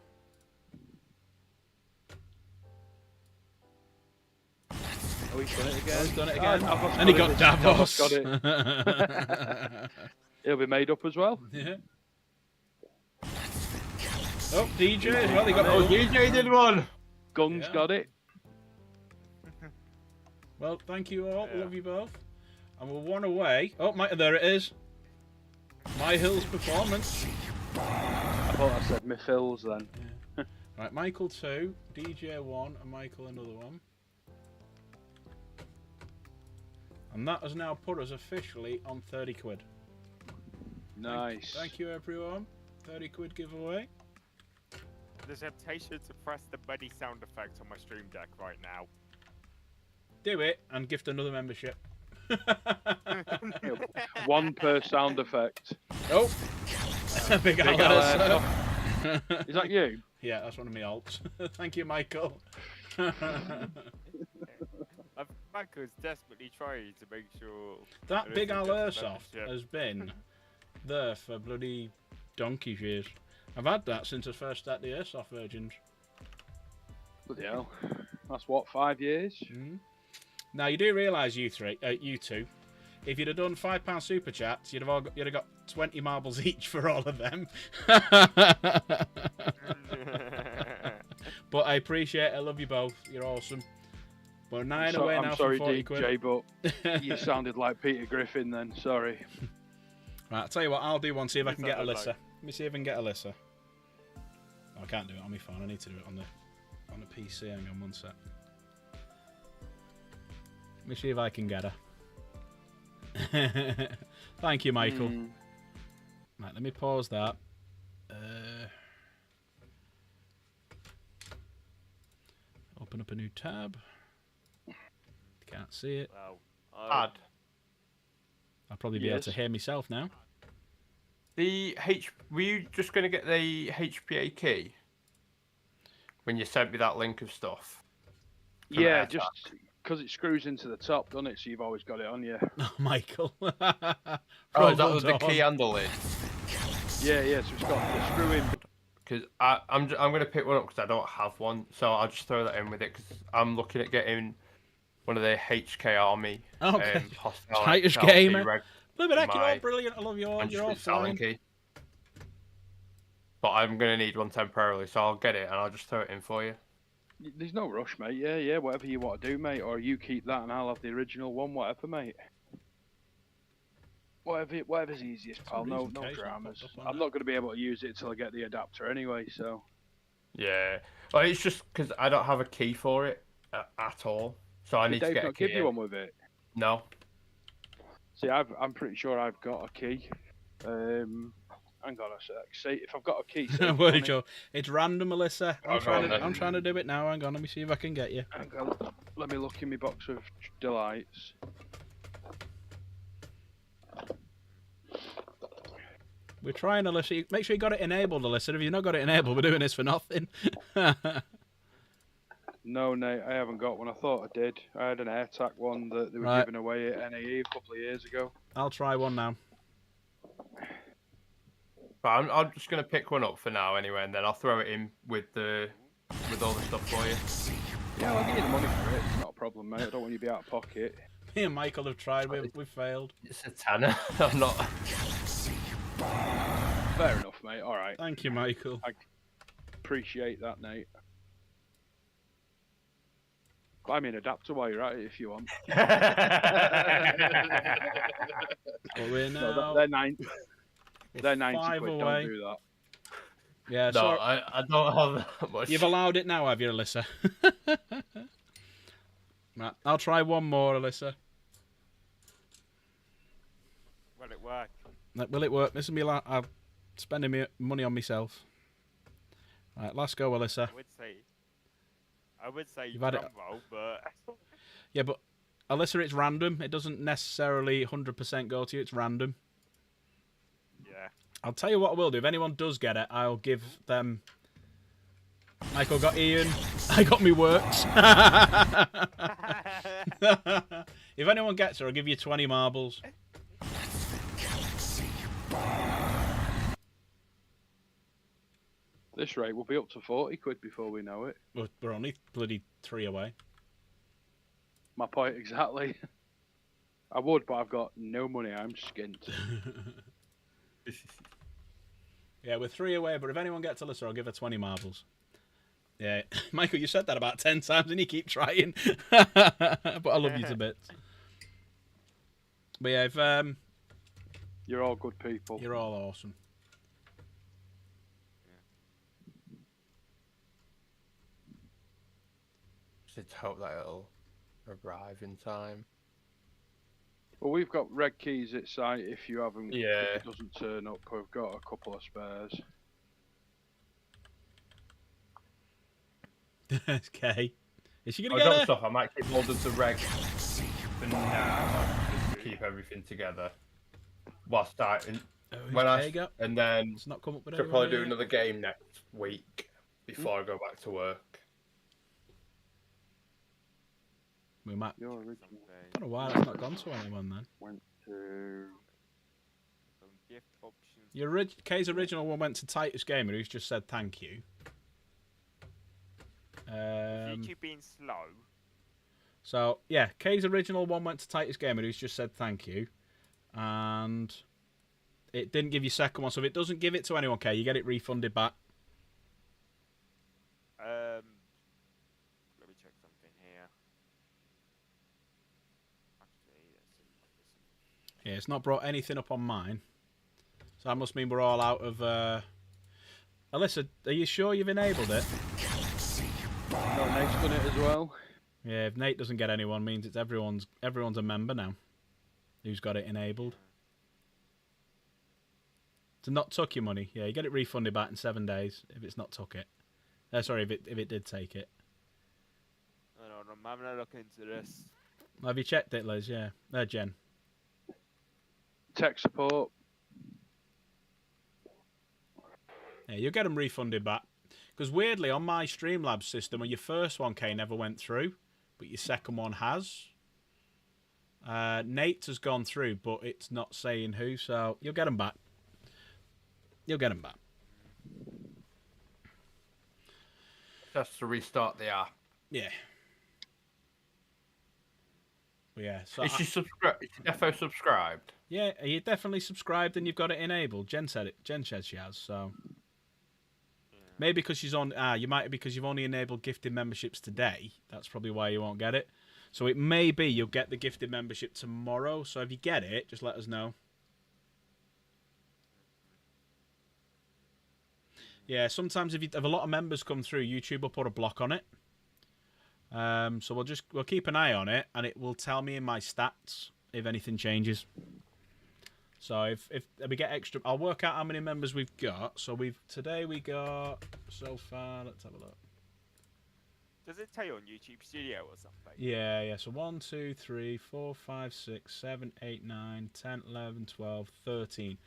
Oh, he's done it again. Oh, he's done it again. Davos And he got got it. Davos. Got it. He'll be made up as well. Yeah. Oh, DJ as well. He got Oh, DJ did one! Guns Yeah. got it. Well, thank you all. Yeah. Love you both. And we're one away. Oh, there it is. My Hill's performance. I thought I said Miffils then. Right, Michael 2, DJ 1, and Michael another one. And that has now put us officially on 30 quid. Nice. Thank you, everyone. 30 quid giveaway. The temptation to press the buddy sound effect on my stream deck right now. Do it and gift another membership. One per sound effect. Oh! Big Big Alice. Is that you? Yeah, that's one of my alts. Thank you, Michael. Michael's desperately trying to make sure That there Big isn't Al just a Airsoft membership. has been there for bloody donkey's years. I've had that since I first started the Airsoft Virgins. Bloody hell. That's what, 5 years? Mm. Now you do realise, you two, if you'd have done £5 super chats, you'd have got 20 marbles each for all of them. But I appreciate it. I love you both. You're awesome. We're 9 away now I'm sorry, from 40 quid. DJ, but you sounded like Peter Griffin then. Sorry. Right, I'll tell you what, I'll do one, see if I You can get sounded Alyssa. like- Let me see if I can get Alyssa. Oh, I can't do it on my phone, I need to do it on the PC. Hang on one sec. Let me see if I can get her. Thank you, Michael. Right, let me pause that. Open up a new tab. Can't see it. Well, Add. I'll probably be able to Yes. hear myself now. Were you just going to get the HPA key when you sent me that link of stuff? From Yeah, AirTag? just because it screws into the top, doesn't it? So you've always got it on you. Oh, Michael. Oh, that was the Dawn. key and the lid. Yeah, so it's got the screw in. Because I'm going to pick one up because I don't have one, so I'll just throw that in with it because I'm looking at getting one of the HK Army. Okay. Hospitality Tightest gamer. reg- Look at that, you're all my brilliant. I love you all. You're all 100% Talon flying. key. But I'm going to need one temporarily, so I'll get it and I'll just throw it in for you. There's no rush, mate. Yeah, whatever you want to do, mate. Or you keep that and I'll have the original one, whatever, mate. Whatever's easiest, pal. No reason K's not dramas. popped up on I'm that. not going to be able to use it till I get the adapter anyway, so. Yeah. Well, it's just because I don't have a key for it at all. So I Did need to Dave get a not key. give you one with it? No. See, I'm pretty sure I've got a key. Hang on a sec. See, if I've got a key. say Word, funny. Joe. It's random, Alyssa. Oh, go on then. I'm trying to do it now. Hang on, let me see if I can get you. Hang on. Let me look in my box of delights. We're trying, Alyssa. Make sure you got it enabled, Alyssa. If you've not got it enabled, we're doing this for nothing. No, Nate, I haven't got one. I thought I did. I had an AirTag one that they were Right. giving away at NAE a couple of years ago. I'll try one now. But I'm just going to pick one up for now anyway, and then I'll throw it in with all the stuff for you. Yeah, I'll give you the money for it. It's not a problem, mate. I don't want you to be out of pocket. Me and Michael have tried. We've failed. It's a tenner. I'm not. Fair enough, mate. All right. Thank you, Michael. Appreciate that, Nate. Buy me an adapter while you're at it if you want. But we're No, now. they're 90. They're 90 5 quid. away. Don't do that. Yeah, No, sorry. I don't have that much. You've allowed it now, have you, Alyssa? Right, I'll try one more, Alyssa. Will it work? Will it work? This will be like I'm spending me money on myself. Right, last go, Alyssa. I would say You've had it- drum roll, but Yeah, but Alyssa, it's random. It doesn't necessarily 100% go to you. It's random. yeah. I'll tell you what I will do. If anyone does get it, I'll give them. Michael got Ian. I got me works. If anyone gets her, I'll give you 20 marbles. This rate will be up to 40 quid before we know it. We're only bloody 3 away. My point exactly. I would, but I've got no money. I'm skint. Yeah, we're 3 away, but if anyone gets Alyssa, I'll give her 20 marbles. Yeah, Michael, you said that about 10 times and you keep trying. But I love you to bits. But yeah, if, You're all good people. you're all awesome. Just hope that it'll arrive in time. Well, we've got red keys at site. If you haven't, Yeah. if it doesn't turn up, we've got a couple of spares. Okay. Is she I've gonna got get her? stuff. I might keep hold of the reg for now, just to keep everything together. Whilst starting, Oh, when okay, I go. and then It's not come up with should anyone probably do yet. another game next week before I go back to work. We might. Your original I don't know why that's not gone to anyone then. went to. Some gift options. Your Kay's original one went to Titus Gamer, who's just said thank you. Is you being slow? So yeah, Kay's original one went to Titus Gamer, who's just said thank you, and it didn't give you second one. So if it doesn't give it to anyone, Kay, you get it refunded back. Yeah, it's not brought anything up on mine. So that must mean we're all out of... Alyssa, are you sure you've enabled it? No, Nate's done it as well. Yeah, if Nate doesn't get anyone, means it's everyone's a member now who's got it enabled. To not took your money, yeah, you get it refunded back in 7 days if it's not took it. Sorry, if it did take it. I don't know. I'm having a look into this. Have you checked it, Liz? Yeah, Jen. Tech support. Yeah, you'll get them refunded back. Because weirdly, on my Streamlabs system, when your first 1K never went through, but your second one has. Nate's has gone through, but it's not saying who, so you'll get them back. You'll get them back. Just to restart the app. Yeah. Yeah. So Is she subscribed? Is she defo subscribed? yeah, you definitely subscribed and you've got it enabled. Jen said it. Jen said she has. So maybe because she's on. You might because you've only enabled gifted memberships today. That's probably why you won't get it. So it may be you'll get the gifted membership tomorrow. So if you get it, just let us know. Yeah, sometimes if a lot of members come through, YouTube will put a block on it. So we'll keep an eye on it, and it will tell me in my stats if anything changes. So if we get extra, I'll work out how many members we've got. So today we got so far. Let's have a look. Does it tell you on YouTube Studio or something? Yeah. So 1, 2, 3, 4, 5, 6, 7, 8, 9, 10, 11, 12, 13.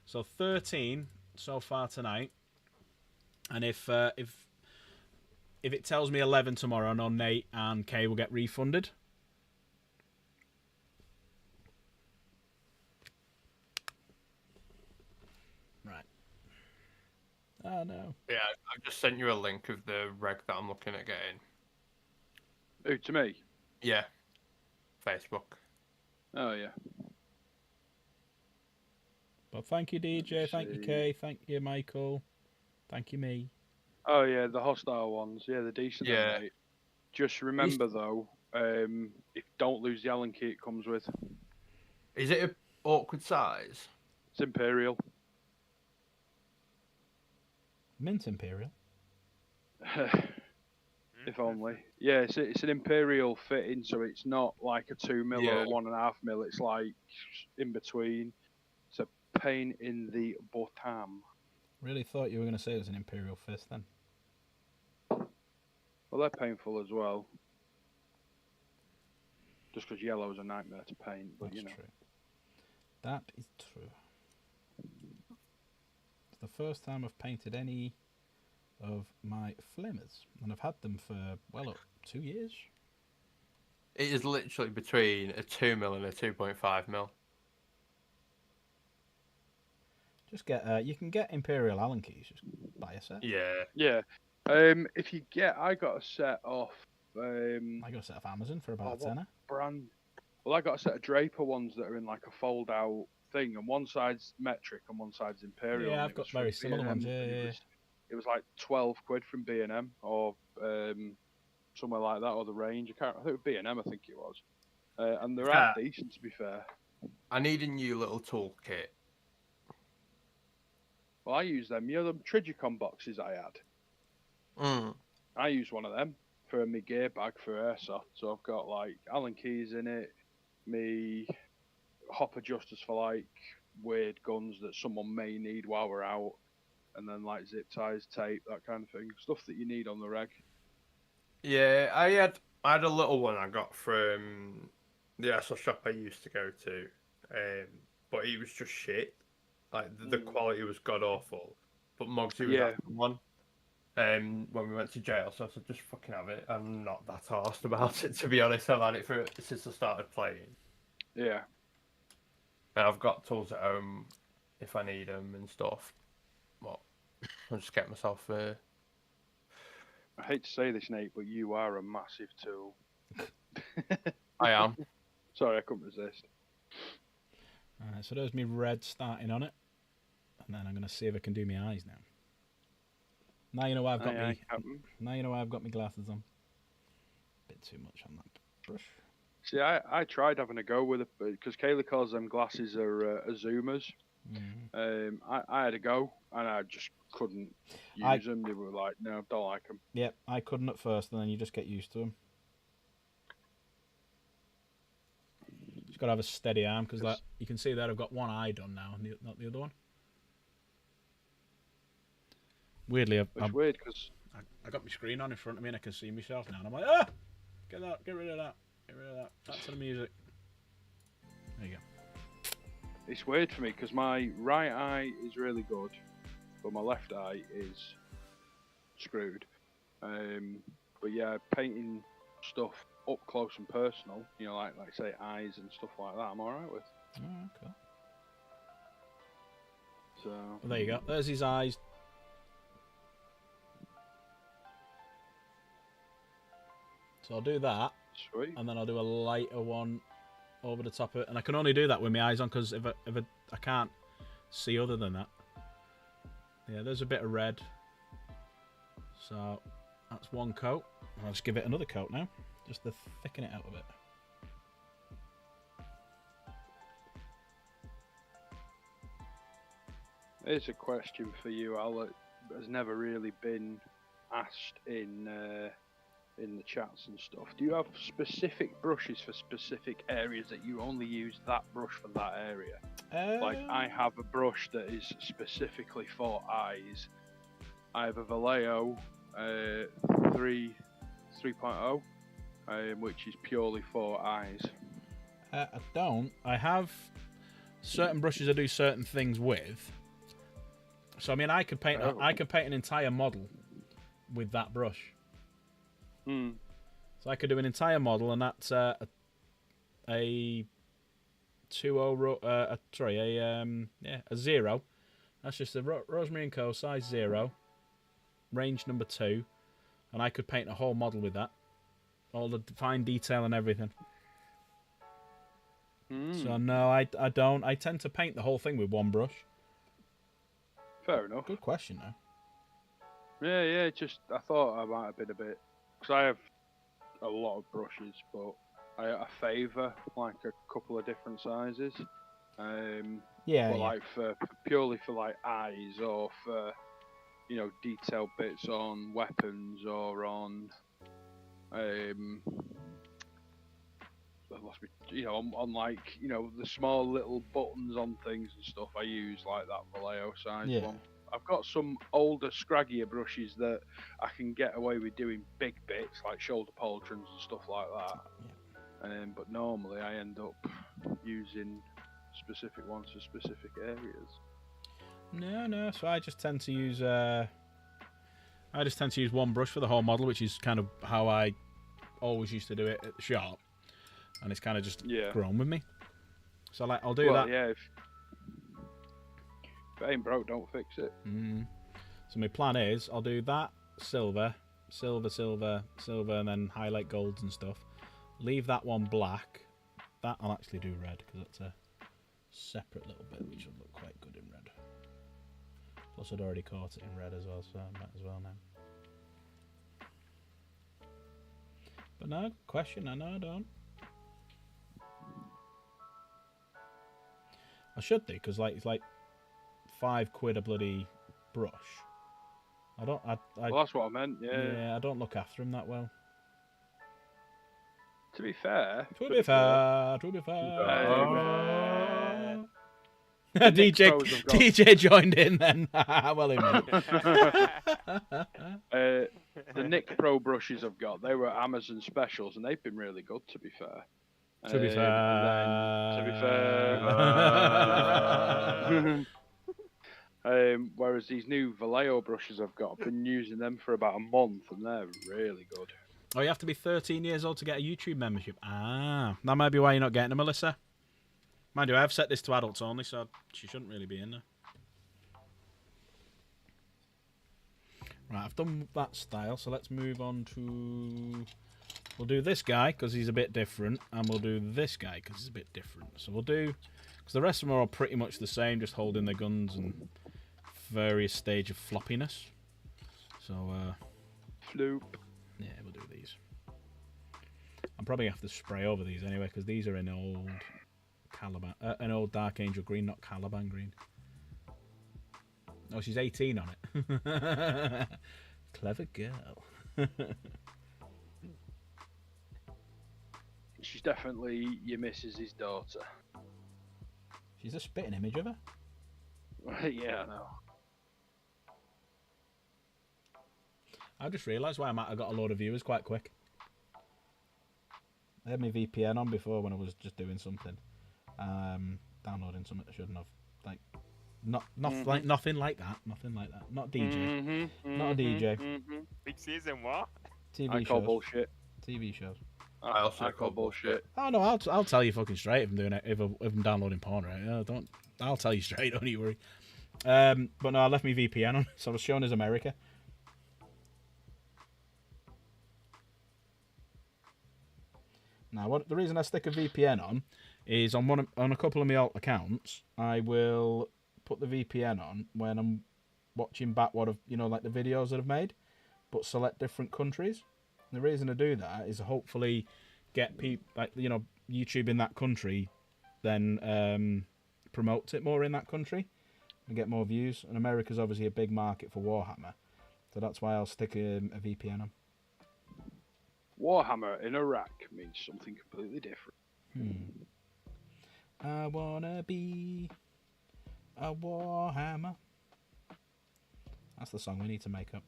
So 13 so far tonight. And if it tells me 11 tomorrow, I know Nate and Kay will get refunded. Right. Oh, no. Yeah, I've just sent you a link of the reg that I'm looking at getting. Who, to me? Yeah. Facebook. Oh, yeah. But thank you, DJ. Thank you, see. Kay. Thank you, Michael. Thank you, me. Oh, yeah, the hostile ones. Yeah, they're decent. Yeah. Mate. Just remember, though, if don't lose the Allen key it comes with. Is it an awkward size? It's Imperial. Mint Imperial. If only. Yeah, it's an Imperial fitting, so it's not like a 2 mil or Yeah. a 1.5 mil. It's like in between. It's a pain in the bottom. Really thought you were going to say it was an Imperial fist then. Well, they're painful as well. Just because yellow is a nightmare to paint, but That's you know. true. That is true. It's the first time I've painted any of my flamers, and I've had them for, well, 2 years. It is literally between a 2 mil and a 2.5 mil. Just get, you can get Imperial Allen keys, just buy a set. Yeah. Yeah. If you get, I got a set off. I got a set off Amazon for about a what tenner. brand? Well, I got a set of Draper ones that are in like a fold-out thing, and one side's metric and one side's Imperial. Yeah, and I've it got was from very similar B&M, ones, yeah, and yeah. It was like 12 quid from B&M or somewhere like that, or the range. I think it was B&M, I think it was. And they're half decent, to be fair. I need a new little toolkit. Well, I use them. You know the Trigicon boxes I had? I use one of them for my gear bag for airsoft. So I've got like Allen keys in it, me hop adjusters for like weird guns that someone may need while we're out, and then like zip ties, tape, that kind of thing. Stuff that you need on the reg. Yeah, I had a little one I got from the airsoft shop I used to go to, but it was just shit. Like the quality was god awful. But Mogsy was after one. When we went to jail, so I said, just fucking have it. I'm not that arsed about it, to be honest. I've had it since I started playing. Yeah. And I've got tools at home if I need them and stuff. Well, I'll just get myself. I hate to say this, Nate, but you are a massive tool. I am. Sorry, I couldn't resist. Alright, so there's me red starting on it. And then I'm going to see if I can do my eyes now. Now you know why I've got Now you know why I've got my glasses on. Bit too much on that brush. See, I tried having a go with it because Kayla calls them glasses are zoomers. I had a go and I just couldn't use them. They were like, no, don't like them. Yep, I couldn't at first, and then you just get used to them. Just got to have a steady arm because like, you can see that I've got one eye done now, and not the other one. Weirdly, It's weird because I got my screen on in front of me and I can see myself now, and I'm like, ah, get rid of that, Back to the music. There you go. it's weird for me because my right eye is really good, but my left eye is screwed. But yeah, painting stuff up close and personal, you know, like say eyes and stuff like that, I'm alright with. Oh, okay. So Well, there you go. There's his eyes. So I'll do that, sweet. and then I'll do a lighter one over the top of it. And I can only do that with my eyes on because if I can't see other than that. Yeah, there's a bit of red. So that's one coat. I'll just give it another coat now, just to thicken it out a bit. Here's a question for you, Al, that has never really been asked in the chats and stuff. Do you have specific brushes for specific areas that you only use that brush for that area? Like I have a brush that is specifically for eyes. I have a Vallejo 3.0, which is purely for eyes. I don't. I have certain brushes I do certain things with. So I mean, I could paint an entire model with that brush. So I could do an entire model, and that's a 0. That's just a Rosemary & Co. size 0, range number 2, and I could paint a whole model with that, all the fine detail and everything. So no, I don't. I tend to paint the whole thing with one brush. Fair enough. Good question, though. Yeah. Just I thought I might have been a bit, because I have a lot of brushes, but I favour like a couple of different sizes. Like for purely for like eyes or for detailed bits on weapons or on on like the small little buttons on things and stuff. I use like that Vallejo size one. I've got some older, scraggier brushes that I can get away with doing big bits like shoulder pauldrons and stuff like that. But normally I end up using specific ones for specific areas. No. So I just tend to use one brush for the whole model, which is kind of how I always used to do it at the shop, and it's kind of just grown with me. So like I'll do that. Yeah. If it ain't broke, don't fix it. So my plan is I'll do that silver, and then highlight golds and stuff. Leave that one black. That I'll actually do red because it's a separate little bit which will look quite good in red. Plus I'd already caught it in red as well, so I might as well now. But no, question, I know I don't. I should do, because it's like £5 a bloody brush. Well, that's what I meant, Yeah, I don't look after him that well. To be fair. DJ joined in then. Well, the Nick Pro brushes I've got, they were Amazon specials, and they've been really good. To be fair. Whereas these new Vallejo brushes I've got, I've been using them for about a month, and they're really good. Oh, you have to be 13 years old to get a YouTube membership. That might be why you're not getting them, Melissa. Mind you, I have set this to adults only, so she shouldn't really be in there. Right, I've done that style, so let's move on to... We'll do this guy, because he's a bit different, and we'll do this guy, because he's a bit different. So we'll do... Because the rest of them are all pretty much the same, just holding their guns and various stage of floppiness. So, Floop. Yeah, we'll do these. I'm probably have to spray over these anyway because these are in old Caliban, an old Dark Angel green, not Caliban green. Oh, she's 18 on it. Clever girl. She's definitely your missus's daughter. She's a spitting image of her. Yeah, I know. I just realised why I might have got a load of viewers quite quick. I had my VPN on before when I was just doing something, downloading something I shouldn't have. Like, like nothing like that. Nothing like that. Not DJ. Not a DJ. Big season, what? TV I call shows. bullshit. TV shows. I also call bullshit. Oh no, I'll tell you fucking straight if I'm doing it. If I'm downloading porn, right? Don't. I'll tell you straight. Don't you worry. But no, I left my VPN on, so I was showing as America. Now, the reason I stick a VPN on is on a couple of my alt accounts, I will put the VPN on when I'm watching back like the videos that I've made, but select different countries. And the reason I do that is hopefully get people YouTube in that country, then promotes it more in that country and get more views. And America's obviously a big market for Warhammer, so that's why I'll stick a VPN on. Warhammer in Iraq means something completely different. I wanna be a Warhammer. That's the song we need to make up.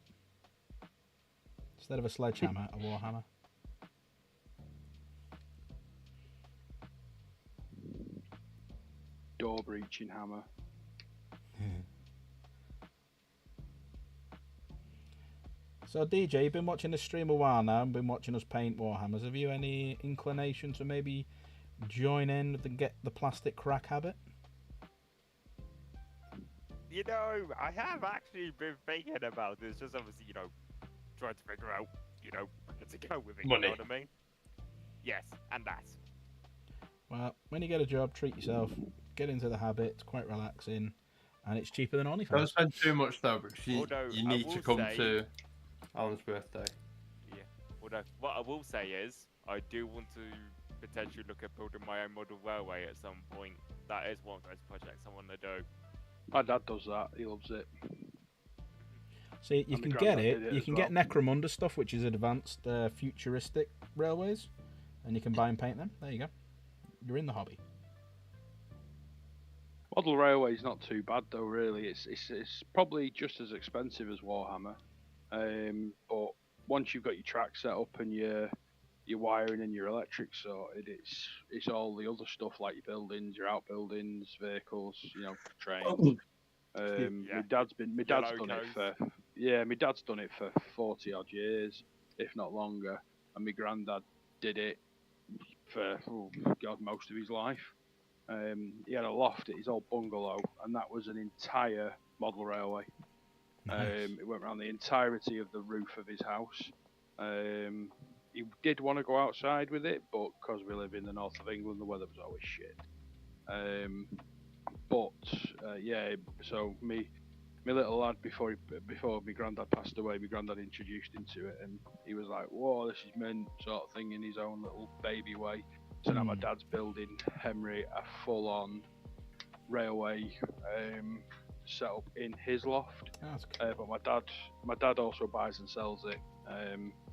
Instead of a sledgehammer, a Warhammer. Door breaching hammer. So DJ, you've been watching this stream a while now and been watching us paint Warhammers. Have you any inclination to maybe join in and get the plastic crack habit? You know, I have actually been thinking about this, just obviously, trying to figure out, where to go with it, Money. you know what I mean? Yes, and that. Well, when you get a job, treat yourself, get into the habit, it's quite relaxing, and it's cheaper than Don't OnlyFans. spend too much though, because you Although, I need to will come say- to Alan's birthday. Yeah. Although, what I will say is, I do want to potentially look at building my own model railway at some point. That is one of those projects I want to do. My dad does that. He loves it. See, you And can my get granddad it. did it You as can well. get Necromunda stuff, which is advanced futuristic railways, and you can buy and paint them. There you go. You're in the hobby. Model railway is not too bad though. Really, it's probably just as expensive as Warhammer. But once you've got your track set up and your wiring and your electric sorted, it's all the other stuff like your buildings, your outbuildings, vehicles, trains. Yeah. My dad's done it Locos. my dad's done it for 40 odd years, if not longer, and my granddad did it for most of his life. He had a loft at his old bungalow, and that was an entire model railway. Nice. It went around the entirety of the roof of his house. He did want to go outside with it, but because we live in the north of England, the weather was always shit. So me little lad, before my granddad passed away, my granddad introduced him to it, and he was like, "Whoa, this is mint," sort of thing, in his own little baby way. So now my dad's building Henry a full-on railway set up in his loft. That's cool. But my dad also buys and sells it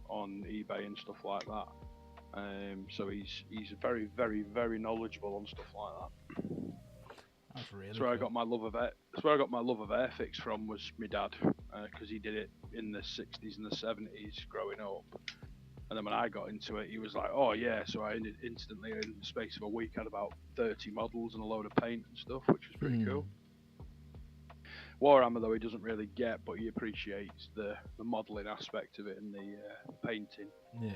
on eBay and stuff like that. So he's very, very, very knowledgeable on stuff like that. That's really That's where I cool. got my love of it. That's where I got my love of Airfix from, was my dad, because he did it in the 60s and the 70s growing up. And then when I got into it, he was like, "Oh yeah," so I instantly, in the space of a week, had about 30 models and a load of paint and stuff, which was pretty cool. Warhammer, though, he doesn't really get, but he appreciates the modelling aspect of it and the painting. Yeah.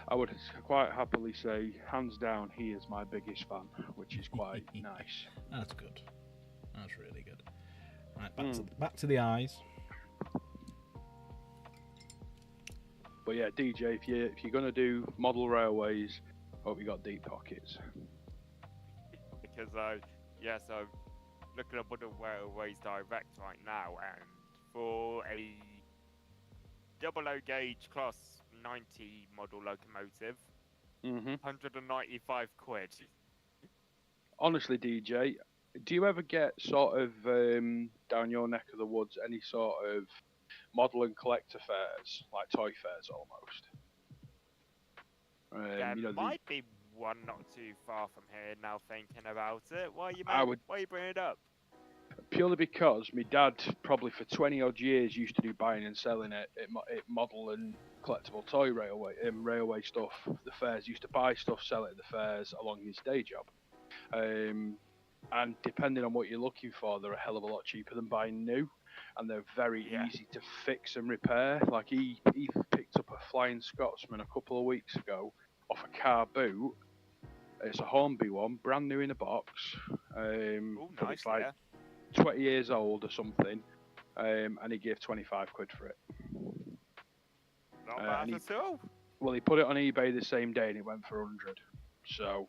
I would quite happily say, hands down, he is my biggest fan, which is quite nice. That's good. That's really good. Right, back to the eyes. But yeah, DJ, if you're gonna do model railways, hope you got deep pockets. Because I'm looking at model railways direct right now, and for a 00 gauge class 90 model locomotive. Mm-hmm. 195 quid. Honestly, DJ, do you ever get sort of down your neck of the woods any sort of model and collector fairs, like toy fairs almost? There You know, might be one not too far from here now thinking about it. Why you I would why you bringing it up? purely because my dad probably for 20 odd years used to do buying and selling it model and collectible toy railway stuff. The fairs used to buy stuff, sell it at the fairs along his day job. And depending on what you're looking for, they're a hell of a lot cheaper than buying new, and they're very easy to fix and repair. Like he picked up a Flying Scotsman a couple of weeks ago off a car boot. It's a Hornby one, brand new in a box. Oh, but nice, it's like yeah. 20 years old or something, and he gave 25 quid for it. Not and bad at all. Well, he put it on eBay the same day and it went for 100. So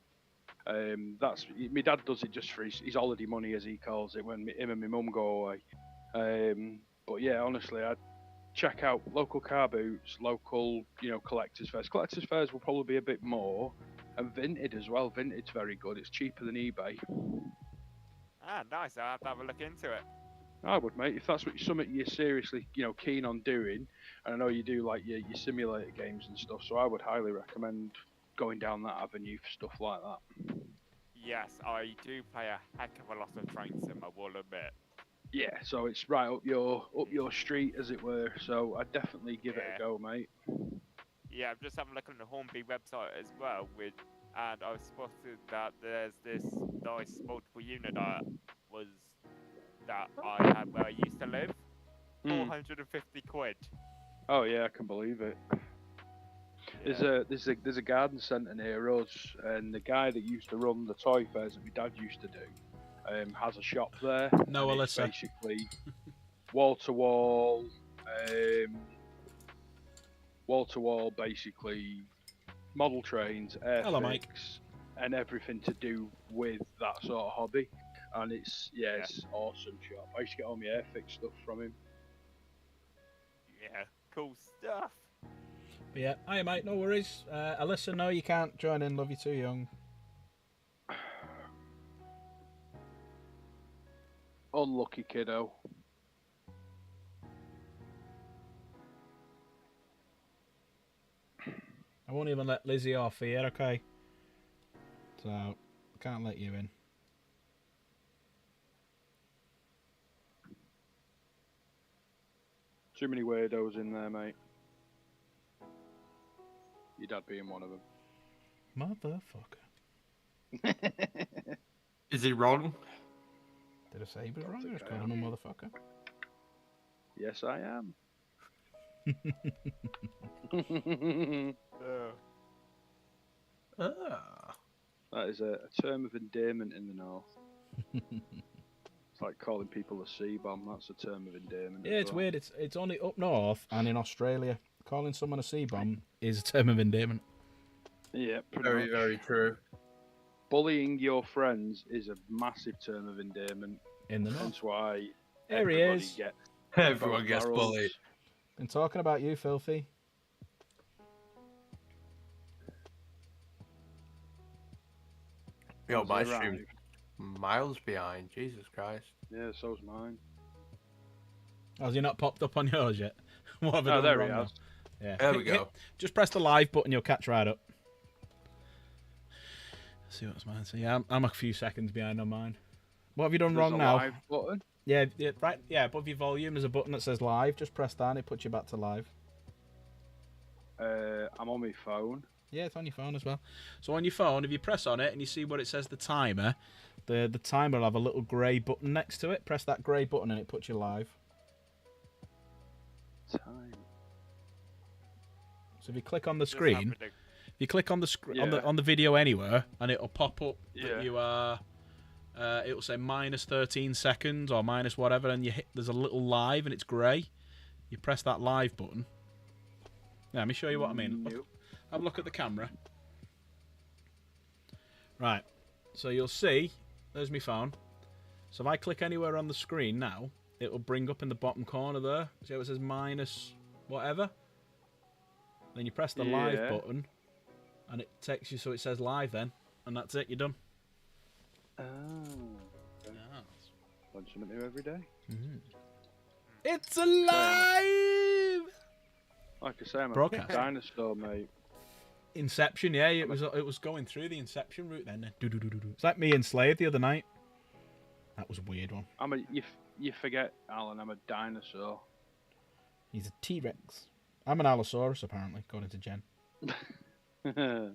that's my dad does it just for his holiday money, as he calls it, when him and my mum go away. But yeah, honestly, I'd check out local car boots, local collectors fairs. Collectors fairs will probably be a bit more, and Vinted as well. Vinted's very good. It's cheaper than eBay. Ah, nice. I'll have to have a look into it. I would, mate. If that's something you're seriously, keen on doing, and I know you do like your simulator games and stuff, so I would highly recommend going down that avenue for stuff like that. Yes, I do play a heck of a lot of train sim, I will admit. Yeah, so it's right up your street, as it were. So I'd definitely give it a go, mate. Yeah, I'm just having a look on the Hornby website as well, and I've spotted that there's this nice multiple unit that I had where I used to live. 450 quid. Oh yeah, I can believe it. Yeah. There's a garden centre near us, and the guy that used to run the toy fairs that my dad used to do has a shop there. No, and it's Alyssa. basically wall to wall, basically model trains, Hello, Mike. airfix, and everything to do with that sort of hobby. And it's awesome shop. I used to get all my airfix stuff from him. Yeah, cool stuff. But yeah, hi mate, no worries. Alyssa, no, you can't join in. Love you too young. Unlucky kiddo. I won't even let Lizzie off here, okay? So, I can't let you in. Too many weirdos in there, mate. Your dad being one of them. Motherfucker. Is he wrong? Did I say he was wrong? I just called him a motherfucker. Yes, I am. That is a term of endearment in the north. It's like calling people a C-bomb. That's a term of endearment. Yeah, it's weird. It's only up north and in Australia. Calling someone a C-bomb is a term of endearment. Yeah, Very, very true. Bullying your friends is a massive term of endearment. In the north. That's why There he everybody is. gets Everyone both gets barrels. bullied. Been talking about you, filthy. Yo, Has my he stream's arrived? miles behind. Jesus Christ. Yeah, so's mine. Has he not popped up on yours yet? What have I Oh, done there wrong he now? has. Yeah. There we go. Just press the live button, you'll catch right up. Let's see what's mine. So yeah, I'm a few seconds behind on mine. What have you done There's wrong a now? live button. Yeah, right. Yeah, above your volume there's a button that says live. Just press that and it puts you back to live. I'm on my phone. Yeah, it's on your phone as well. So on your phone, if you press on it and you see what it says, the timer, the timer will have a little grey button next to it. Press that grey button and it puts you live. Time. So if you click on the Just screen, happened to- if you click on the Yeah. on the video anywhere, and it'll pop up Yeah. that you are, it'll say minus 13 seconds or minus whatever, and you hit. There's a little live and it's grey. You press that live button. Yeah, let me show you what I mean. Nope. Have a look at the camera. Right. So you'll see. There's my phone. So if I click anywhere on the screen now, it will bring up in the bottom corner there. See how it says minus whatever? Then you press the live Yeah. button, and it takes you so it says live then, and that's it. You're done. Oh. Learn something new every day. It's alive! Like I say, I'm a Broadcast. dinosaur, mate. Inception, yeah, it was going through the Inception route then. Do-do-do-do-do. It's like me and Slade the other night. That was a weird one. You forget, Alan. I'm a dinosaur. He's a T-Rex. I'm an Allosaurus, apparently, according to Jen. I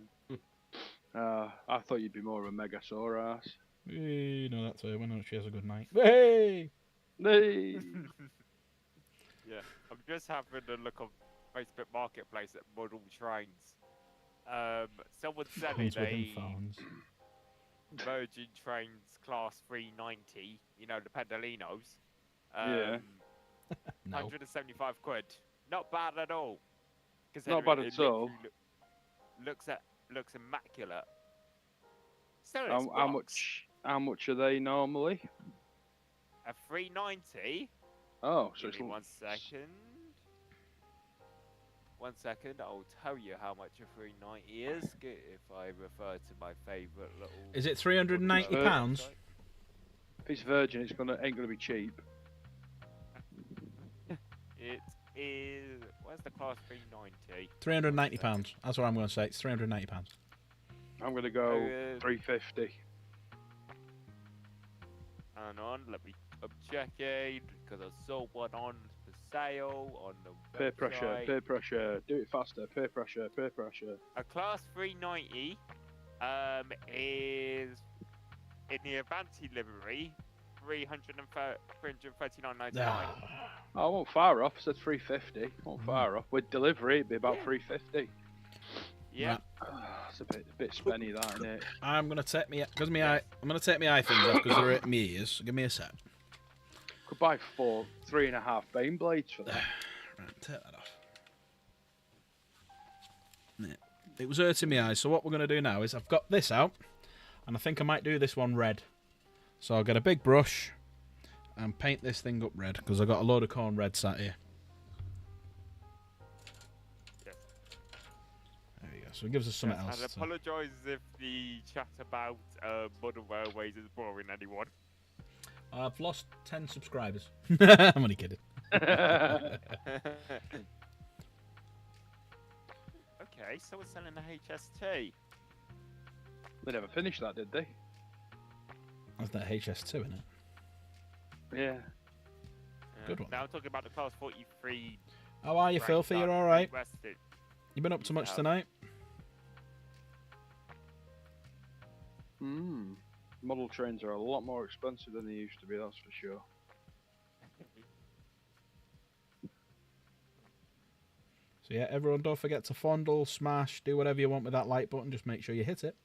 thought you'd be more of a Megasaurus. Hey, no, that's her. When she has a good night. Hey! Hey. Yeah, I'm just having a look on Facebook Marketplace at model trains. Someone's selling Phones within a phones. Virgin Trains Class 390, you know, the Pendolinos. Yeah. No. 175 quid. Not bad at all. Not bad at all. Looks immaculate. Still in How, its how box. much? How much are they normally? A 390. Oh, so Give it's me 1 second. 1 second. I'll tell you how much a 390 is. If I refer to my favourite little. Is it £390? if it's Virgin, ain't gonna be cheap. It is. Where's the class 390? £390. That's what I'm going to say. It's £390. I'm gonna go Uh, 350. Hang on, let me. I'm checking because I saw one on for sale on the Peer pressure, website. peer pressure. Do it faster. Peer pressure, peer pressure. A class 390 is in the Avanti livery, £339.99. Oh, I won't far off. I said 350. Won't far off. With delivery, it'd be about Yeah. 350. Yeah. It's a bit spenny, that, isn't it? I'm going to take me because I'm going to take my eye things off because they're at me ears. Give me a sec. Could buy 3.5 Bane blades for that. Right, take that off. Yeah. It was hurting my eyes, so what we're going to do now is I've got this out, and I think I might do this one red. So I'll get a big brush and paint this thing up red, because I've got a load of corn red sat here. Yes. There we go, so it gives us something Yes, else. and apologise if the chat about modern railways is boring anyone. I've lost 10 subscribers. I'm only kidding. Okay, so we're selling the HST. They never finished that, did they? That's that HS2, isn't it? Yeah. Good one. Now I'm talking about the class 43. How are you, rank Filthy? that You're all right? requested. You been up to much Yeah. tonight? Model trains are a lot more expensive than they used to be, that's for sure. So yeah, everyone don't forget to fondle, smash, do whatever you want with that like button. Just make sure you hit it.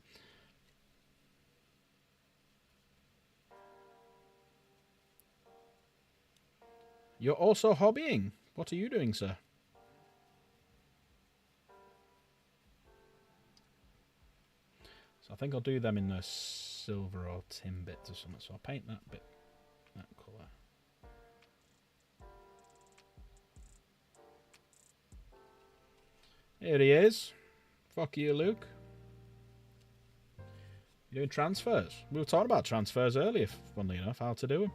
You're also hobbying. What are you doing, sir? So I think I'll do them in a silver or tin bits or something. So I'll paint that bit, that colour. Here he is. Fuck you, Luke. You're doing transfers. We were talking about transfers earlier, funnily enough, how to do them.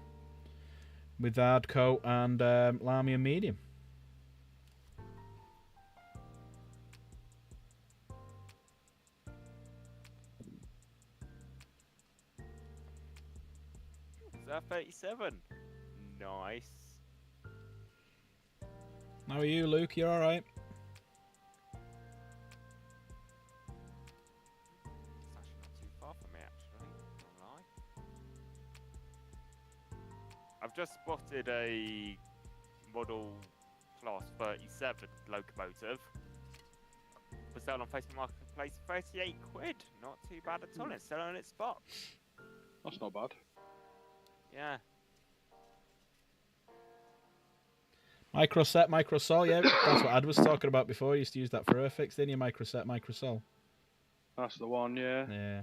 With Hardcoat and Lamy and Medium. Is that 37? Nice. How are you, Luke? You alright? It's actually not too far from me, actually. Not gonna lie. I've just spotted a model class 37 locomotive. For sale on Facebook Marketplace, 38 quid. Not too bad at all. It's still on its spot. That's not bad. Yeah. Microset, Microsol, yeah. That's what Ad was talking about before. You used to use that for Earfix, didn't you? Microset, Microsol. That's the one, yeah. Yeah.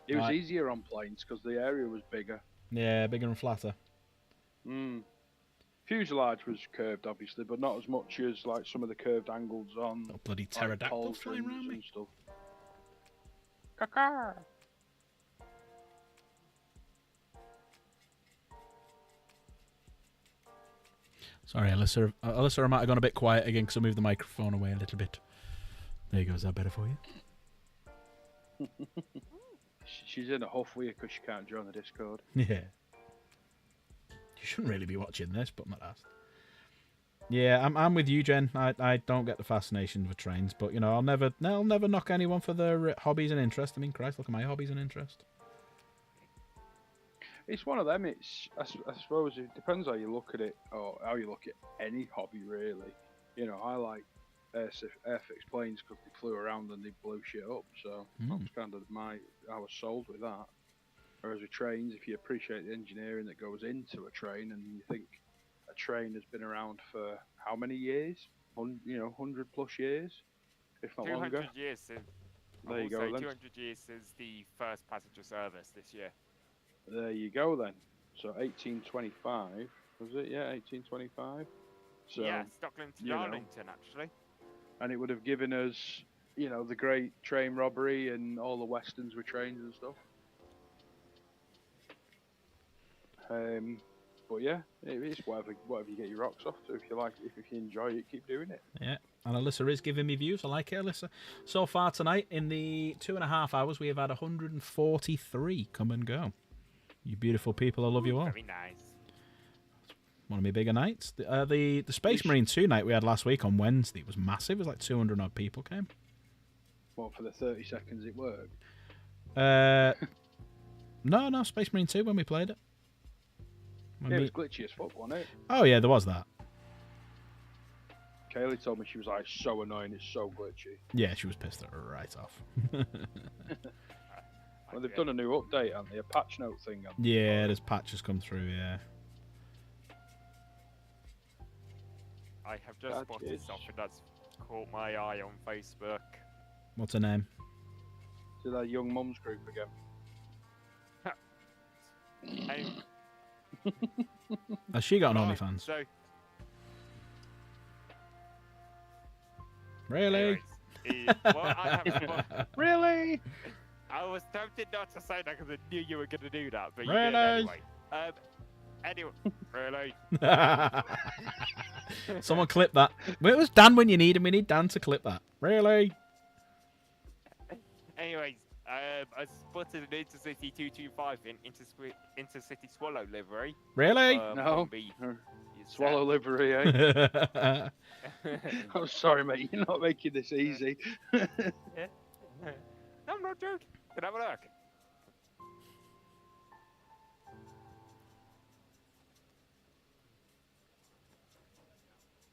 It was Right. easier on planes because the area was bigger. Yeah, bigger and flatter. If Fuselage was curved, obviously, but not as much as like some of the curved angles on Oh, bloody like, pterodactyl flying pauldrons around me. and stuff. Caca. Sorry, Alyssa. Alyssa, I might have gone a bit quiet again because I moved the microphone away a little bit. There you go. Is that better for you? She's in a huff with you because she can't join the Discord. Yeah. You shouldn't really be watching this, but I'm not asked. Yeah, I'm with you, Jen. I don't get the fascination with trains, but you know, I'll never knock anyone for their hobbies and interest. I mean, Christ, look at my hobbies and interest. It's one of them. I suppose it depends how you look at it, or how you look at any hobby, really. You know, I like airfix planes because they flew around and they blew shit up. So that was kind of I was sold with that. Whereas with trains, if you appreciate the engineering that goes into a train, and you think a train has been around for how many years? 100 plus years, if not 200 longer. years since. There you go, then. 200 years since the first passenger service this year. There you go then. So 1825, was it? Yeah, 1825. So, yeah, Stockland to you know. Darlington, actually. And it would have given us, the great train robbery and all the westerns with trains and stuff. But yeah, it's whatever you get your rocks off to. If you like, if you enjoy it, keep doing it. Yeah, and Alyssa is giving me views. I like it, Alyssa. So far tonight, in the 2.5 hours, we have had 143 come and go. You beautiful people, I love you all. Very nice. One of my bigger nights. The Space Marine 2 night we had last week on Wednesday was massive. It was like 200 odd people came. Well, for the 30 seconds it worked. No, Space Marine 2 when we played it. Yeah, it was glitchy as fuck, wasn't it? Oh yeah, there was that. Kaylee told me she was like, so annoying, it's so glitchy. Yeah, she was pissed right off. Well, they've done a new update, haven't they? A patch note thing. Yeah, there's patches come through, yeah. I have just spotted something that's caught my eye on Facebook. What's her name? To that young mums group again. Hey, Has she got an right, OnlyFans? So, Really? anyways, I have Really? I was tempted not to say that because I knew you were going to do that, but you Really? did anyway. Anyway, really? Someone clip that. Where was Dan when you need him? We need Dan to clip that. Really? Anyways, I spotted an Intercity 225 in Intercity Swallow livery. Really? No. on the- Swallow livery, eh? I'm sorry, mate. You're not making this easy. No, I'm not joking. Can I have a look?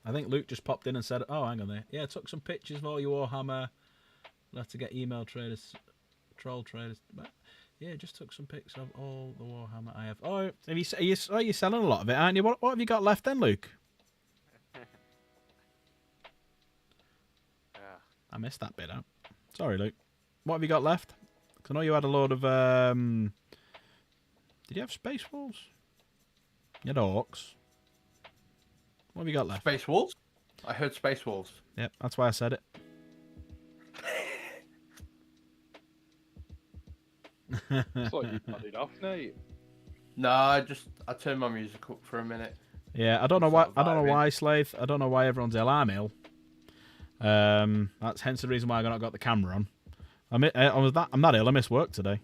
I think Luke just popped in and said, "Oh, hang on there. Yeah, I took some pictures of all your Warhammer. We'll have to get email traders, troll traders. But yeah, just took some pics of all the Warhammer I have. Oh, are you selling a lot of it, aren't you? What have you got left then, Luke? I missed that bit out. Sorry, Luke. What have you got left? Because I know you had a load of. Did you have Space Wolves? You had Orcs. What have you got left? Space Wolves? I heard Space Wolves. Yep, that's why I said it. It's like you nodded off, Nate. No, I turned my music up for a minute. Yeah, I don't know why. I don't know why, Slave. I don't know why everyone's ill. I'm ill. That's hence the reason why I not got the camera on. I'm not ill. I missed work today.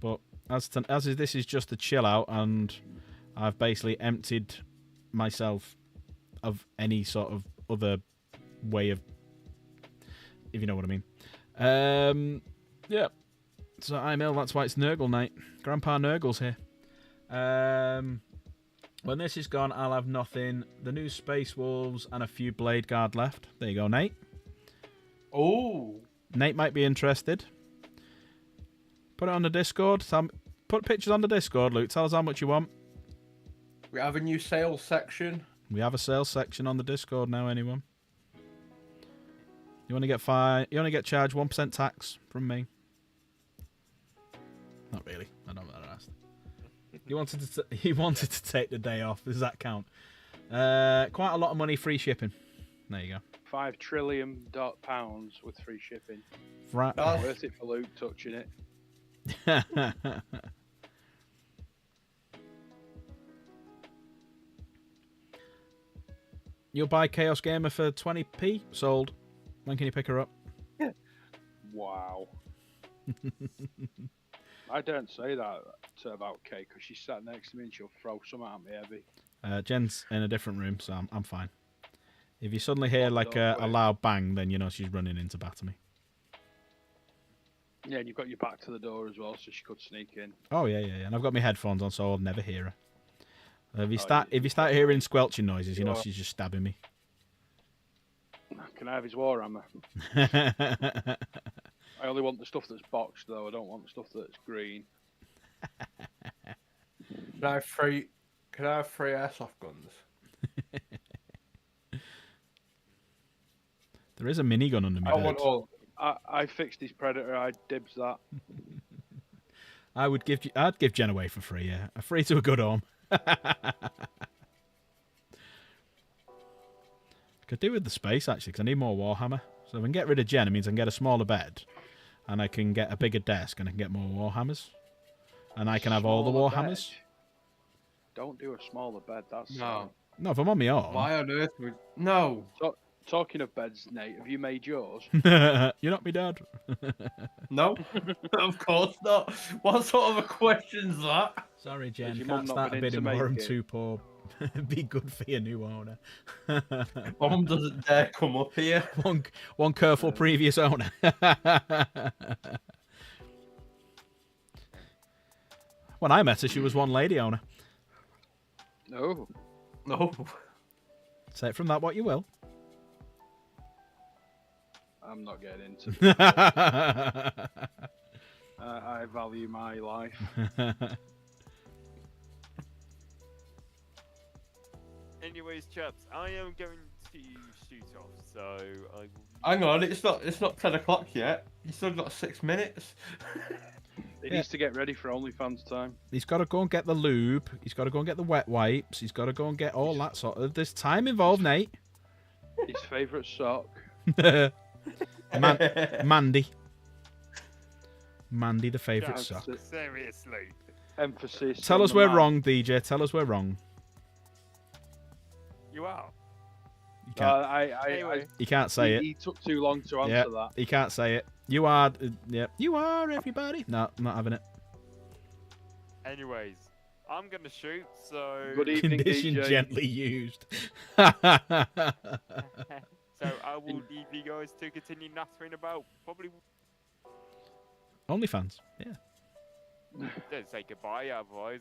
But this is just a chill out, and I've basically emptied myself of any sort of other way of, if you know what I mean. Yeah. So I'm ill. That's why it's Nurgle night. Grandpa Nurgle's here. When this is gone, I'll have nothing. The new Space Wolves and a few Blade Guard left. There you go, Nate. Oh. Nate might be interested. Put it on the Discord. Put pictures on the Discord, Luke. Tell us how much you want. We have a new sales section. We have a sales section on the Discord now, anyone. You want to get fined? You only get charged 1% tax from me. Not really. I don't know what I asked. He wanted to take the day off. Does that count? Quite a lot of money, free shipping. There you £5 trillion with free shipping. go. Right. Oh. Worth it for Luke touching it. You'll buy Chaos Gamer for 20p? Sold. When can you pick her up? Wow. I don't say that about Kay because she's sat next to me and she'll throw something at me heavy. Jen's in a different room, so I'm fine. If you suddenly hear like Don't a worry. loud bang, then you know she's running in to batter me. Yeah, and you've got your back to the door as well, so she could sneak in. Oh yeah. And I've got my headphones on, so I'll never hear her. If you you- start hearing squelching noises, you know Sure. she's just stabbing me. Can I have his Warhammer? I only want the stuff that's boxed, though. I don't want the stuff that's green. Can I have three airsoft guns? There is a minigun under my I bed. want all. I fixed his Predator. I dibs that. I'd give Jen away for free. Yeah, a free to a good home. Could do with the space actually, because I need more Warhammer. So if I can get rid of Jen, it means I can get a smaller bed, and I can get a bigger desk, and I can get more Warhammers, and I can have all the Smaller Warhammers. bed. Don't do a smaller bed. That's No. No, if I'm on my own. Why on earth would no? Talking of beds, Nate, have you made yours? You're not me dad. No, of course not. What sort of a question's that? Sorry, Jen. your Can't mum not start a been in bidding to more. I'm make it? too poor. Be good for your new owner. Mum doesn't dare come up here. one careful previous owner. When I met her, she was one lady owner. No. No. Say it from that what you will. I'm not getting into I I value my life. Anyways, chaps, I am going to shoot off, so I will. Hang on, it's not 10 o'clock yet. You still got 6 minutes. It Yeah. needs to get ready for OnlyFans time. He's got to go and get the lube. He's got to go and get the wet wipes. He's got to go and get all that sort of. There's time involved, Nate. His favourite sock. Mandy. Mandy, the favourite Yes. sock. Seriously. Emphasis. Tell on us the we're man. wrong, DJ. Tell us we're wrong. You are. You can't, Anyway, you can't say it. He took too long to answer Yeah, that. you can't say it. You are. Yeah, you are everybody. No, I'm not having it. anyways, I'm gonna shoot. So. Good evening, Condition DJ. gently used. So I will leave you guys to continue nattering about. Probably OnlyFans. Yeah. don't say goodbye, otherwise.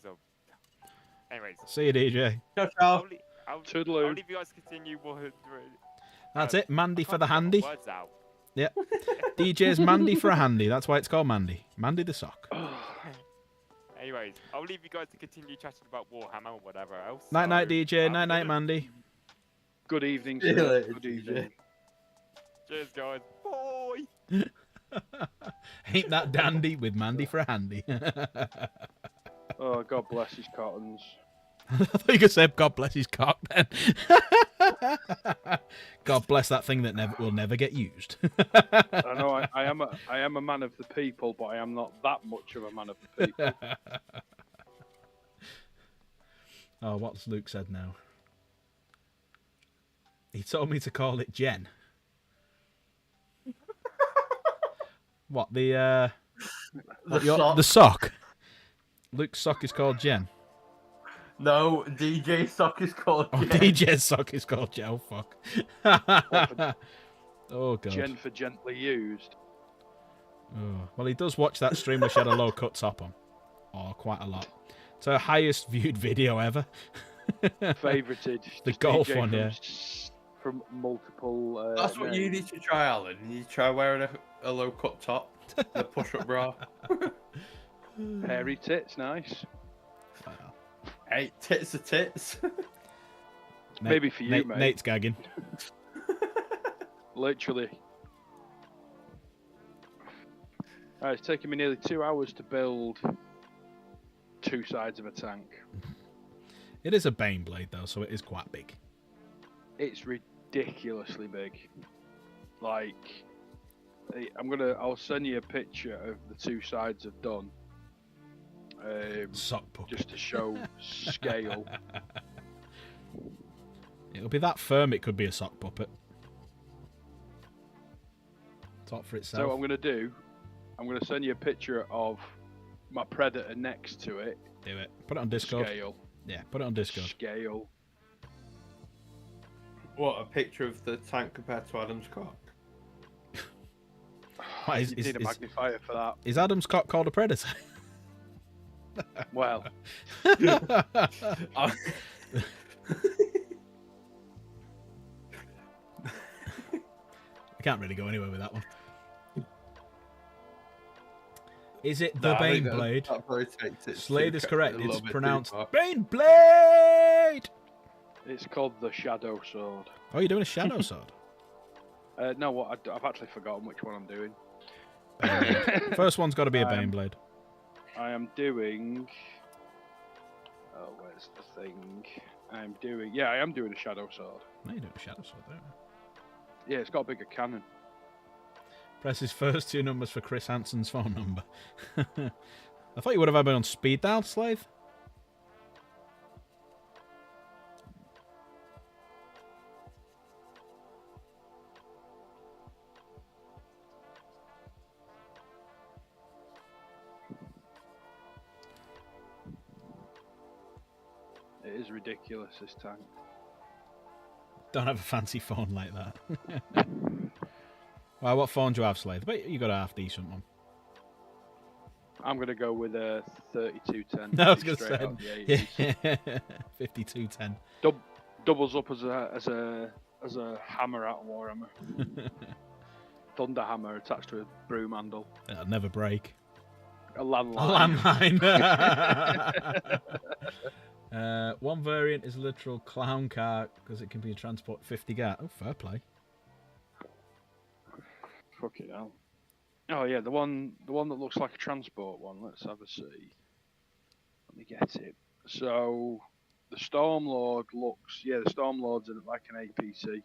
Anyways, See you, DJ. Ciao, ciao. I'll Toodaloo. leave you guys to continue. That's Um, it. Mandy I for can't the get my handy. Words out. Yep. DJ's Mandy for a handy. That's why it's called Mandy. Mandy the sock. Anyways, I'll leave you guys to continue chatting about Warhammer or whatever else. Night night, so DJ. I'm Night night, gonna- Mandy. Good evening, See you sir. later, Good DJ. evening. Cheers, guys. Bye. Ain't that dandy with Mandy for a handy? Oh, God bless his cottons. I thought you could say God bless his cock then. God bless that thing that will never get used. I know I am a man of the people, but I am not that much of a man of the people. Oh, what's Luke said now? He told me to call it Jen. What, the sock. the sock? Luke's sock is called Jen. No, DJ sock is called. Oh, Jen. DJ's sock is called Jen. Oh, fuck. Oh, God. Jen for gently used. Oh. Well, he does watch that stream where she had a low cut top on. Oh, quite a lot. It's her highest viewed video ever. Favorited. The Just golf DJ one, from, yeah. From multiple. That's what you names. need to try, Alan. You need to try wearing a low cut top, a push up bra. Hairy tits, nice. Hey, tits are tits. Maybe for you, mate. Nate's gagging. Literally. It's taken me nearly 2 hours to build two sides of a tank. It is a Baneblade though, so it is quite big. It's ridiculously big. Like, I'll send you a picture of the two sides I've done. Sock puppet. Just to show scale. It'll be that firm. It could be a sock puppet. Talk for itself. So what I'm gonna send you a picture of my Predator next to it. Do it. Put it on Discord. Scale. Yeah, put it on Discord. Scale. What, a picture of the tank compared to Adam's cock? What, You need a magnifier for that. is Adam's cock called a predator? Well, I can't really go anywhere with that one. Is it the No, I think Baneblade? that probably takes it Slade to is a correct. little It's bit too pronounced far. Baneblade! it's called the Shadow Sword. Oh, you're doing a shadow sword? No, what? I've actually forgotten which one I'm doing. First one's got to be a Um, Baneblade. I am doing. Oh, where's the thing? I am doing a Shadow Sword. No, you're doing a shadow sword there. Yeah, it's got a bigger cannon. Press his first two numbers for Chris Hansen's phone number. I thought you would have been on speed dial, Slade. It is ridiculous, this tank. Don't have a fancy phone like that. Well, what phone do you have, Slade? But you got a half decent one. I'm gonna go with a 3210. No, I was gonna straight say, out the 80s. yeah, 5210. Doubles up as a hammer out of Warhammer. Thunder hammer attached to a broom handle. It'll never break. A landline. A landmine. One variant is a literal clown car because it can be transport 50 gat. Oh, fair play. Fucking hell. Oh yeah, the one that looks like a transport one. Let's have a see. Let me get it. So the Stormlord the Stormlord's in like an APC.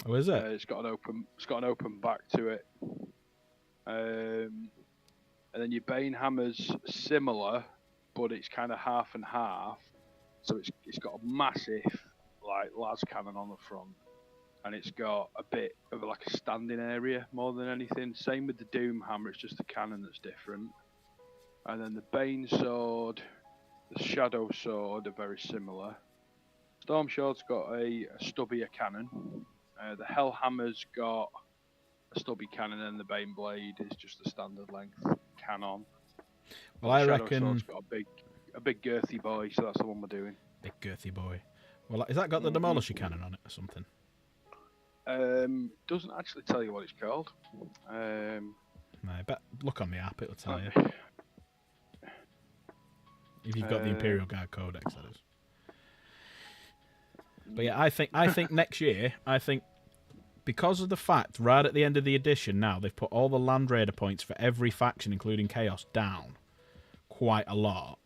Oh, is it? It's got an open back to it. And then your Banehammer's similar, but it's kind of half and half. So it's got a massive like las cannon on the front, and it's got a bit of like a standing area more than anything. Same with the Doom Hammer, it's just the cannon that's different. And then the Bane Sword, the Shadow Sword are very similar. Storm Sword's got a stubbier cannon. The Hellhammer's got a stubby cannon, and the Bane Blade is just a standard length cannon. Well, I Shadow reckon. Sword's got a big girthy boy, so that's the one we're doing. Big girthy boy. Well, has that got the Demolisher cannon on it or something? Doesn't actually tell you what it's called. No, but look on the app, it'll tell you. If you've got the Imperial Guard Codex, that is. But yeah, I think next year, because of the fact right at the end of the edition now they've put all the Land Raider points for every faction, including Chaos, down quite a lot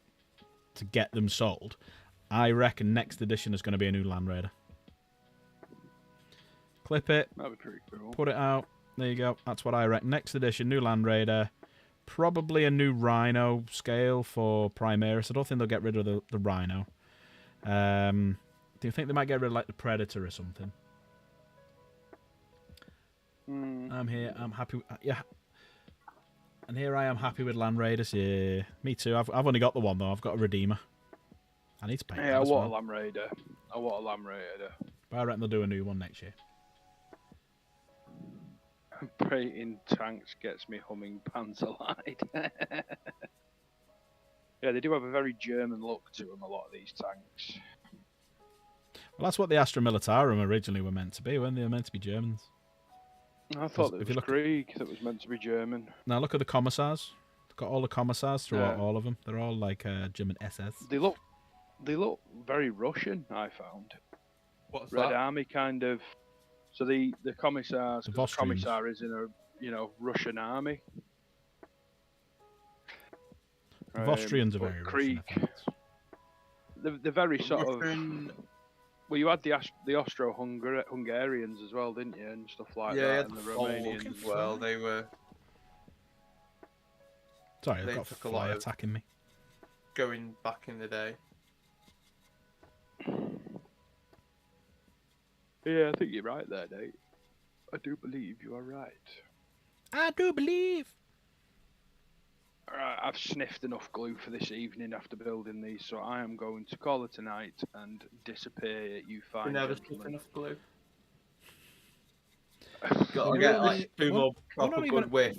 to get them sold. I reckon next edition is going to be a new Land Raider. Clip it, That'd be pretty cool. put it out. There you go. That's what I reckon. Next edition, new Land Raider. Probably a new Rhino scale for Primaris. I don't think they'll get rid of the Rhino. Do you think they might get rid of like the Predator or something? I'm here. I'm happy. Yeah. And here I am happy with Land Raiders. Yeah, me too. I've only got the one though. I've got a Redeemer. I need to paint. Yeah, that I as want well. a Lamb Raider. But I reckon they'll do a new one next year. Painting tanks gets me humming Panzerlight. Yeah, they do have a very German look to them, a lot of these tanks. Well, that's what the Astra Militarum originally were meant to be, weren't they? They were meant to be Germans. I thought If it you was look- Krieg that was meant to be German. Now look at the commissars. They've got all the commissars throughout Yeah. all of them. They're all like German SS. They look very Russian, I found. What's Red that? Army kind of. So the commissars, The 'cause the Vostrians. commissar is in a Russian army. The Austrians are but very Krieg, Russian, I think. they're very sort Russian- of. Well, you had the Austro-Hungarians as well, didn't you, and stuff like yeah, that, and the the Folk Romanians. as well. They were Sorry, I've They got a took a fly lot of- attacking me. going back in the day. Yeah, I think you're right there, Nate. I do believe you are right. I do believe. Alright, I've sniffed enough glue for this evening after building these, so I am going to call it tonight and disappear, you You fine never stick gentlemen. enough glue. Well, Got to we're get only- like two we're- more we're not proper even- good whiff.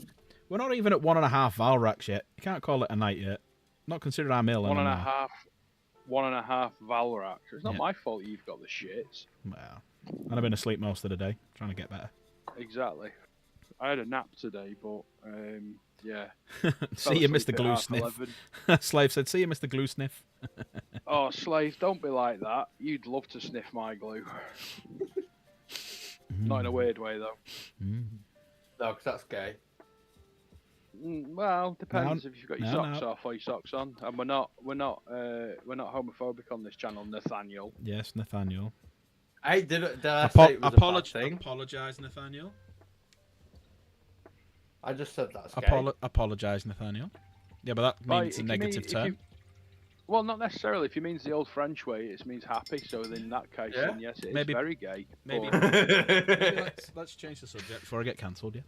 We're not even at 1.5 Valrax yet. You can't call it a night yet. Not considered our mill One and a anymore. half Valrax. It's not Yeah. my fault you've got the shits. Well, and I've been asleep most of the day, trying to get better. Exactly. I had a nap today, but yeah. See you, Fell Mr. asleep at Glue half Sniff. 11. Slave said, see you, Mr. Glue Sniff. Oh, slave, don't be like that. You'd love to sniff my glue. Not in a weird way, though. Mm. No, because that's gay. Well, depends if you've got your no, socks no. off or your socks on. And we're not homophobic on this channel, Nathaniel. Yes, Nathaniel. Hey, did I say it was a bad thing? Apologise, Nathaniel. I just said that's gay. Apologise, Nathaniel. Yeah, but that Well, means a if you negative mean- if term. you- Well, not necessarily. If he means the old French way, it means happy. So in that case, Yeah. then yes, it is Maybe- very gay. maybe- but- Maybe let's change the subject before I get cancelled, yeah?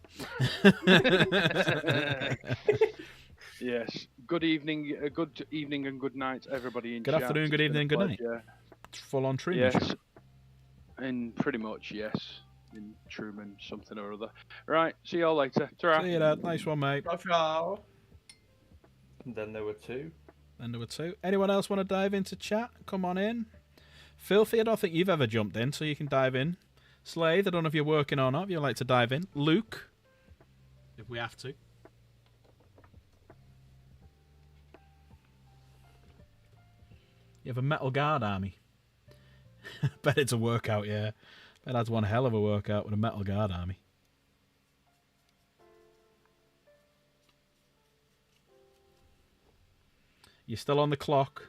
Yes. Good evening, good evening, and good night, everybody in Good chat. afternoon, good It's been a evening, good night. pleasure. Full on Truman Yes. show. And pretty much yes, in Truman something or other. Right. See you all later. Ta-ra. See you later. Nice one, mate. Ciao. And then there were two. And there were two. Anyone else want to dive into chat? Come on in. Filthy, I don't think you've ever jumped in, so you can dive in. Slade, I don't know if you're working or not. If you'd like to dive in. Luke, if we have to. You have a Metal Guard army. Bet it's a workout, yeah. Bet that's one hell of a workout with a Metal Guard army. You're still on the clock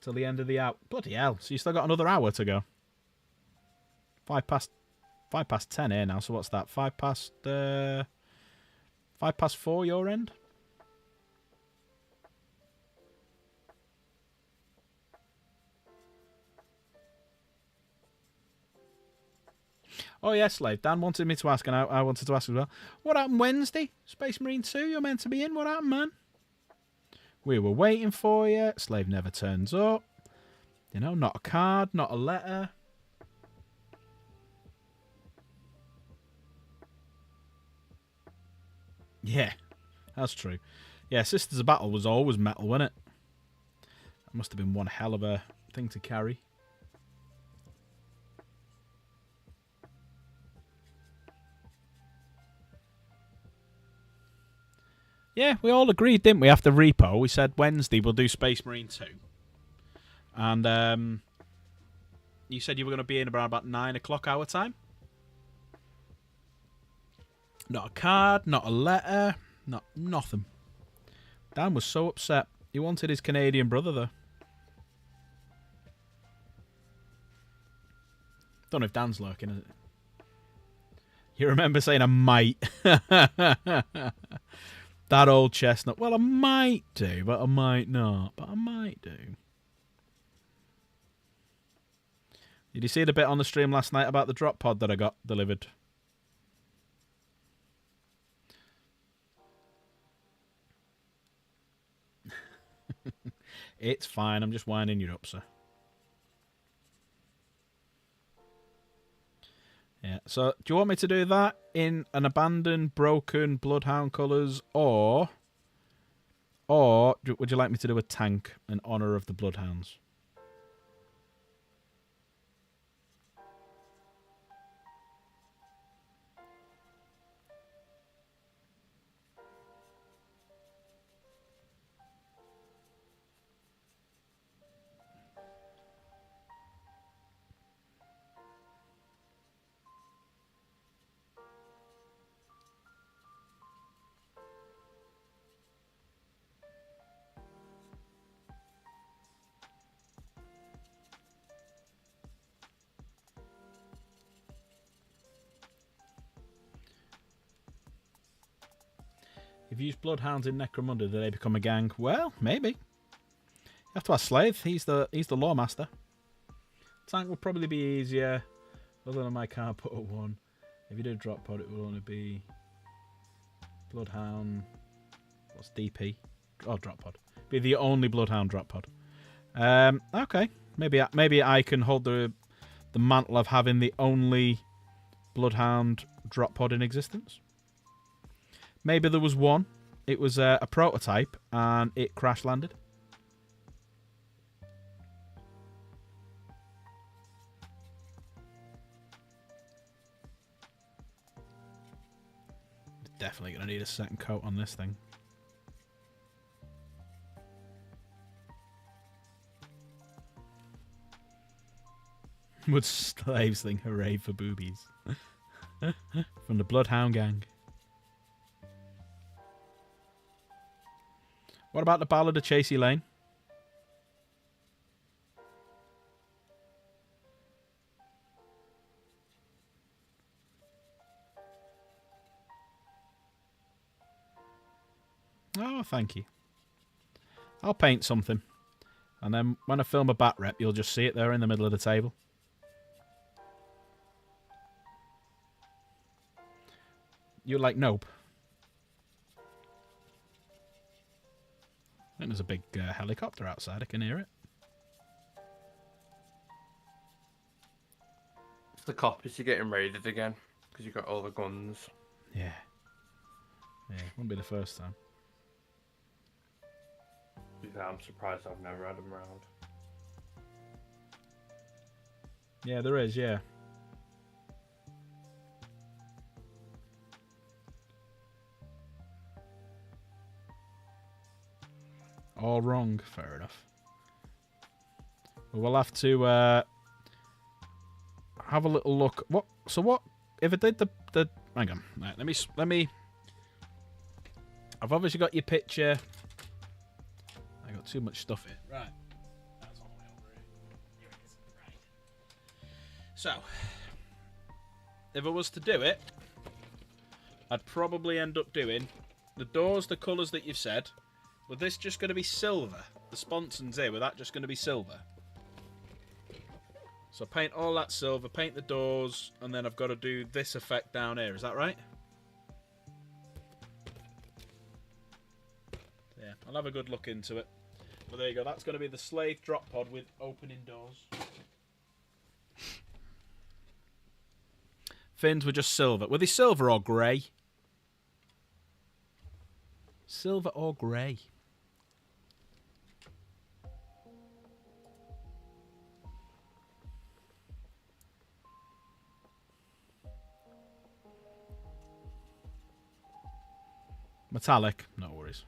till the end of the hour. Bloody hell! So you still got another hour to go. 5 past 10 here now. So what's that? 5 past 4 your end. Oh yes, Slave. Dan wanted me to ask, and I wanted to ask as well. What happened Wednesday? Space Marine 2. You're meant to be in. What happened, man? We were waiting for you. Slave never turns up. You know, not a card, not a letter. Yeah, that's true. Yeah, Sisters of Battle was always metal, wasn't it? That must have been one hell of a thing to carry. Yeah, we all agreed, didn't we, after Repo? We said Wednesday we'll do Space Marine 2. And you said you were going to be in around about 9 o'clock our time? Not a card, not a letter, nothing. Dan was so upset. He wanted his Canadian brother, though. Don't know if Dan's lurking, is it? You remember saying I might. That old chestnut. Well, I might do, but I might not. But I might do. Did you see the bit on the stream last night about the drop pod that I got delivered? It's fine. I'm just winding you up, sir. Yeah. So, do you want me to do that in an abandoned, broken Bloodhound colours, or would you like me to do a tank in honour of the Bloodhounds? If you use bloodhounds in Necromunda, do they become a gang? Well, maybe. You have to ask Slave. He's the lawmaster. Tank will probably be easier. Other than my can't put a 1. If you do drop pod, it will only be Bloodhound. What's DP? Oh, drop pod. Be the only Bloodhound drop pod. Okay. Maybe I can hold the mantle of having the only Bloodhound drop pod in existence. Maybe there was one. It was a prototype and it crash landed. Definitely going to need a second coat on this thing. Would Slaves think hooray for boobies? From the Bloodhound gang. What about the Ballad of Chasey Lane? Oh, thank you. I'll paint something. And then when I film a bat rep, you'll just see it there in the middle of the table. You're like, nope. I think there's a big helicopter outside. I can hear it. It's the copies you're getting raided again because you got all the guns. Yeah. Yeah, won't be the first time. Yeah, I'm surprised I've never had them around. Yeah, there is, yeah. All wrong. Fair enough. Well, we'll have to have a little look. What? So what? If I did the hang on. Right, let me. I've obviously got your picture. I got too much stuff here. Right. That's all the way over here. Here it is. Right. So, if I was to do it, I'd probably end up doing the doors, the colours that you've said. Was this just going to be silver? The sponsons here, were that just going to be silver? So paint all that silver, paint the doors, and then I've got to do this effect down here. Is that right? Yeah, I'll have a good look into it. But there you go. That's going to be the Slave drop pod with opening doors. Fins were just silver. Were they silver or grey? Silver or grey? Metallic, no worries.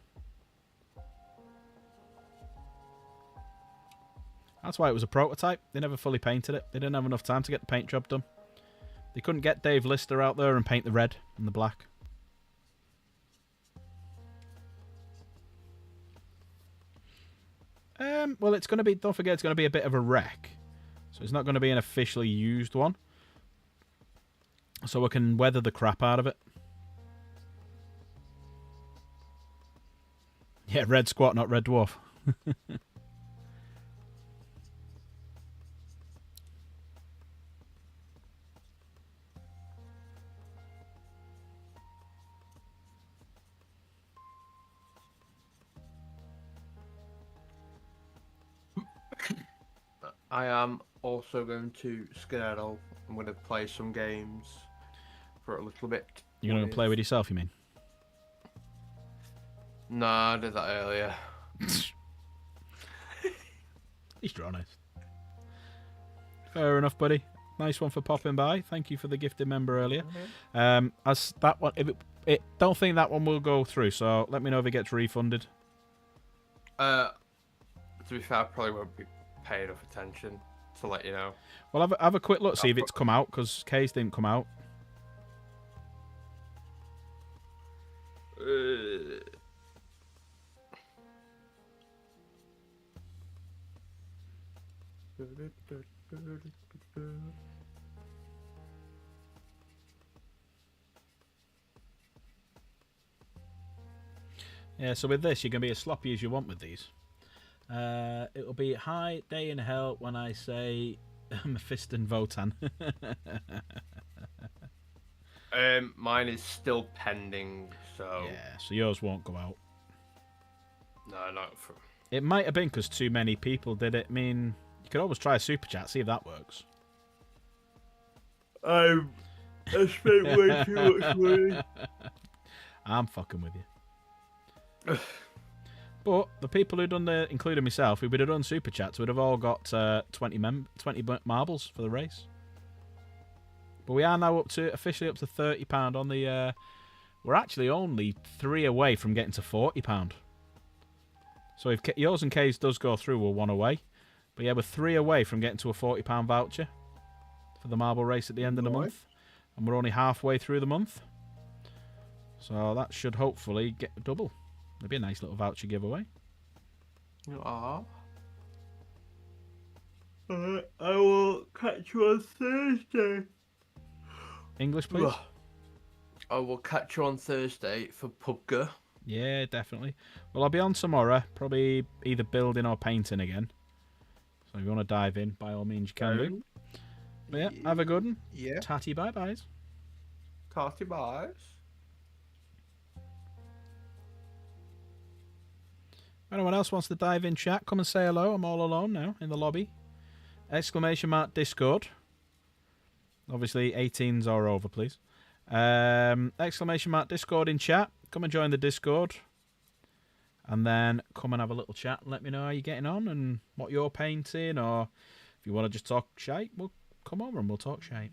That's why it was a prototype. They never fully painted it. They didn't have enough time to get the paint job done. They couldn't get Dave Lister out there and paint the red and the black. Well, it's going to be, don't forget, it's going to be a bit of a wreck. So it's not going to be an officially used one. So we can weather the crap out of it. Yeah, red squat, not red dwarf. I am also going to skedaddle. I'm going to play some games for a little bit. You're going to play with yourself, you mean? No, I did that earlier. At least you're honest. Fair enough, buddy. Nice one for popping by. Thank you for the gifted member earlier. As that one, if it don't think that one will go through. So let me know if it gets refunded. To be fair, I probably won't be paying enough attention to let you know. Well, have a quick look, see if it's come out, because K's didn't come out. Yeah, so with this, you can be as sloppy as you want with these. It'll be high day in hell when I say Mephisto and Votan. Mine is still pending, so Yeah, so yours won't go out. no, not for. It might have been because too many people did it. I mean, you could always try a super chat, see if that works. I spent way too much money. I'm fucking with you. But the people who done the, including myself, who would have done super chats, would have all got 20 marbles for the race. But we are now officially up to £30 on the. We're actually only 3 away from getting to £40. So if yours and Kay's does go through, we're 1 away. But yeah, we're 3 away from getting to a £40 voucher for the marble race at the end of the month, and we're only halfway through the month. So that should hopefully get double. It'd be a nice little voucher giveaway. I will catch you on Thursday. English, please. I will catch you on Thursday for PUBG. Yeah, definitely. Well, I'll be on tomorrow, probably either building or painting again. So if you want to dive in, by all means, you can do. But yeah, have a good one. Yeah. Tatty bye-byes. Tarty buys. If anyone else wants to dive in chat, come and say hello. I'm all alone now in the lobby. ! Discord. Obviously, 18s are over, please. ! Discord in chat. Come and join the Discord. And then come and have a little chat and let me know how you're getting on and what you're painting. Or if you want to just talk shite, well, come over and we'll talk shite.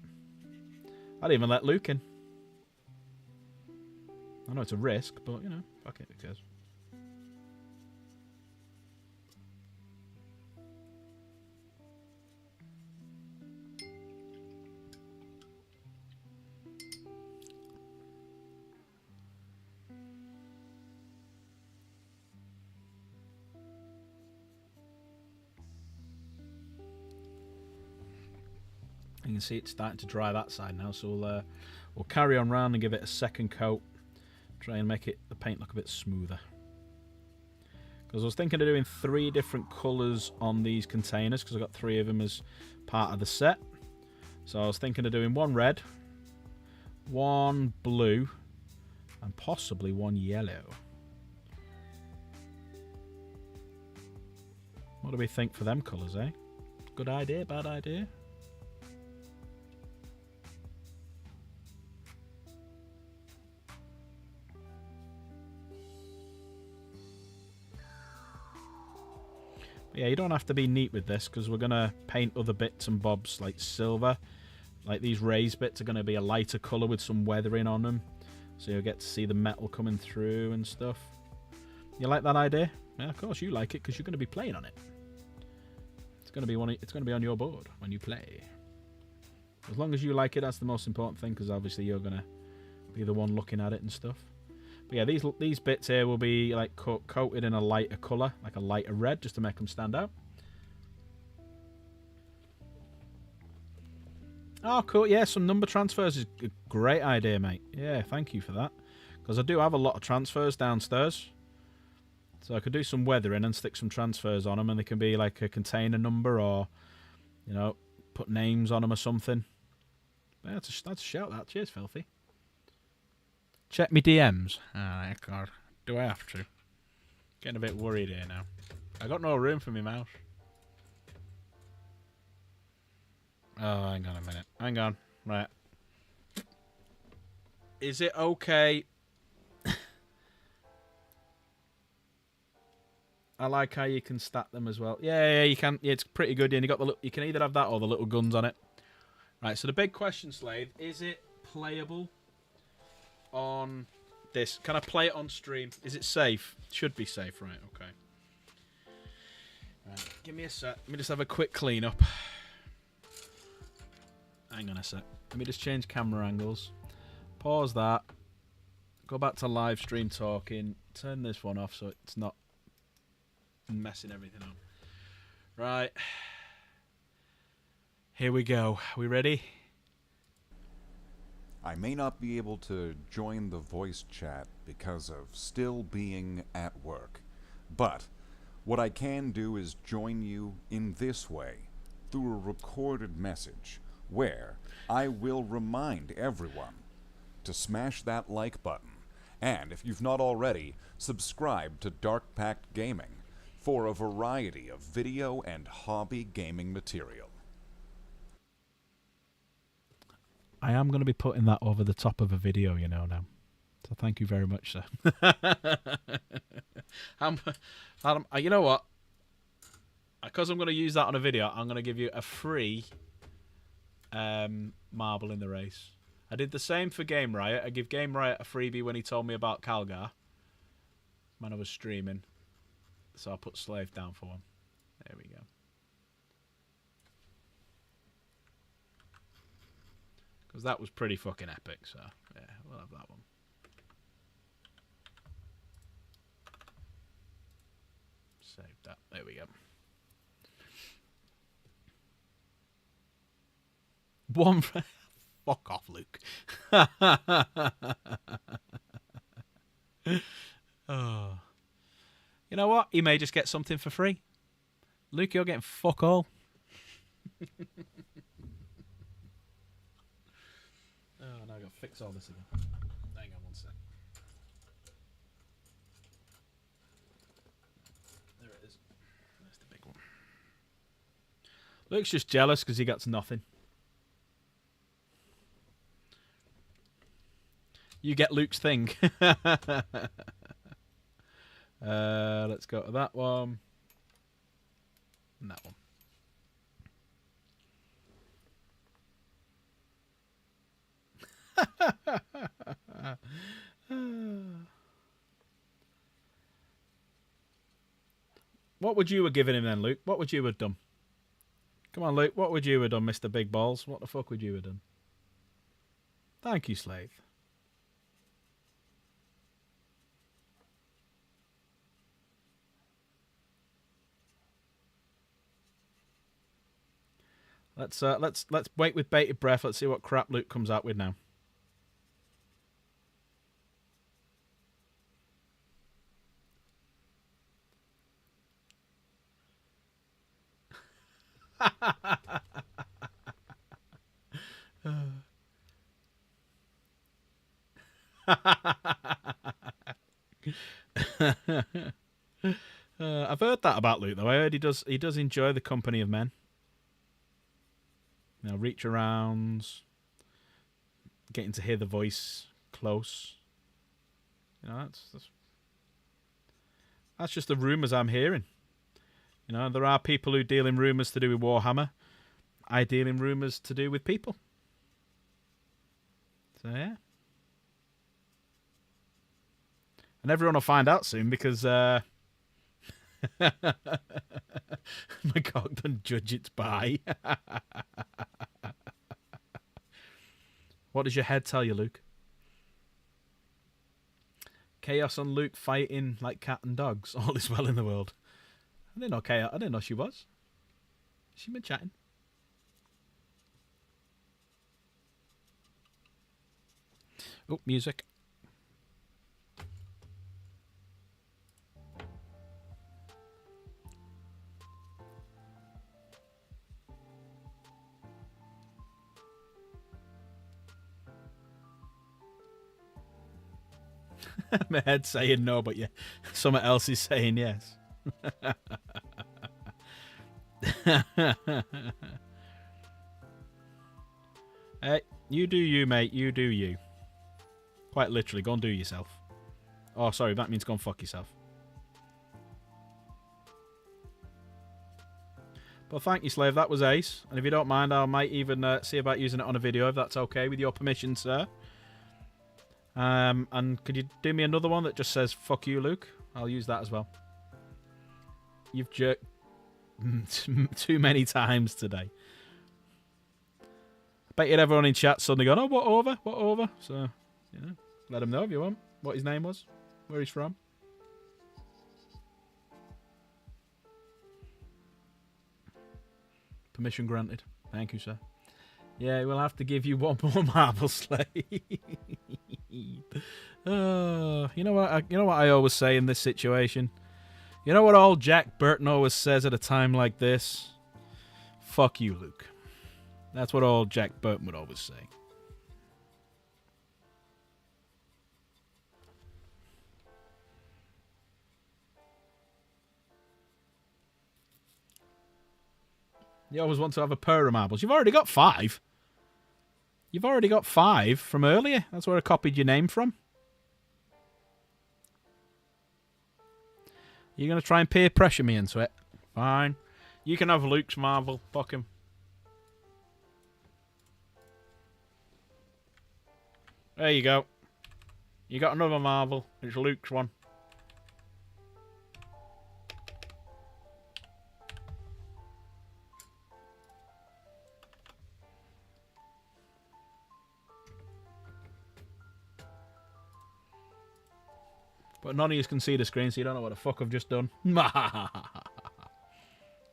I'd even let Luke in. I know it's a risk, but, you know, fuck it, who cares? You can see it's starting to dry that side now, so we'll carry on round and give it a second coat. Try and make the paint look a bit smoother. Because I was thinking of doing 3 different colours on these containers, because I've got 3 of them as part of the set. So I was thinking of doing 1 red, 1 blue, and possibly 1 yellow. What do we think for them colours, eh? Good idea, bad idea? Yeah, you don't have to be neat with this because we're going to paint other bits and bobs like silver. Like these raised bits are going to be a lighter colour with some weathering on them. So you'll get to see the metal coming through and stuff. You like that idea? Yeah, of course you like it because you're going to be playing on it. It's going to be on your board when you play. As long as you like it, that's the most important thing because obviously you're going to be the one looking at it and stuff. But yeah, these bits here will be like coated in a lighter colour, like a lighter red, just to make them stand out. Oh, cool. Yeah, some number transfers is a great idea, mate. Yeah, thank you for that. Because I do have a lot of transfers downstairs. So I could do some weathering and stick some transfers on them, and they can be like a container number or, you know, put names on them or something. Yeah, that's a shout, that. Cheers, Filthy. Check me DMs. Oh, God. Do I have to? Getting a bit worried here now. I got no room for my mouse. Oh, hang on a minute. Hang on. Right. Is it okay? I like how you can stack them as well. Yeah, you can. Yeah, it's pretty good. And you can either have that or the little guns on it. Right. So the big question, Slade, is it playable on this? Can I play it on stream? Is it safe? Should be safe, right? Okay. Right. Give me a sec. Let me just have a quick clean up. Hang on a sec. Let me just change camera angles. Pause that. Go back to live stream talking. Turn this one off so it's not messing everything up. Right. Here we go. We ready? I may not be able to join the voice chat because of still being at work, but what I can do is join you in this way, through a recorded message, where I will remind everyone to smash that like button, and if you've not already, subscribe to Dark Pact Gaming for a variety of video and hobby gaming material. I am going to be putting that over the top of a video, you know, now. So thank you very much, sir. You know what? Because I'm going to use that on a video, I'm going to give you a free marble in the race. I did the same for Game Riot. I give Game Riot a freebie when he told me about Calgar when I was streaming. So I put Slave down for one. There we go. Because that was pretty fucking epic, so yeah, we'll have that one. Save that. There we go. One. Fuck off, Luke. Oh. You know what? He may just get something for free. Luke, you're getting fuck all. Oh, now I've got to fix all this again. Hang on one sec. There it is. There's the big one. Luke's just jealous because he gets nothing. You get Luke's thing. Let's go to that one. And that one. What would you have given him then, Luke? What would you have done? Come on, Luke. What would you have done, Mr. Big Balls? What the fuck would you have done? Thank you, Slave. Let's wait with bated breath. Let's see what crap Luke comes out with now. I've heard that about Luke, though. I heard he does enjoy the company of men. You know, reach arounds, getting to hear the voice close. You know, that's just the rumours I'm hearing. You know, there are people who deal in rumours to do with Warhammer. I deal in rumours to do with people. So, yeah. And everyone will find out soon because my cock doesn't judge its by. What does your head tell you, Luke? Chaos and Luke fighting like cat and dogs. All is well in the world. I didn't know Chaos. I didn't know she was. She been chatting. Oh, music. My head's saying no, but yeah, something else is saying yes. Hey, you do you, mate. You do you. Quite literally, go and do yourself. Oh, sorry, that means go and fuck yourself. But thank you, Slave. That was ace. And if you don't mind, I might even see about using it on a video, if that's okay with your permission, sir. And could you do me another one that just says, fuck you, Luke? I'll use that as well. You've jerked too many times today. I bet you everyone in chat suddenly going, oh, what over? What over? So, you know, let him know if you want what his name was, where he's from. Permission granted. Thank you, sir. Yeah, we'll have to give you one more marble, Slade. You know what? You know what I always say in this situation. You know what old Jack Burton always says at a time like this? Fuck you, Luke. That's what old Jack Burton would always say. You always want to have a pair of marbles. You've already got 5. You've already got 5 from earlier. That's where I copied your name from. You're going to try and peer pressure me into it. Fine. You can have Luke's marble. Fuck him. There you go. You got another marble. It's Luke's one. But none of you can see the screen, so you don't know what the fuck I've just done.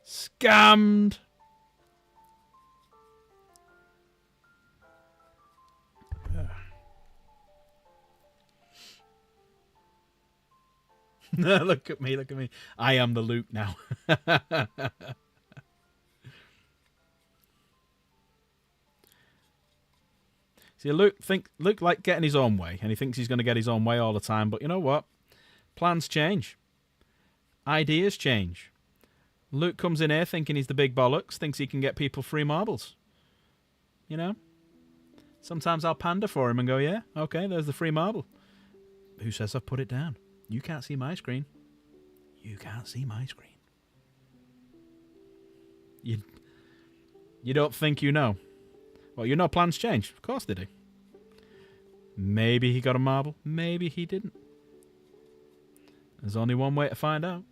Scammed! Look at me, look at me. I am the Luke now. See, Luke like getting his own way, and he thinks he's going to get his own way all the time, but you know what? Plans change. Ideas change. Luke comes in here thinking he's the big bollocks, thinks he can get people free marbles. You know? Sometimes I'll pander for him and go, yeah, okay, there's the free marble. Who says I've put it down? You can't see my screen. You can't see my screen. You don't think you know? Well, you know plans change. Of course they do. Maybe he got a marble. Maybe he didn't. There's only one way to find out.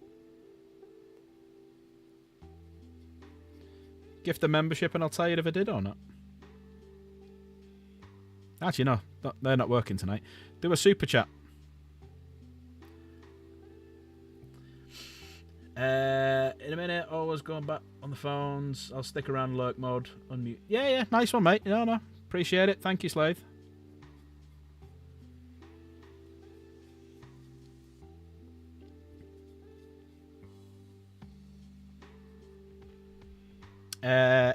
Gift a membership and I'll tell you if I did or not. Actually, no. They're not working tonight. Do a super chat. In a minute, always going back on the phones. I'll stick around lurk mode. Unmute. Yeah. Nice one, mate. No. Appreciate it. Thank you, Slave.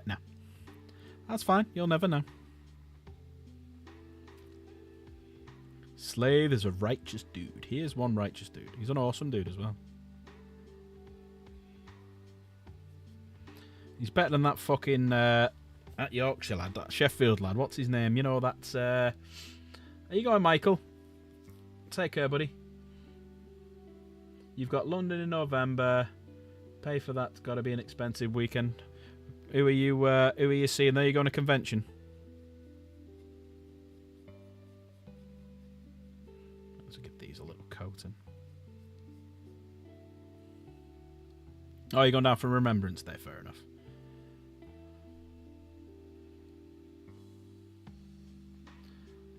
No. That's fine. You'll never know. Slave is a righteous dude. He is one righteous dude. He's an awesome dude as well. He's better than that fucking that Yorkshire lad, that Sheffield lad. What's his name? You know, that's are you going, Michael? Take care, buddy. You've got London in November. Pay for that. It's got to be an expensive weekend. Who are you seeing there? You going to convention? Let's give these a little coating. Oh, you're going down for Remembrance Day. Fair enough.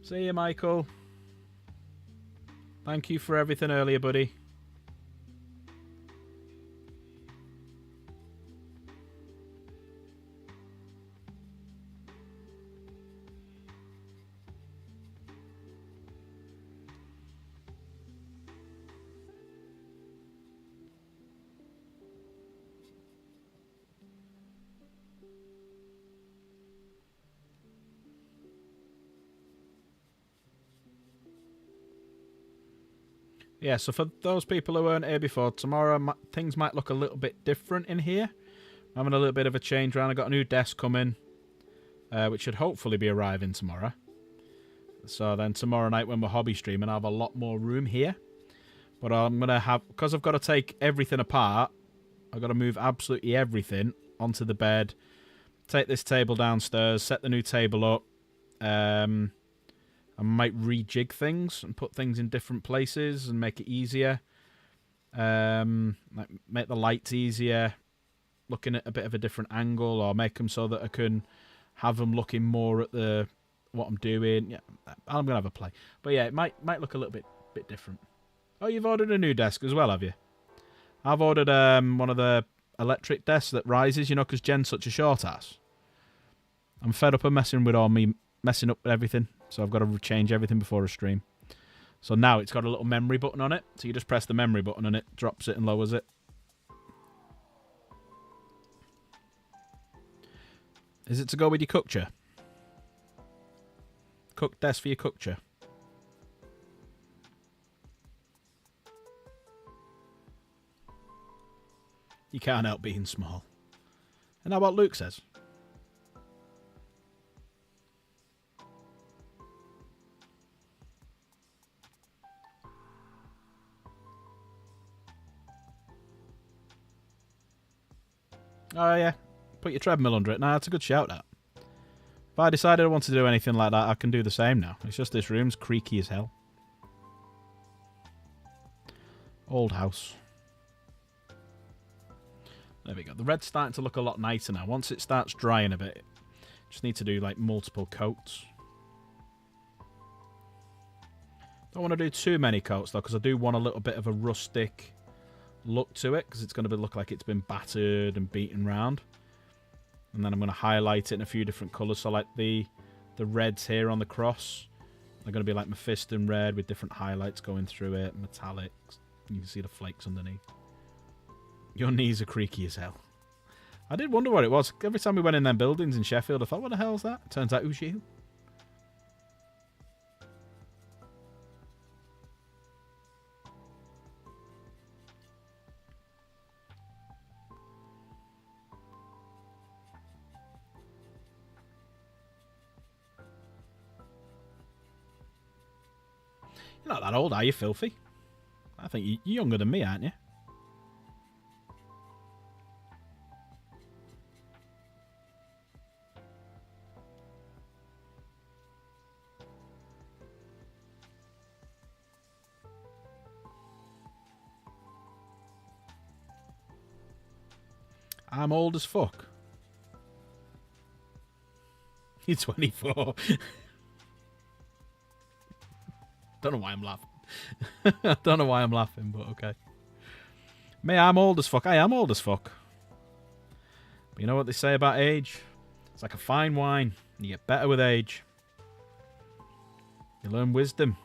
See you, Michael. Thank you for everything earlier, buddy. Yeah, so for those people who weren't here before, tomorrow things might look a little bit different in here. I'm having a little bit of a change around. I've got a new desk coming, which should hopefully be arriving tomorrow. So then tomorrow night when we're hobby streaming, I'll have a lot more room here. But I'm going to have, because I've got to take everything apart, I've got to move absolutely everything onto the bed, take this table downstairs, set the new table up. I might rejig things and put things in different places and make it easier. Like make the lights easier, looking at a bit of a different angle, or make them so that I can have them looking more at the what I'm doing. Yeah, I'm gonna have a play, but yeah, it might look a little bit different. Oh, you've ordered a new desk as well, have you? I've ordered one of the electric desks that rises, you know, because Jen's such a short ass. I'm fed up of messing up everything. So I've got to change everything before a stream. So now it's got a little memory button on it. So you just press the memory button and it drops it and lowers it. Is it to go with your cook chair? Cook desk for your cook chair. You can't help being small. And how about Luke says? Oh yeah, put your treadmill under it. Nah, that's a good shout, that. If I decided I wanted to do anything like that, I can do the same now. It's just this room's creaky as hell. Old house. There we go. The red's starting to look a lot nicer now. Once it starts drying a bit, just need to do like multiple coats. Don't want to do too many coats though, because I do want a little bit of a rustic look to it, because it's going to look like it's been battered and beaten round. And then I'm going to highlight it in a few different colours. So like the reds here on the cross, they're going to be like Mephiston red with different highlights going through it, metallics. You can see the flakes underneath. Your knees are creaky as hell. I did wonder what it was. Every time we went in them buildings in Sheffield, I thought, what the hell's that? Turns out it was you. You're not that old, are you, filthy? I think you're younger than me, aren't you? I'm old as fuck. You're 24. Don't know why I'm laughing. I don't know why I'm laughing, but okay. Me, I'm old as fuck. I am old as fuck. But you know what they say about age? It's like a fine wine. You get better with age. You learn wisdom.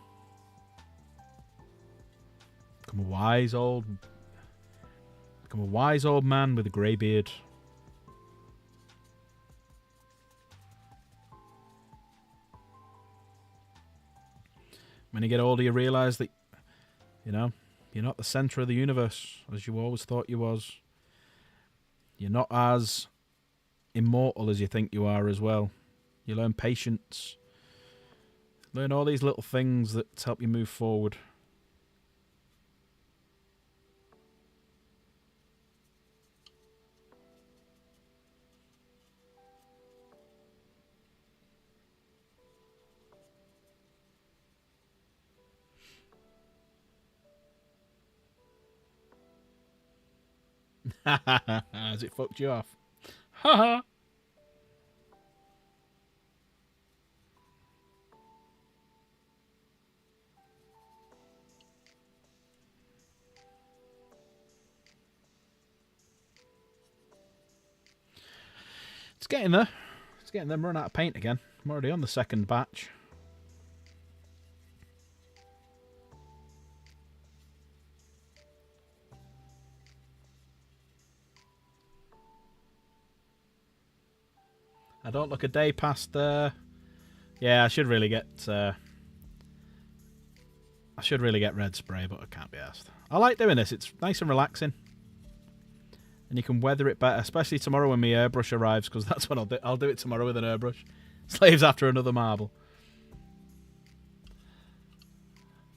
Become a wise old man with a grey beard. When you get older, you realise that, you know, you're not the centre of the universe, as you always thought you was. You're not as immortal as you think you are as well. You learn patience. Learn all these little things that help you move forward. Has it fucked you off? Haha. It's getting there. It's getting there. I'm running out of paint again. I'm already on the second batch. I don't look a day past. Yeah, I should really get. I should really get red spray, but I can't be asked. I like doing this. It's nice and relaxing, and you can weather it better, especially tomorrow when my airbrush arrives, because that's what I'll do. I'll do it tomorrow with an airbrush. Slaves after another marble.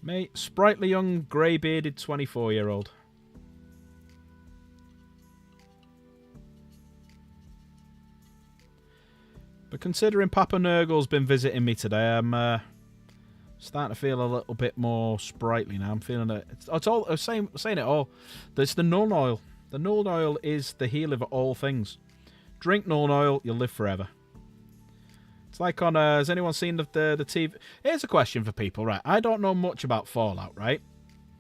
Mate, sprightly young grey-bearded 24-year-old. But considering Papa Nurgle's been visiting me today, I'm starting to feel a little bit more sprightly now. I'm feeling it. It's all. I was saying it all. There's the Nuln Oil. The Nuln Oil is the healer of all things. Drink Nuln Oil, you'll live forever. It's like on. Has anyone seen the TV? Here's a question for people, right? I don't know much about Fallout, right?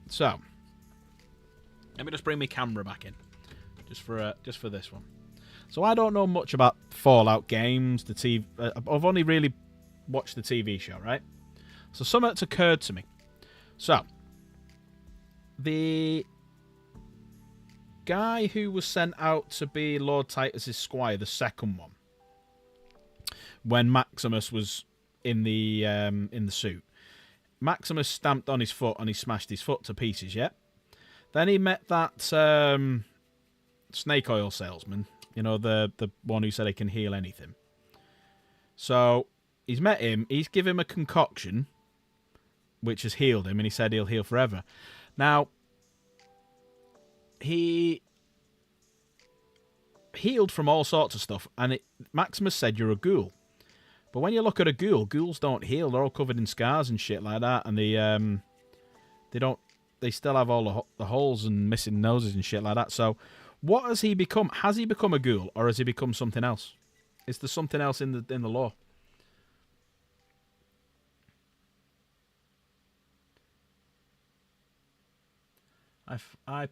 So, let me just bring my camera back in, just for this one. So I don't know much about Fallout games. The TV, I've only really watched the TV show, right? So something that's occurred to me. So the guy who was sent out to be Lord Titus's squire, the second one, when Maximus was in the suit, Maximus stamped on his foot and he smashed his foot to pieces. Yeah. Then he met that snake oil salesman. You know, the one who said he can heal anything. So he's met him. He's given him a concoction, which has healed him, and he said he'll heal forever. Now, he healed from all sorts of stuff, and Maximus said you're a ghoul. But when you look at a ghoul, ghouls don't heal. They're all covered in scars and shit like that, and they don't. They still have all the holes and missing noses and shit like that. So, what has he become? Has he become a ghoul, or has he become something else? Is there something else in the lore? I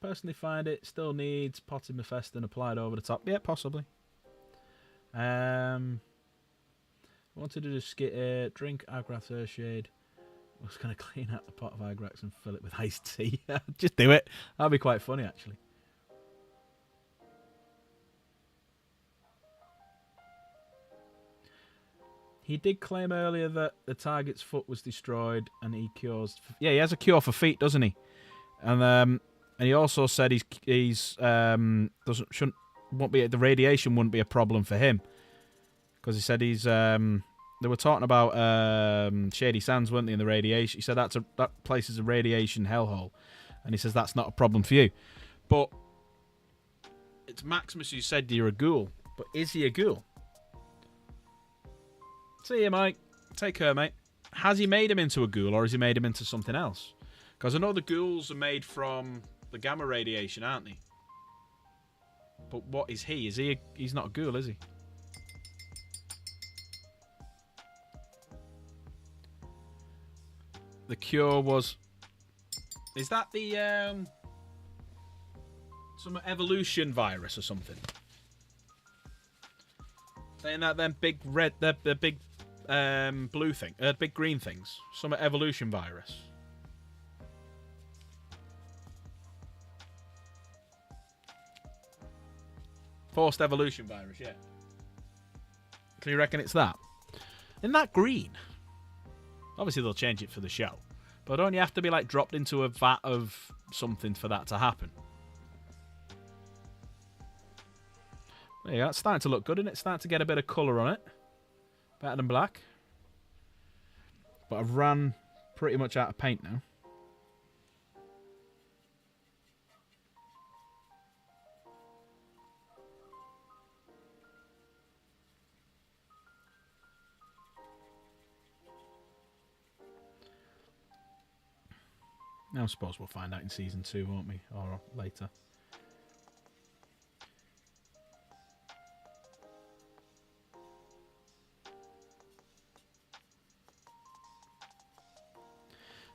personally find it still needs potted mephiston applied over the top. Yeah, possibly. I wanted to just drink Agrax Earthshade. I was going to clean out the pot of Agrax and fill it with iced tea. Just do it. That'd be quite funny, actually. He did claim earlier that the target's foot was destroyed and he cures... Yeah, he has a cure for feet, doesn't he? And he also said the radiation wouldn't be a problem for him, because he said he's they were talking about Shady Sands, weren't they, in the radiation? He said that place is a radiation hellhole, and he says that's not a problem for you. But it's Maximus who said you're a ghoul. But is he a ghoul? See you, Mike. Take care, mate. Has he made him into a ghoul, or has he made him into something else? Because I know the ghouls are made from the gamma radiation, aren't they? But what is he? He's not a ghoul, is he? The cure was... Is that the... some evolution virus or something? Saying that them big red... The big blue thing... big green things. Some evolution virus. Forced evolution virus, yeah. Do you reckon it's that? Isn't that green? Obviously they'll change it for the show. But don't you have to be like dropped into a vat of something for that to happen? There you go. It's starting to look good, isn't it? It's starting to get a bit of colour on it. Better than black. But I've ran pretty much out of paint now. I suppose we'll find out in Season 2, won't we? Or later.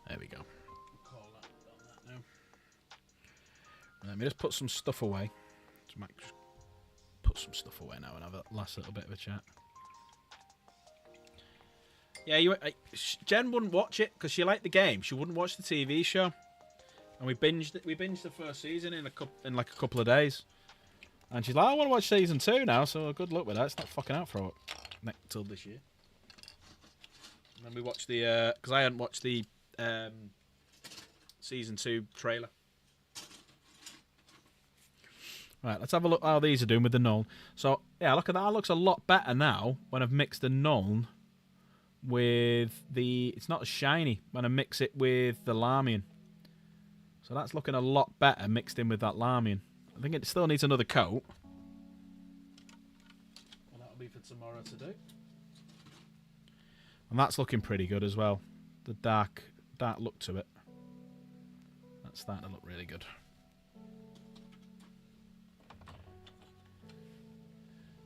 There we go. Call that now. Let me just put some stuff away. Just put some stuff away now and have a last little bit of a chat. Yeah, Jen wouldn't watch it because she liked the game. She wouldn't watch the TV show, and we binged it. We binged the first season in like a couple of days, and she's like, "I want to watch season 2 now." So good luck with that. It's not fucking out for till this year. And then we watched the because I hadn't watched the season 2 trailer. Right, let's have a look how these are doing with the Nuln. So yeah, look at that. That looks a lot better now when I've mixed the Nuln with the... It's not as shiny when I mix it with the Larmian. So that's looking a lot better mixed in with that Larmian. I think it still needs another coat. Well, that'll be for tomorrow to do. And that's looking pretty good as well. The dark look to it. That's starting to look really good.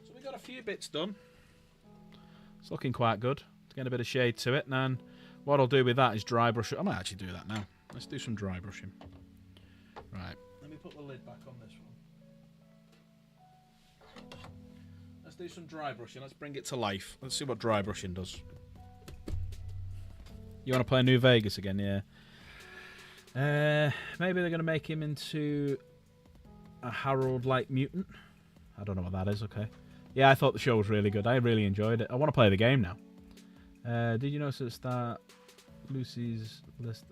So we got a few bits done. It's looking quite good. Getting a bit of shade to it, and then what I'll do with that is dry brush it. I might actually do that now. Let's do some dry brushing. Right. Let me put the lid back on this one. do some dry brushing. Let's bring it to life. Let's see what dry brushing does. You want to play New Vegas again? Yeah. Maybe they're going to make him into a Harold-like mutant. I don't know what that is. Okay. Yeah, I thought the show was really good. I really enjoyed it. I want to play the game now. Did you notice at the start Lucy's list?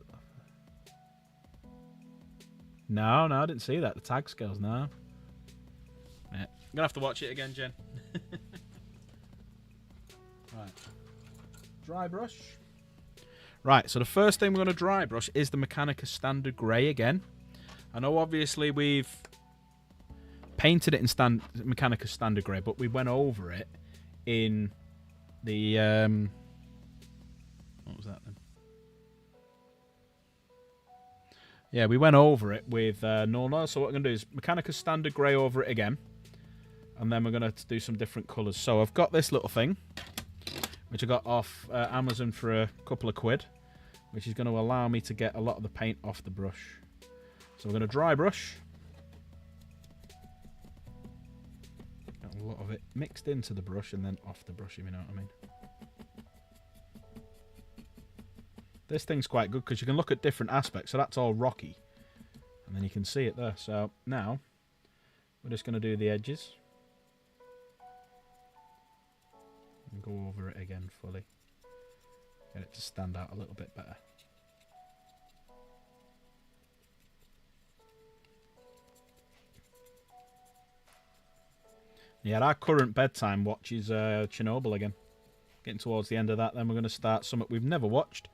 No, I didn't see that. The tag skills, no. Yeah. I'm gonna have to watch it again, Jen. Right. Dry brush. Right, so the first thing we're going to dry brush is the Mechanica Standard Grey again. I know obviously we've painted it in Mechanica Standard Grey, but we went over it in the... what was that then? Yeah, we went over it with Nurgle. So what we're going to do is Mechanica Standard Grey over it again. And then we're going to do some different colours. So I've got this little thing, which I got off Amazon for a couple of quid, which is going to allow me to get a lot of the paint off the brush. So we're going to dry brush. Got a lot of it mixed into the brush and then off the brush, if you know what I mean. This thing's quite good because you can look at different aspects. So that's all rocky. And then you can see it there. So now we're just going to do the edges. And go over it again fully. Get it to stand out a little bit better. Yeah, our current bedtime watch is Chernobyl again. Getting towards the end of that, then we're going to start something we've never watched,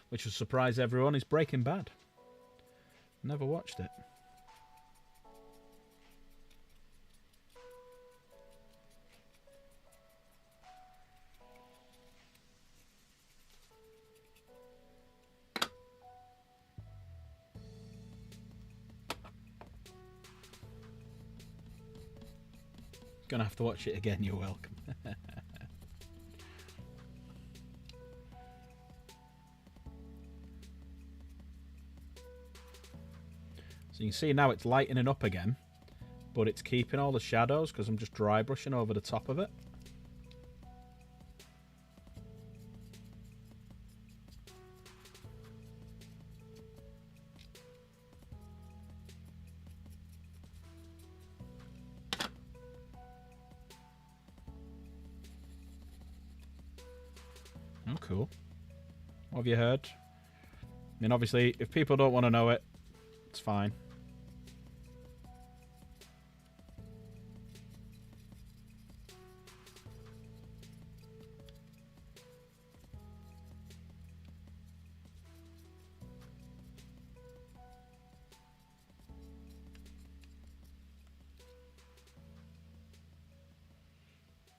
which will surprise everyone, is Breaking Bad. Never watched it. Gonna have to watch it again, you're welcome. So you can see now it's lightening up again, but it's keeping all the shadows because I'm just dry brushing over the top of it. Oh, cool. What have you heard? I mean, obviously, if people don't want to know it, it's fine.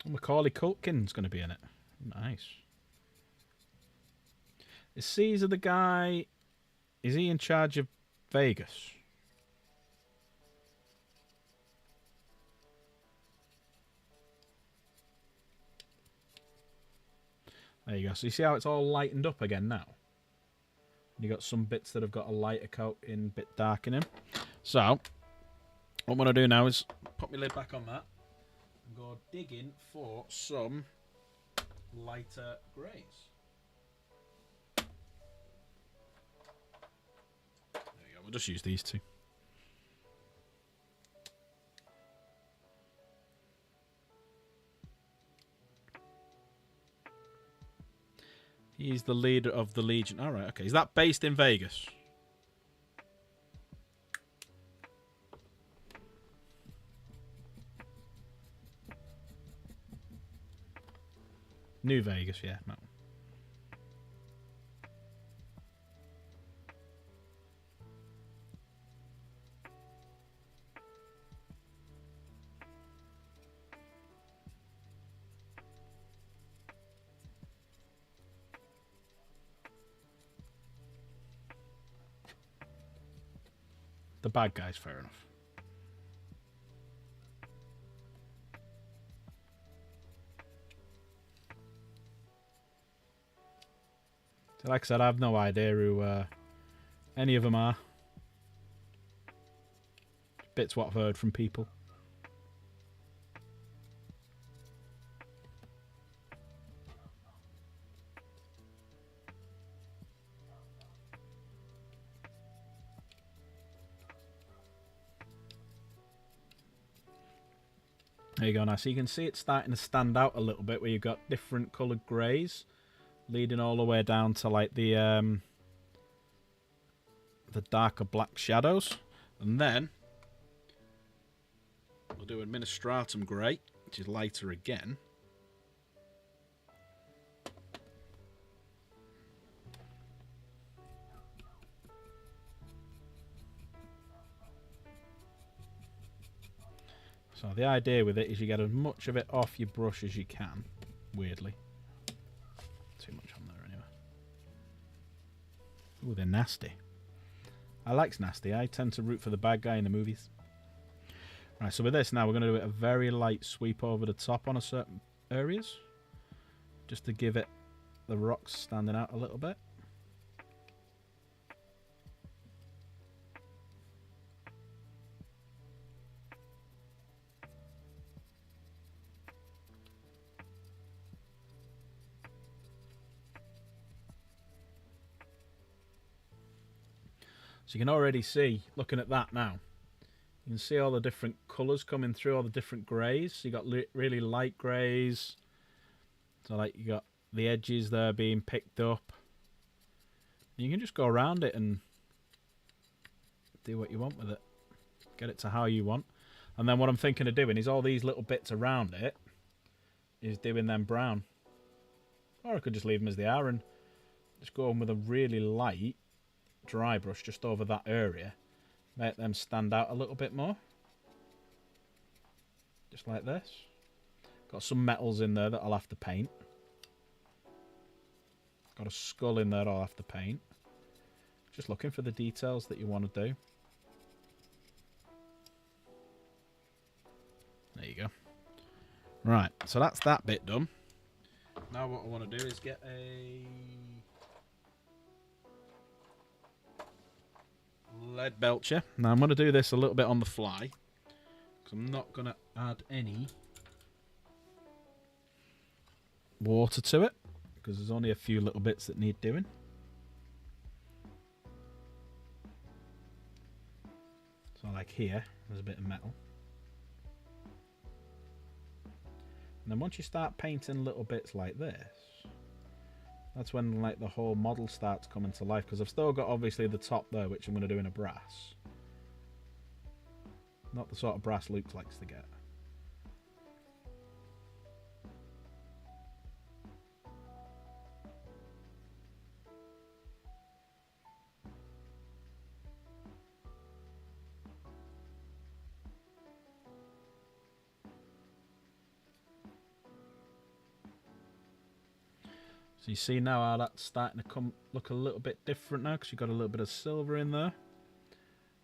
Macaulay Culkin's going to be in it. Nice. Is Caesar the guy... Is he in charge of Vegas? There you go. So you see how it's all lightened up again now? You got some bits that have got a lighter coat in, bit darkening. So, what I'm going to do now is put my lid back on that and go digging for some lighter greys. There we go. We'll just use these two. He's the leader of the Legion. All right, okay. Is that based in Vegas? New Vegas, yeah. No. The bad guys, fair enough. So like I said, I have no idea who any of them are. Bits what I've heard from people. There you go now. So you can see it's starting to stand out a little bit where you've got different coloured greys leading all the way down to like the darker black shadows. And then we'll do Administratum Grey, which is lighter again. So the idea with it is you get as much of it off your brush as you can, weirdly. Too much on there anyway. Ooh, they're nasty. I like nasty. I tend to root for the bad guy in the movies. Right, so with this now, we're going to do a very light sweep over the top on a certain areas. Just to give it the rocks standing out a little bit. So you can already see, looking at that now, you can see all the different colours coming through, all the different greys. So you got really light greys. So like you got the edges there being picked up. You can just go around it and do what you want with it. Get it to how you want. And then what I'm thinking of doing is all these little bits around it is doing them brown. Or I could just leave them as they are and just go on with a really light dry brush just over that area, make them stand out a little bit more, just like this. Got some metals in there that I'll have to paint. Got a skull in there I'll have to paint. Just looking for the details that you want to do. There you go. Right, so that's that bit done. Now what I want to do is get a lead belcher. Now I'm going to do this a little bit on the fly because I'm not going to add any water to it because there's only a few little bits that need doing. So like here, there's a bit of metal. And then once you start painting little bits like this, that's when like the whole model starts coming to life, because I've still got obviously the top there, which I'm going to do in a brass. Not the sort of brass Luke likes to get. So you see now how that's starting to look a little bit different now, because you've got a little bit of silver in there.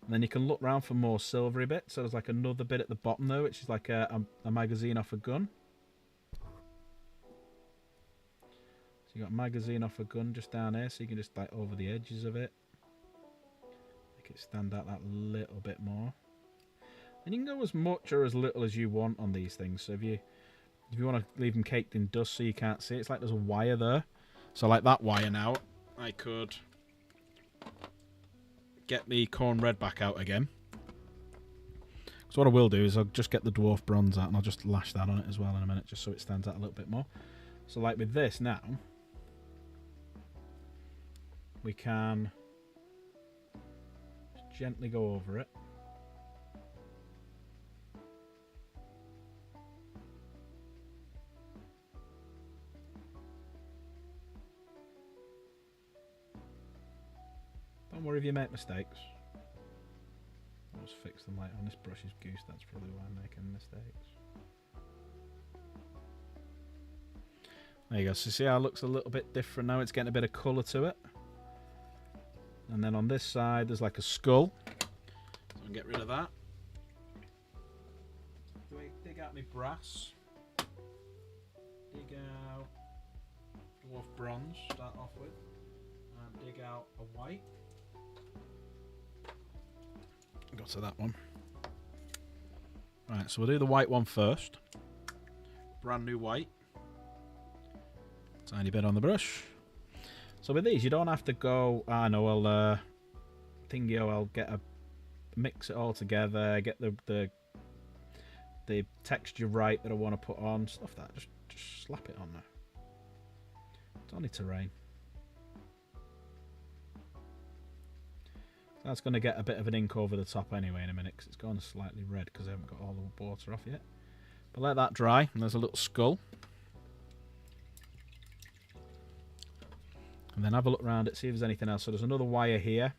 And then you can look around for more silvery bits. So there's like another bit at the bottom there, which is like a magazine off a gun. So you got a magazine off a gun just down here, so you can just like over the edges of it. Make it stand out that little bit more. And you can go as much or as little as you want on these things. So if you want to leave them caked in dust so you can't see it, it's like there's a wire there. So like that wire now, I could get the corn red back out again. So what I will do is I'll just get the dwarf bronze out and I'll just lash that on it as well in a minute, just so it stands out a little bit more. So like with this now, we can just gently go over it. Don't worry if you make mistakes. I'll just fix them later. On this brush is goose, that's probably why I'm making mistakes. There you go. So see how it looks a little bit different now? It's getting a bit of colour to it. And then on this side there's like a skull. So I can get rid of that. Dig out my brass. Dig out dwarf bronze, start off with. And dig out a white. Got to that one. Right, so we'll do the white one first. Brand new white. Tiny bit on the brush. So with these, you don't have to go, I know, I'll get mix it all together, get the the texture right that I want to put on, stuff that. Just slap it on there. Don't need terrain. That's going to get a bit of an ink over the top anyway in a minute because it's gone slightly red because I haven't got all the water off yet. But let that dry, and there's a little skull. And then have a look around it, see if there's anything else. So there's another wire here.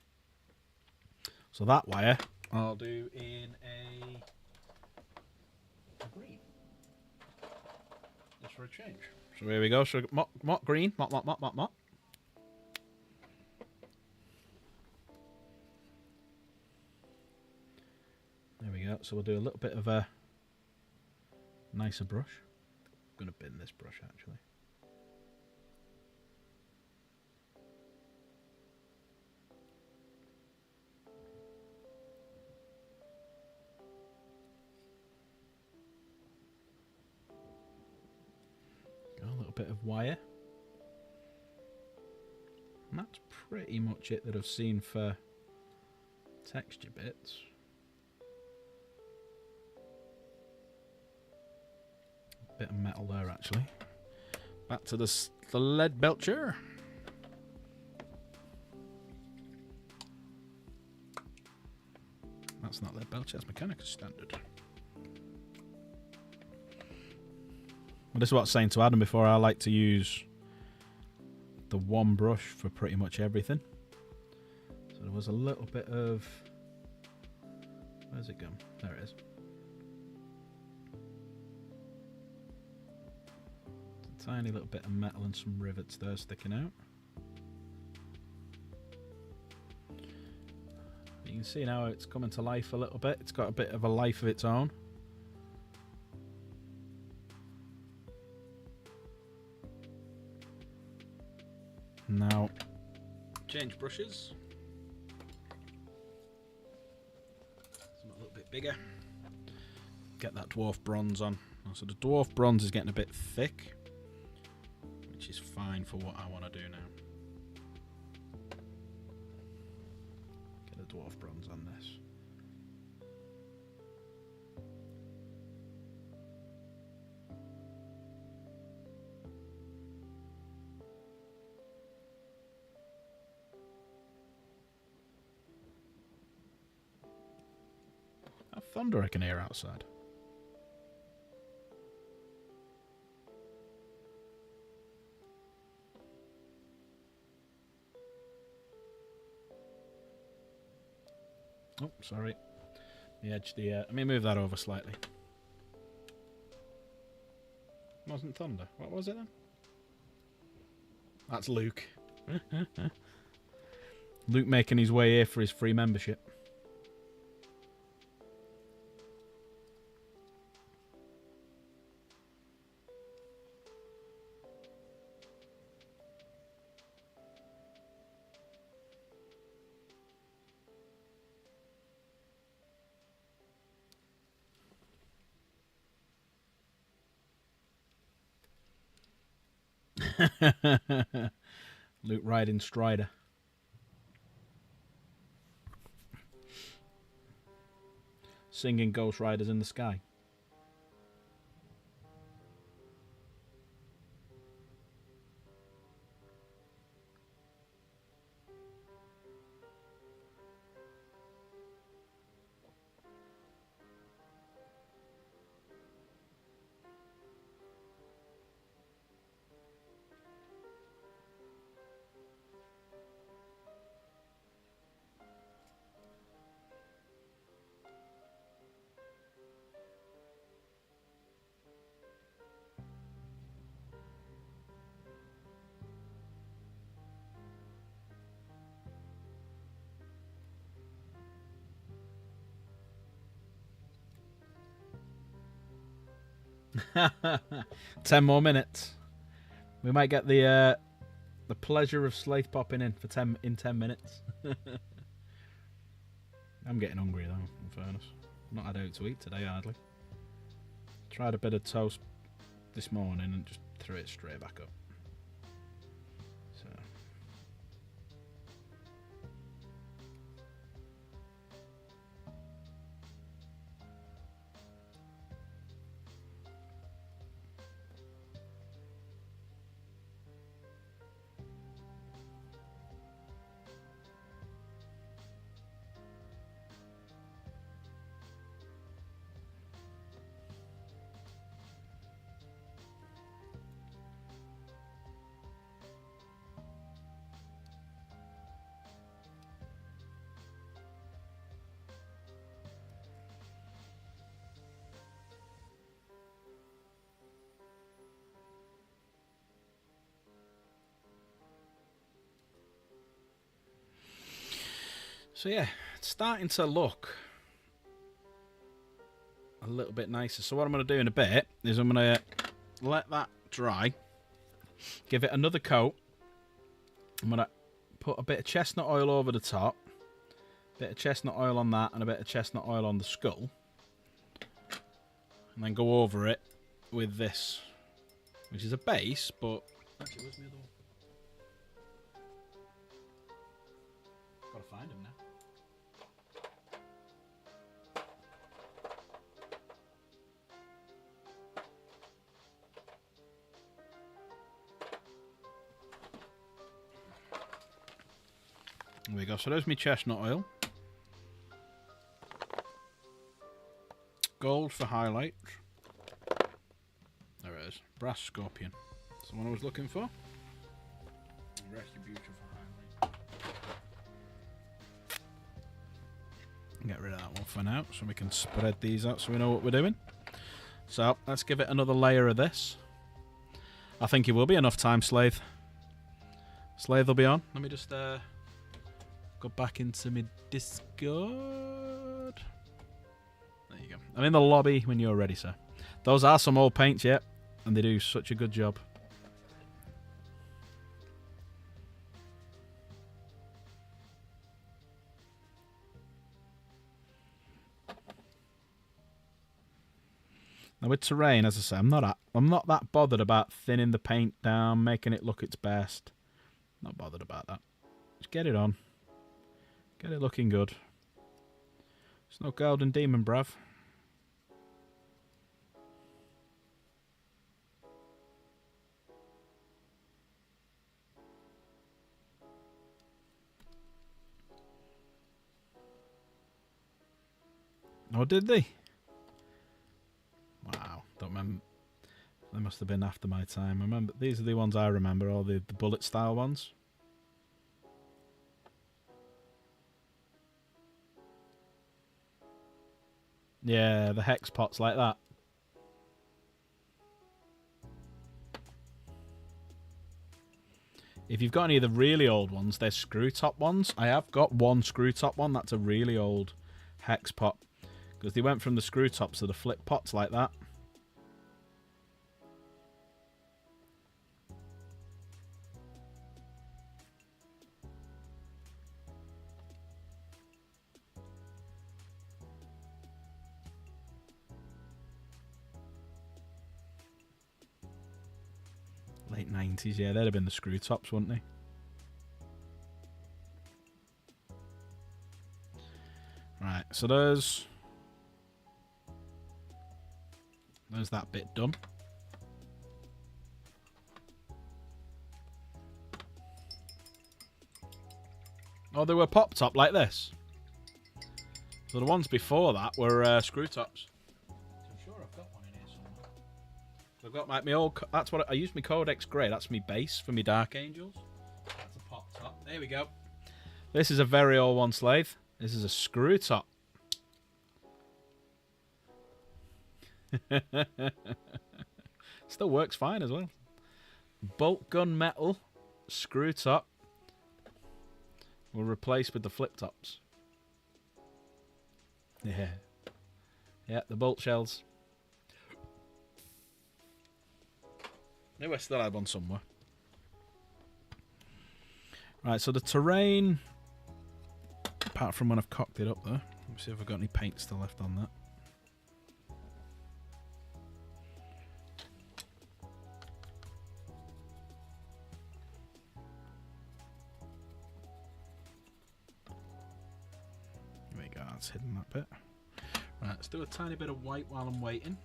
So that wire I'll do in a green. Just for a change. So here we go. So mock green, mock. There we go. So we'll do a little bit of a nicer brush. I'm going to bin this brush actually. Got a little bit of wire. And that's pretty much it that I've seen for texture bits. Bit of metal there actually. Back to the lead belcher. That's not lead belcher, that's mechanical standard. Well, this is what I was saying to Adam before. I like to use the one brush for pretty much everything. So there was a little bit of... Where's it gone? There it is. A tiny little bit of metal and some rivets there sticking out. You can see now it's coming to life a little bit. It's got a bit of a life of its own. Now, change brushes. Something a little bit bigger. Get that dwarf bronze on. So the dwarf bronze is getting a bit thick, which is fine for what I want to do now. Get a dwarf bronze on this. That thunder I can hear outside. Oh, sorry. The edge, let me move that over slightly. Wasn't thunder. What was it then? That's Luke. Luke making his way here for his free membership. Luke riding Strider. Singing Ghost Riders in the Sky. Ten more minutes. We might get the pleasure of Slaith popping in for 10 minutes. I'm getting hungry though, in fairness. Not had out to eat today hardly. Tried a bit of toast this morning and just threw it straight back up. So So yeah, it's starting to look a little bit nicer. So what I'm going to do in a bit is I'm going to let that dry, give it another coat. I'm going to put a bit of chestnut oil over the top, a bit of chestnut oil on that, and a bit of chestnut oil on the skull. And then go over it with this, which is a base, but... Actually, where's my other one? Gotta find him now. There we go. So there's my chestnut oil. Gold for highlight. There it is. Brass scorpion. That's the one I was looking for. Retribution for highlight. Get rid of that one for now, so we can spread these out so we know what we're doing. So let's give it another layer of this. I think it will be enough time, Slave. Slave will be on. Let me just go back into my Discord. There you go. I'm in the lobby when you're ready, sir. Those are some old paints, yep, and they do such a good job. Now with terrain, as I say, I'm not that bothered about thinning the paint down, making it look its best. Not bothered about that. Just get it on. Get it looking good. It's no golden demon, bruv. Oh, did they? Wow, don't remember. They must have been after my time. I remember these are the ones I remember, all the bullet style ones. Yeah, the hex pots like that. If you've got any of the really old ones, they're screw top ones. I have got one screw top one. That's a really old hex pot. Because they went from the screw tops to the flip pots like that. Late 90s, yeah, they'd have been the screw tops, wouldn't they? Right, so there's that bit done. Oh, they were pop top like this. So the ones before that were screw tops. I'm sure I've got one in here somewhere. I've got my old. That's what I used. My Codex Grey. That's my base for my Dark Angels. That's a pop top. There we go. This is a very old one, Slave. This is a screw top. Still works fine as well. Bolt gun metal screw top will replace with the flip tops. Yeah. Yeah, the bolt shells. Maybe I still had one somewhere. Right, so the terrain, apart from when I've cocked it up there, let me see if I've got any paint still left on that. There we go, that's hidden that bit. Right, let's do a tiny bit of white while I'm waiting.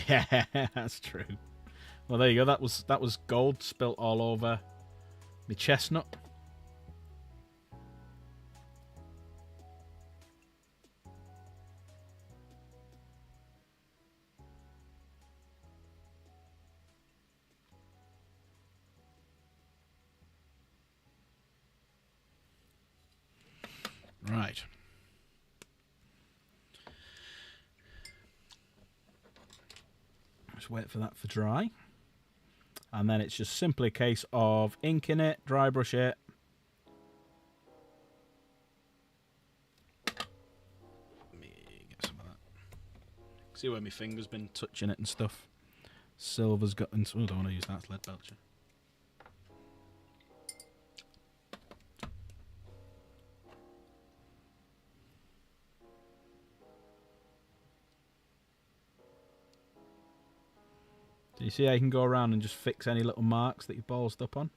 Yeah, that's true. Well, there you go. That was gold spilt all over my chestnut. Right. Just wait for that to dry. And then it's just simply a case of inking it, dry brush it. Let me get some of that. See where my finger's been touching it and stuff. Silver's got into. Oh, I don't want to use that. It's lead belcher. Do you see how you can go around and just fix any little marks that you've ballsed up on?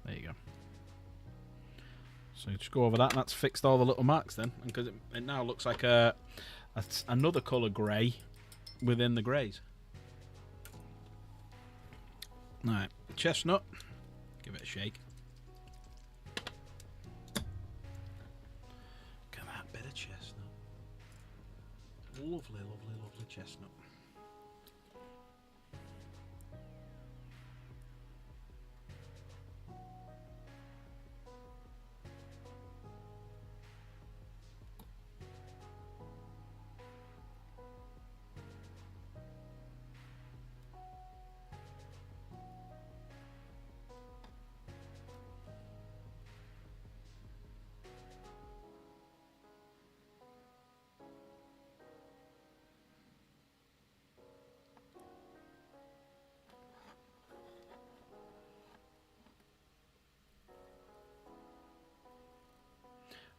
There you go. So just go over that, and that's fixed all the little marks then, because it now looks like another colour grey within the greys. Right, chestnut. Give it a shake. Look at that bit of chestnut. Lovely, lovely, lovely chestnut.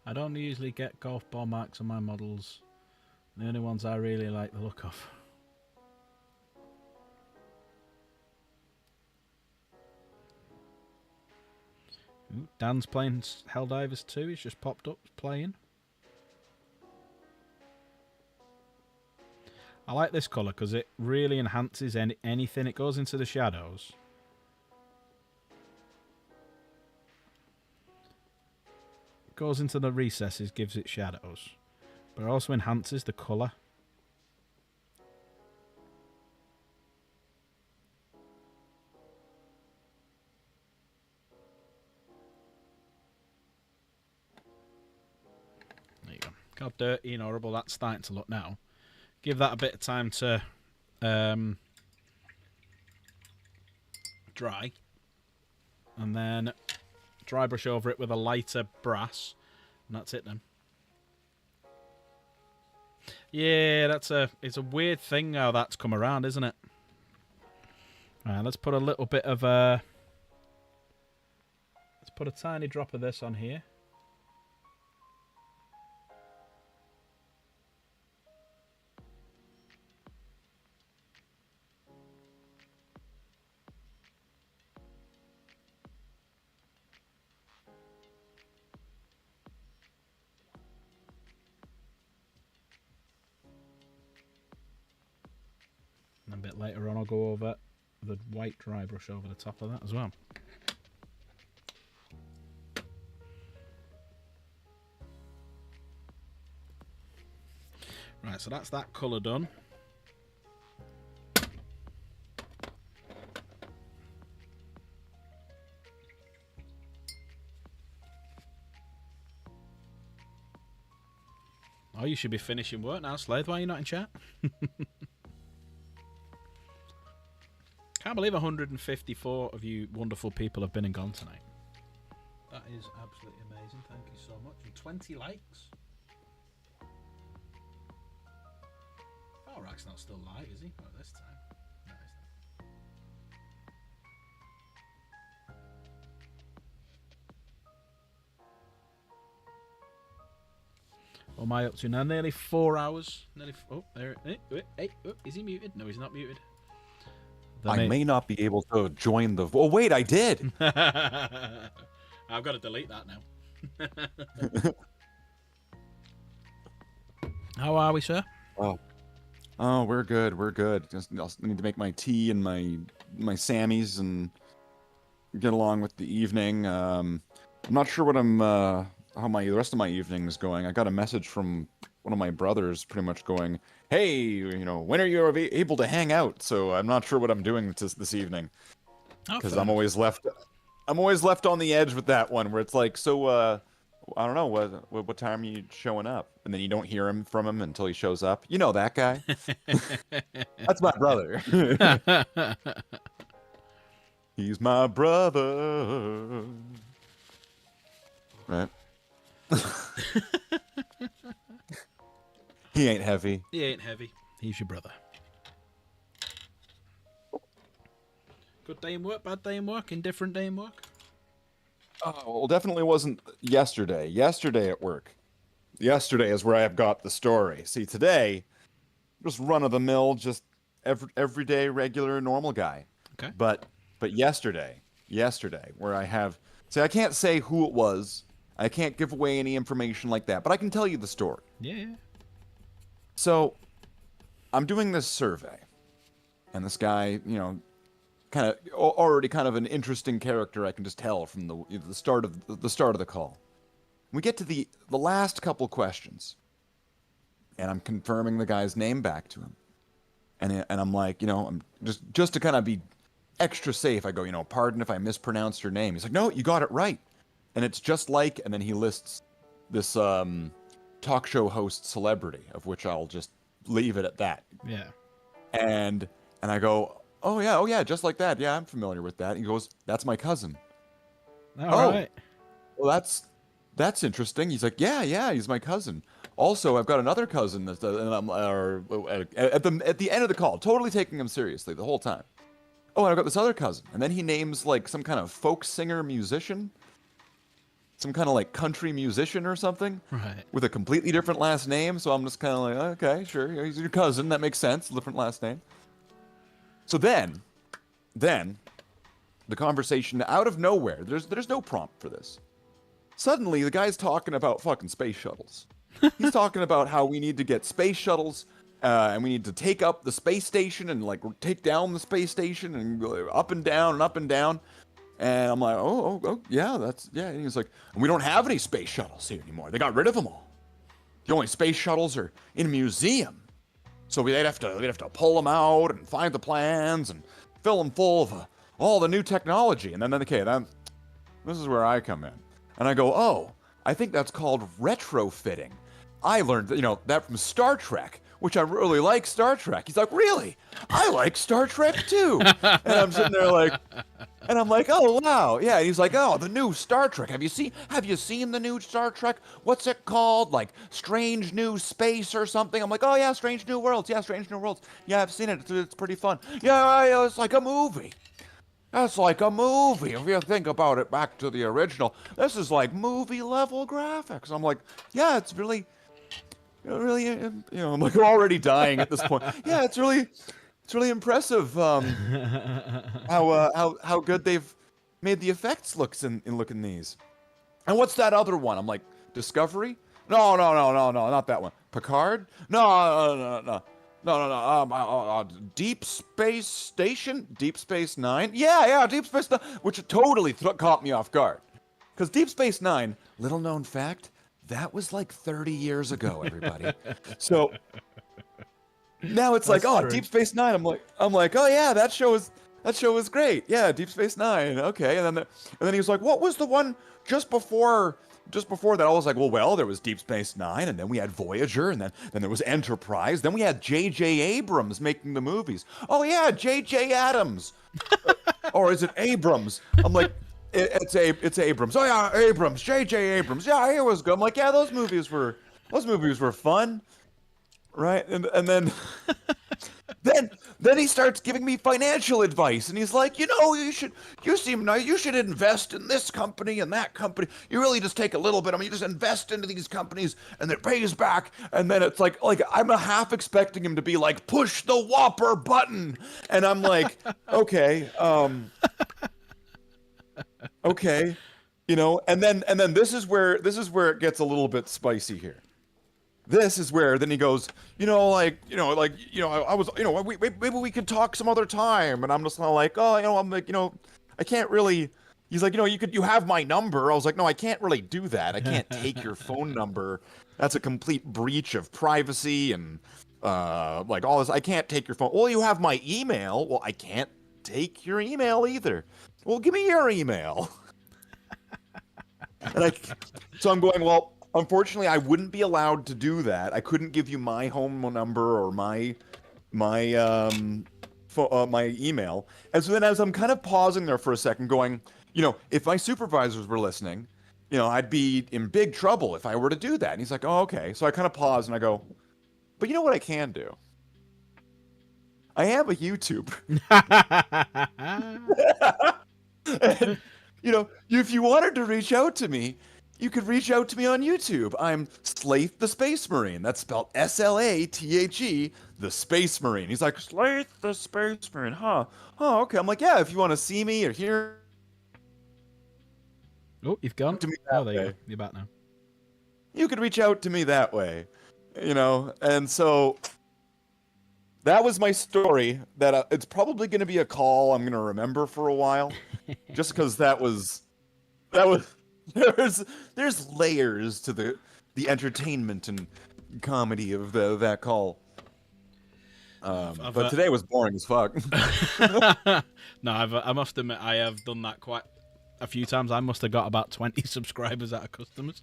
I don't usually get golf ball marks on my models. The only ones I really like the look of. Ooh, Dan's playing Helldivers 2. He's just popped up playing. I like this colour because it really enhances anything. It goes into the shadows. Goes into the recesses, gives it shadows, but it also enhances the colour. There you go. Look how dirty and horrible that's starting to look now. Give that a bit of time to dry, and then dry brush over it with a lighter brass, and that's it then. Yeah, it's a weird thing how that's come around, isn't it? Alright, let's put a little bit of let's put a tiny drop of this on here. And a bit later on I'll go over the white dry brush over the top of that as well. Right, so that's that colour done. Oh, you should be finishing work now, Slade. Why are you not in chat? Can't believe 154 of you wonderful people have been and gone tonight. That is absolutely amazing. Thank you so much. And 20 likes. Falrak's not still live, is he? Not this time. No, he's not. What am I up to now? Nearly 4 hours. Oh, there. Is he muted? No, he's not muted. I may not be able to join the... Oh, wait, I did! I've got to delete that now. How are we, sir? Oh, we're good. We're good. Just need to make my tea and my Sammies and get along with the evening. I'm not sure what how the rest of my evening is going. I got a message from one of my brothers, pretty much going, "Hey, when are you able to hang out?" So I'm not sure what I'm doing this evening, because I'm always left on the edge with that one, where it's like, so I don't know what time are you showing up, and then you don't hear from him until he shows up. You know that guy? That's my brother. He's my brother. Right? He ain't heavy. He ain't heavy. He's your brother. Good day in work, bad day in work, indifferent day in work? Oh, well, definitely wasn't yesterday. Yesterday at work. Yesterday is where I've got the story. See, today, just run-of-the-mill, just everyday, regular, normal guy. Okay. But yesterday, where I have... See, I can't say who it was. I can't give away any information like that, but I can tell you the story. Yeah. So, I'm doing this survey, and this guy, kind of already kind of an interesting character. I can just tell from the start of the call. We get to the last couple questions, and I'm confirming the guy's name back to him, and I'm like, I'm just to kind of be extra safe. I go, pardon if I mispronounced your name. He's like, no, you got it right, and it's just like, and then he lists this talk show host celebrity, of which I'll just leave it at that. Yeah. And I go, oh yeah, just like that. Yeah, I'm familiar with that. He goes, that's my cousin. All right. Well, that's interesting. He's like, yeah, he's my cousin. Also, I've got another cousin that, and I'm at the end of the call, totally taking him seriously the whole time. Oh, and I've got this other cousin, and then he names like some kind of folk singer musician, some kind of like country musician or something, Right. with a completely different last name. So I'm just kind of like, okay, sure, he's your cousin. That makes sense. Different last name. So then, the conversation out of nowhere. There's no prompt for this. Suddenly, the guy's talking about fucking space shuttles. He's talking about how we need to get space shuttles, and we need to take up the space station and like take down the space station and go up and down and up and down. And I'm like, oh, yeah, yeah. And he's like, we don't have any space shuttles here anymore. They got rid of them all. The only space shuttles are in a museum. So we'd have to pull them out and find the plans and fill them full of all the new technology. And then this is where I come in. And I go, oh, I think that's called retrofitting. I learned that from Star Trek, which I really like Star Trek. He's like, really? I like Star Trek too. And I'm sitting there like, and I'm like, oh wow, yeah. And he's like, oh, the new Star Trek. Have you seen the new Star Trek? What's it called? Like Strange New Space or something? I'm like, oh yeah, Strange New Worlds. Yeah, Strange New Worlds. Yeah, I've seen it. It's pretty fun. Yeah, it's like a movie. That's like a movie. If you think about it back to the original, this is like movie level graphics. I'm like, yeah, it's really, I'm like, I'm already dying at this point. Yeah, it's really impressive how good they've made the effects look in these. And what's that other one? I'm like, Discovery? No, not that one. Picard? No. Deep Space Station? Deep Space Nine? Yeah, Deep Space Nine, which totally caught me off guard. Because Deep Space Nine, little known fact, that was like 30 years ago, everybody. So now it's like, oh, Deep Space Nine. I'm like, oh yeah, that show was great. Yeah, Deep Space Nine. Okay, and then he was like, what was the one just before that? I was like, well, there was Deep Space Nine, and then we had Voyager, and then there was Enterprise. Then we had J.J. Abrams making the movies. Oh yeah, J.J. Adams, or is it Abrams? I'm like, it's Abrams. Oh yeah, Abrams, J.J. Abrams. Yeah, he was good. I'm like, yeah, those movies were fun, right? And then then he starts giving me financial advice, and he's like, you seem nice. You should invest in this company and that company. You really just take a little bit. I mean, you just invest into these companies, and it pays back. And then it's like I'm a half expecting him to be like, push the Whopper button, and I'm like, okay, okay, and then this is where it gets a little bit spicy here. This is where then he goes, I was, maybe we could talk some other time. And I'm just kind of like, oh, I'm like, I can't really. He's like, you have my number. I was like, no, I can't really do that. I can't take your phone number. That's a complete breach of privacy and like all this. I can't take your phone. Well, you have my email. Well, I can't take your email either. Well, give me your email. So I'm going, well, unfortunately, I wouldn't be allowed to do that. I couldn't give you my home number or my email. And so then as I'm kind of pausing there for a second going, if my supervisors were listening, I'd be in big trouble if I were to do that. And he's like, oh, okay. So I kind of pause and I go, but you know what I can do? I have a YouTube. And, if you wanted to reach out to me, you could reach out to me on YouTube. I'm Slaith the Space Marine. That's spelled S-L-A-T-H-E, the Space Marine. He's like, Slaith the Space Marine, huh? Oh, okay. I'm like, yeah, if you want to see me or hear... Oh, you've gone? To me There you way. go. You're back now. You could reach out to me that way, And so that was my story. That it's probably going to be a call I'm going to remember for a while. Just because that was... There's layers to the entertainment and comedy of that call. But today was boring as fuck. No, I must admit I have done that quite a few times. I must have got about 20 subscribers out of customers.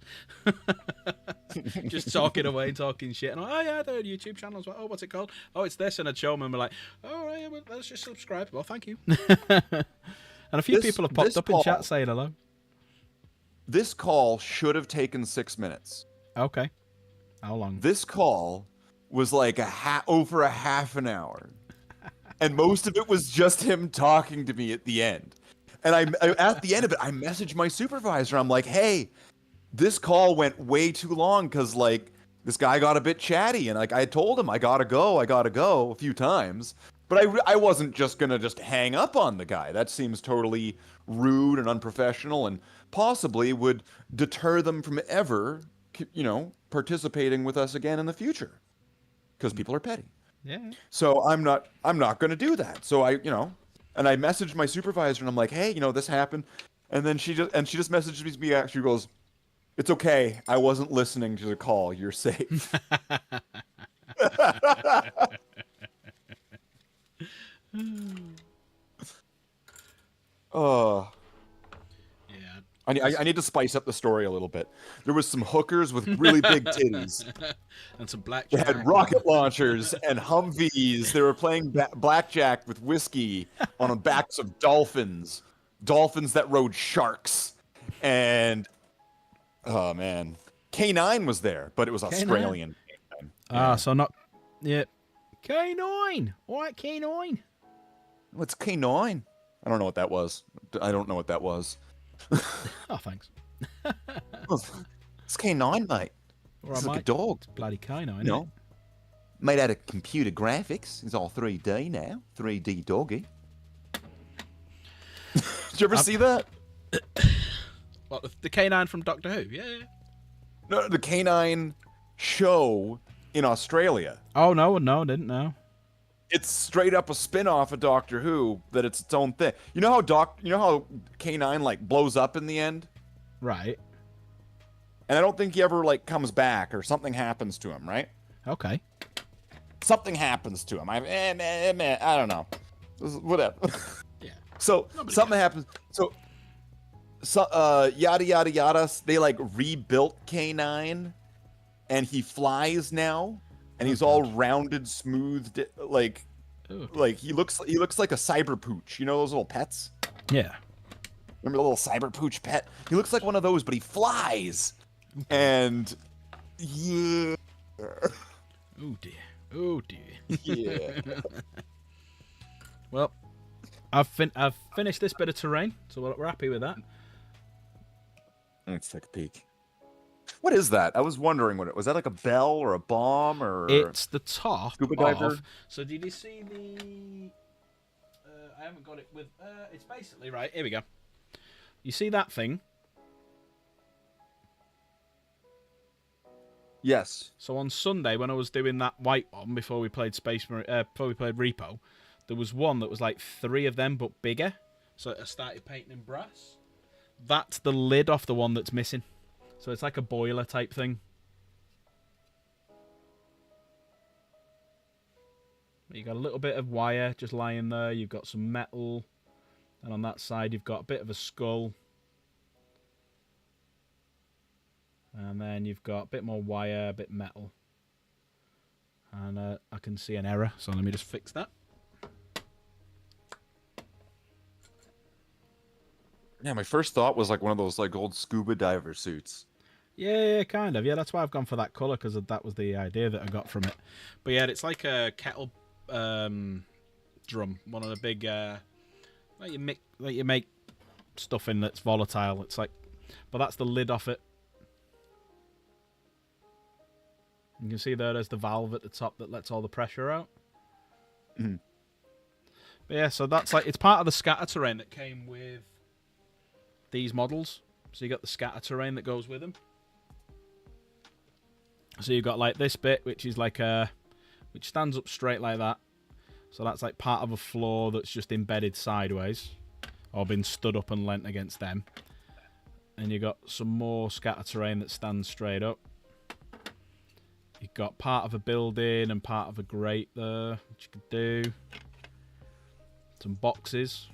Just talking away, talking shit. And oh yeah, their YouTube channels. Oh, what's it called? Oh, it's this. And I'd show them and we're like, oh, yeah, well, let's just subscribe. Well, thank you. And a few people have popped up in chat saying hello. This call should have taken 6 minutes. Okay. How long? This call was like over a half an hour. And most of it was just him talking to me at the end. And I at the end of it, I messaged my supervisor. I'm like, hey, this call went way too long because, like, this guy got a bit chatty. And, like, I told him, I gotta go a few times. But I wasn't just going to just hang up on the guy. That seems totally rude and unprofessional and possibly would deter them from ever, participating with us again in the future. Because people are petty. Yeah. So I'm not going to do that. So and I messaged my supervisor and I'm like, hey, this happened. And then she just messaged me back. She goes, it's okay. I wasn't listening to the call. You're safe. Oh. Yeah. I need to spice up the story a little bit. There was some hookers with really big titties. And some black. They had rocket launchers and Humvees. They were playing blackjack with whiskey on the backs of dolphins. Dolphins that rode sharks. And, oh man. K9 was there, but it was Australian K9. Ah, so not... Yeah. K9! Alright, K9. What's K9? I don't know what that was. Oh, thanks. It's K9, mate. It's like a dog. It's bloody K9, isn't No. it? Made out of computer graphics. It's all 3D now. 3D doggy. Did you ever see that? What, the K9 from Doctor Who? Yeah. No, the K9 show in Australia. Oh, no, I didn't know. It's straight up a spin-off of Doctor Who that it's its own thing. You know how K9 like blows up in the end? Right. And I don't think he ever like comes back or something happens to him, right? Okay. Something happens to him. I don't know. Whatever. Yeah. So something happens. So yada yada yada. They like rebuilt K9, and he flies now, and he's all rounded, smoothed, like he looks like a cyber pooch. You know those little pets? Yeah. Remember the little cyber pooch pet? He looks like one of those, but he flies. And yeah. Oh dear. Oh dear. Yeah. Well, I've finished this bit of terrain, so we're happy with that. Let's take a peek. What is that? I was wondering what it was. That like a bell or a bomb or It's the top scuba diver? of. So did you see the? I haven't got it with. It's basically right. Here we go. You see that thing? Yes. So on Sunday when I was doing that white one before we played before we played Repo, there was one that was like 3 of them but bigger. So I started painting in brass. That's the lid off the one that's missing. So it's like a boiler type thing. You got a little bit of wire just lying there. You've got some metal. And on that side you've got a bit of a skull. And then you've got a bit more wire, a bit metal. And I can see an error, so let me just fix that. Yeah, my first thought was like one of those like old scuba diver suits. Yeah, kind of. Yeah, that's why I've gone for that colour, because that was the idea that I got from it. But yeah, it's like a kettle drum. One of the big... like you make stuff in that's volatile. It's like... But that's the lid off it. You can see there's the valve at the top that lets all the pressure out. Mhm. But yeah, so that's like... It's part of the scatter terrain that came with these models. So you got the scatter terrain that goes with them. So you've got like this bit, which is like which stands up straight like that. So that's like part of a floor that's just embedded sideways, or been stood up and leant against them. And you got some more scatter terrain that stands straight up. You've got part of a building and part of a grate there, which you could do. Some boxes.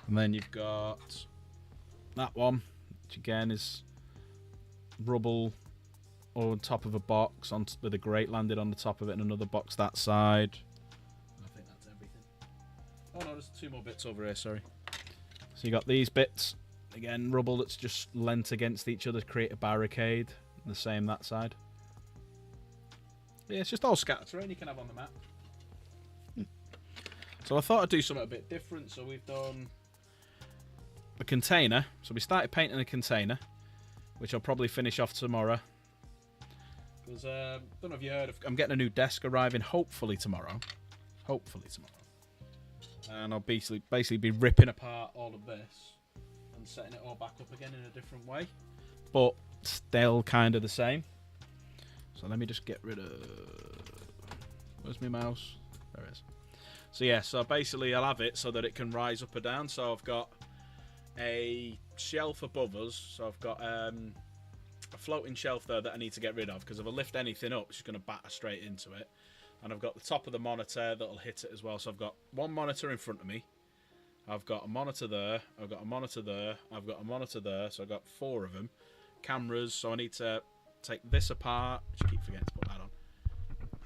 And then you've got that one, which again is rubble on top of a box with a grate landed on the top of it, and another box that side. I think that's everything. Oh no, there's 2 more bits over here, sorry. So you got these bits, again, rubble that's just lent against each other to create a barricade. The same that side. Yeah, it's just all scatter terrain you can have on the map. So I thought I'd do something a bit different, so we've done a container. So we started painting a container, which I'll probably finish off tomorrow. Because, don't know if you heard of... I'm getting a new desk arriving, hopefully tomorrow. Hopefully tomorrow. And I'll basically be ripping apart all of this and setting it all back up again in a different way. But still kind of the same. So let me just get rid of... Where's my mouse? There it is. So yeah, so basically I'll have it so that it can rise up or down. So I've got a shelf above us. So I've got... a floating shelf there that I need to get rid of, because if I lift anything up, it's just going to batter straight into it. And I've got the top of the monitor that'll hit it as well. So I've got one monitor in front of me. I've got a monitor there. I've got a monitor there. I've got a monitor there. So I've got 4 of them. Cameras. So I need to take this apart. I keep forgetting to put that on.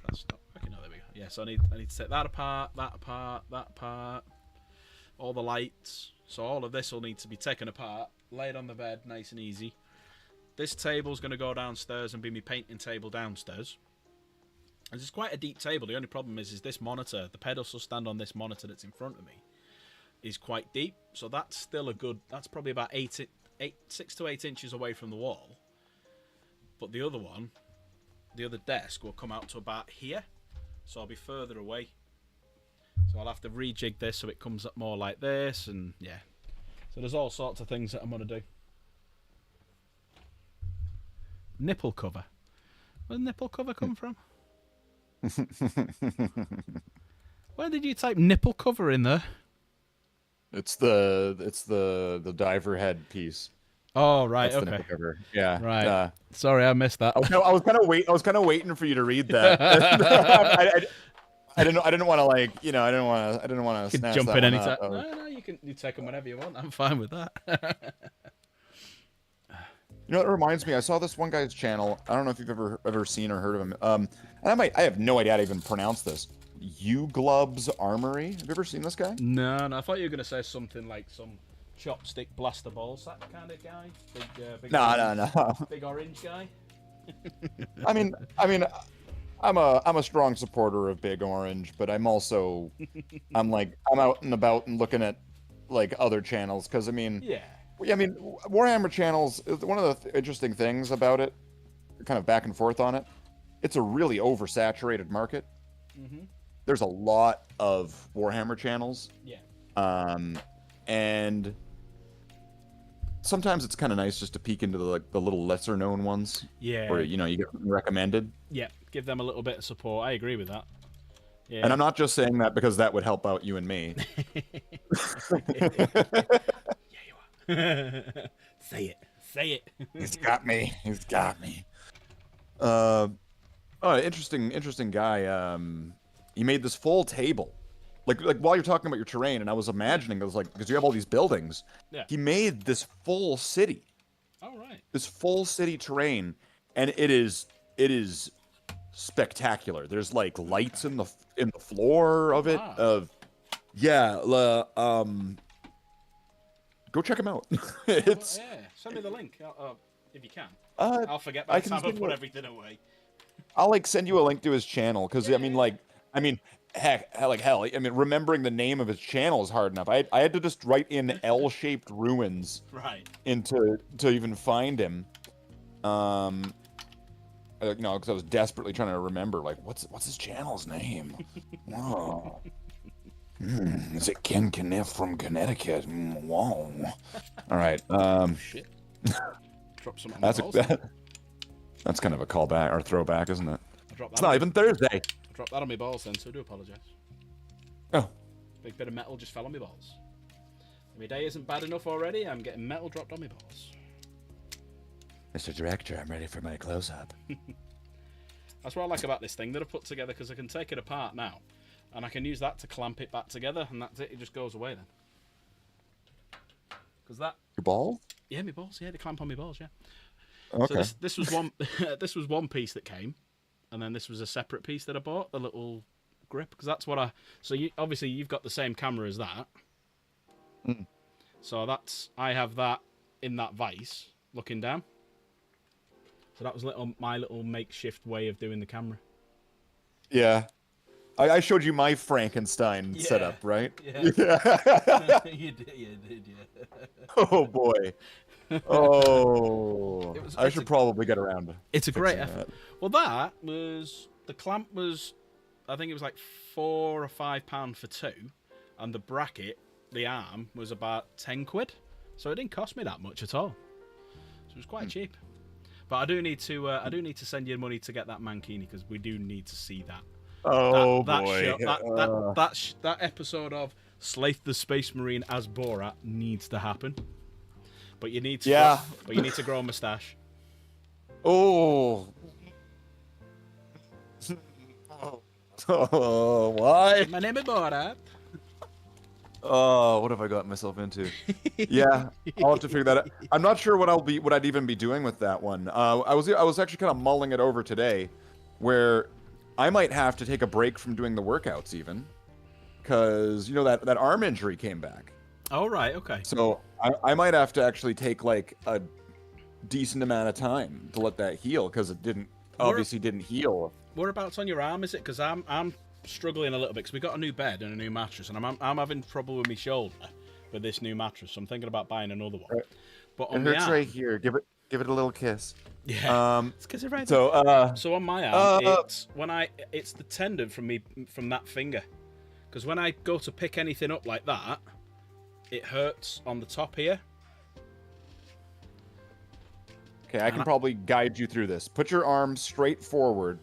That's not. Okay, no, there we go. Yeah, so I need to take that apart, that apart, that apart. All the lights. So all of this will need to be taken apart, laid on the bed, nice and easy. This table's going to go downstairs and be my painting table downstairs. And it's quite a deep table. The only problem is this monitor, the pedestal stand on this monitor that's in front of me, is quite deep. So that's still a good... That's probably about 6 to 8 inches away from the wall. But the other one, the other desk, will come out to about here. So I'll be further away. So I'll have to rejig this so it comes up more like this. And yeah. So there's all sorts of things that I'm going to do. Nipple cover. Where did nipple cover come from? Where did you type nipple cover in there? It's the diver head piece. Oh right, That's the okay. nipple cover. Yeah. Right. Sorry, I missed that. I was kind of waiting for you to read that. I didn't want to like, I didn't want to Jump in any time. up. No, you take them whenever you want. I'm fine with that. You know, it reminds me. I saw this one guy's channel. I don't know if you've ever seen or heard of him. And I have no idea how to even pronounce this. Uglub's Armory. Have you ever seen this guy? No. I thought you were gonna say something like some chopstick blaster balls, that kind of guy. Big No. big orange guy. I mean, I'm a strong supporter of Big Orange, but I'm also I'm out and about and looking at like other channels because I mean Warhammer channels. One of the interesting things about it, kind of back and forth on it, it's a really oversaturated market. There's a lot of Warhammer channels. And sometimes it's kind of nice just to peek into the little lesser known ones. Where you get recommended. Give them a little bit of support. I agree with that. And I'm not just saying that because that would help out you and me. You are. Say it. He's got me. Interesting guy. He made this full table. Like while you're talking about your terrain, and I was imagining, I was like, because you have all these buildings, he made this full city. All right. This full city terrain, and it is spectacular. There's like lights in the floor of it. Go check him out. It's send me the link if you can. I'll forget by the time I put everything away. I'll send you a link to his channel because Heck, remembering the name of his channel is hard enough. I had to just write in L-shaped ruins, to even find him. Because I was desperately trying to remember, like, what's his channel's name? Whoa. Is it Ken Kniff from Connecticut? Whoa. All right. Shit. Drop some. That's kind of a callback or throwback, isn't it? It's not even Thursday. Dropped that on my balls then, so I do apologise. Oh. Big bit of metal just fell on my balls. My day isn't bad enough already, I'm getting metal dropped on my balls. Mr. Director, I'm ready for my close-up. That's what I like about this thing that I put together, because I can take it apart now, and I can use that to clamp it back together, and that's it, it just goes away then. Because that... Your balls? Yeah, my balls, they clamp on my balls, yeah. Okay. So this was one this was one piece that came, and then this was a separate piece that I bought, the little grip, because that's what I... So obviously you've got the same camera as that. Mm. So I have that in that vise, looking down. So that was my little makeshift way of doing the camera. Yeah. I showed you my Frankenstein setup, right? Yeah. You did, yeah. Oh, boy. Oh. I should probably get around to It's a great that. effort. Well, that was... The clamp was... I think it was like £4 or £5 for two. And the bracket, the arm, was about 10 quid. So it didn't cost me that much at all. So it was quite cheap. But I do need to send you money to get that mankini, because we do need to see that. Oh that boy! That episode of Slaith the Space Marine as Borat needs to happen. But you need to. But you need to grow a moustache. Oh. Oh, why? My name is Borat. Oh, what have I got myself into? Yeah, I'll have to figure that out. I'm not sure what I'd even be doing with that one. I was actually kind of mulling it over today, where I might have to take a break from doing the workouts even, because that arm injury came back. Oh right, okay. So I might have to actually take like a decent amount of time to let that heal, because it obviously didn't heal. Whereabouts on your arm is it? Because I'm struggling a little bit, because we got a new bed and a new mattress, and I'm having trouble with my shoulder with this new mattress, so I'm thinking about buying another one. Right. But on it hurts right here. Give it a little kiss. Yeah. It's because it right. So on my arm, it's the tendon from that finger, because when I go to pick anything up like that, it hurts on the top here. Okay, I can probably guide you through this. Put your arm straight forward.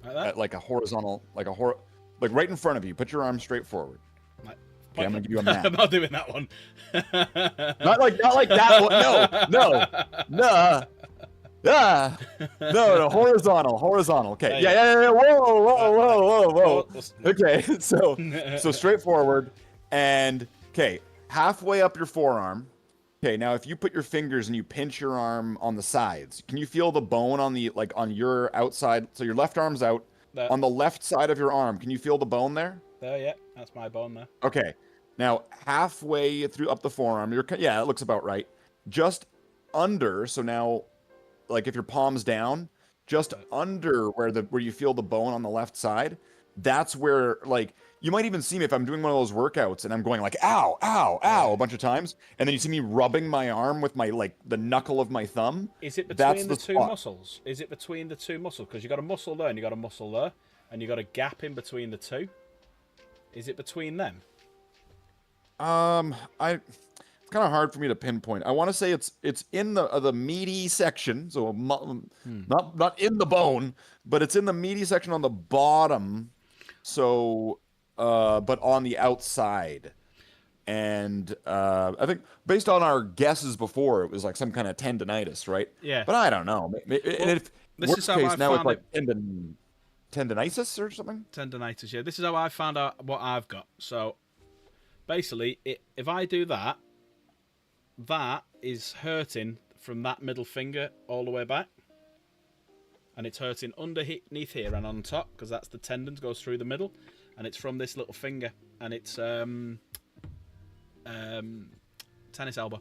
Like that? At like a horizontal, like right in front of you. Put your arm straight forward. Okay, I'm gonna give you a map. I'm not doing that one. not like that one. No, horizontal. Okay, yeah. Whoa. Okay, so straight forward, and okay, halfway up your forearm. Okay, now if you put your fingers and you pinch your arm on the sides, can you feel the bone on your outside? So your left arm's out. There. On the left side of your arm, can you feel the bone there? There, yeah, that's my bone there. Okay, now halfway up the forearm, it looks about right. Just under, so now, like if your palm's down, just under where you feel the bone on the left side. That's where, like, you might even see me if I'm doing one of those workouts and I'm going like, ow, ow, ow, a bunch of times, and then you see me rubbing my arm with my, like, the knuckle of my thumb. Is it That's between the two spot. muscles? Is it between the two muscles? Because you got a muscle there and you got a muscle there, and you got a gap in between the two. Is it between them? It's kind of hard for me to pinpoint. I want to say it's in the meaty section, so not in the bone, but it's in the meaty section on the bottom. So, but on the outside. And I think based on our guesses before, it was like some kind of tendonitis, right? Yeah. But I don't know. And if this worst is how case I now it's found like tendonitis or something. Tendonitis, yeah. This is how I found out what I've got. So, basically, if I do that, that is hurting from that middle finger all the way back. And it's hurting underneath here and on top, because that's the tendons goes through the middle. And it's from this little finger. And it's tennis elbow.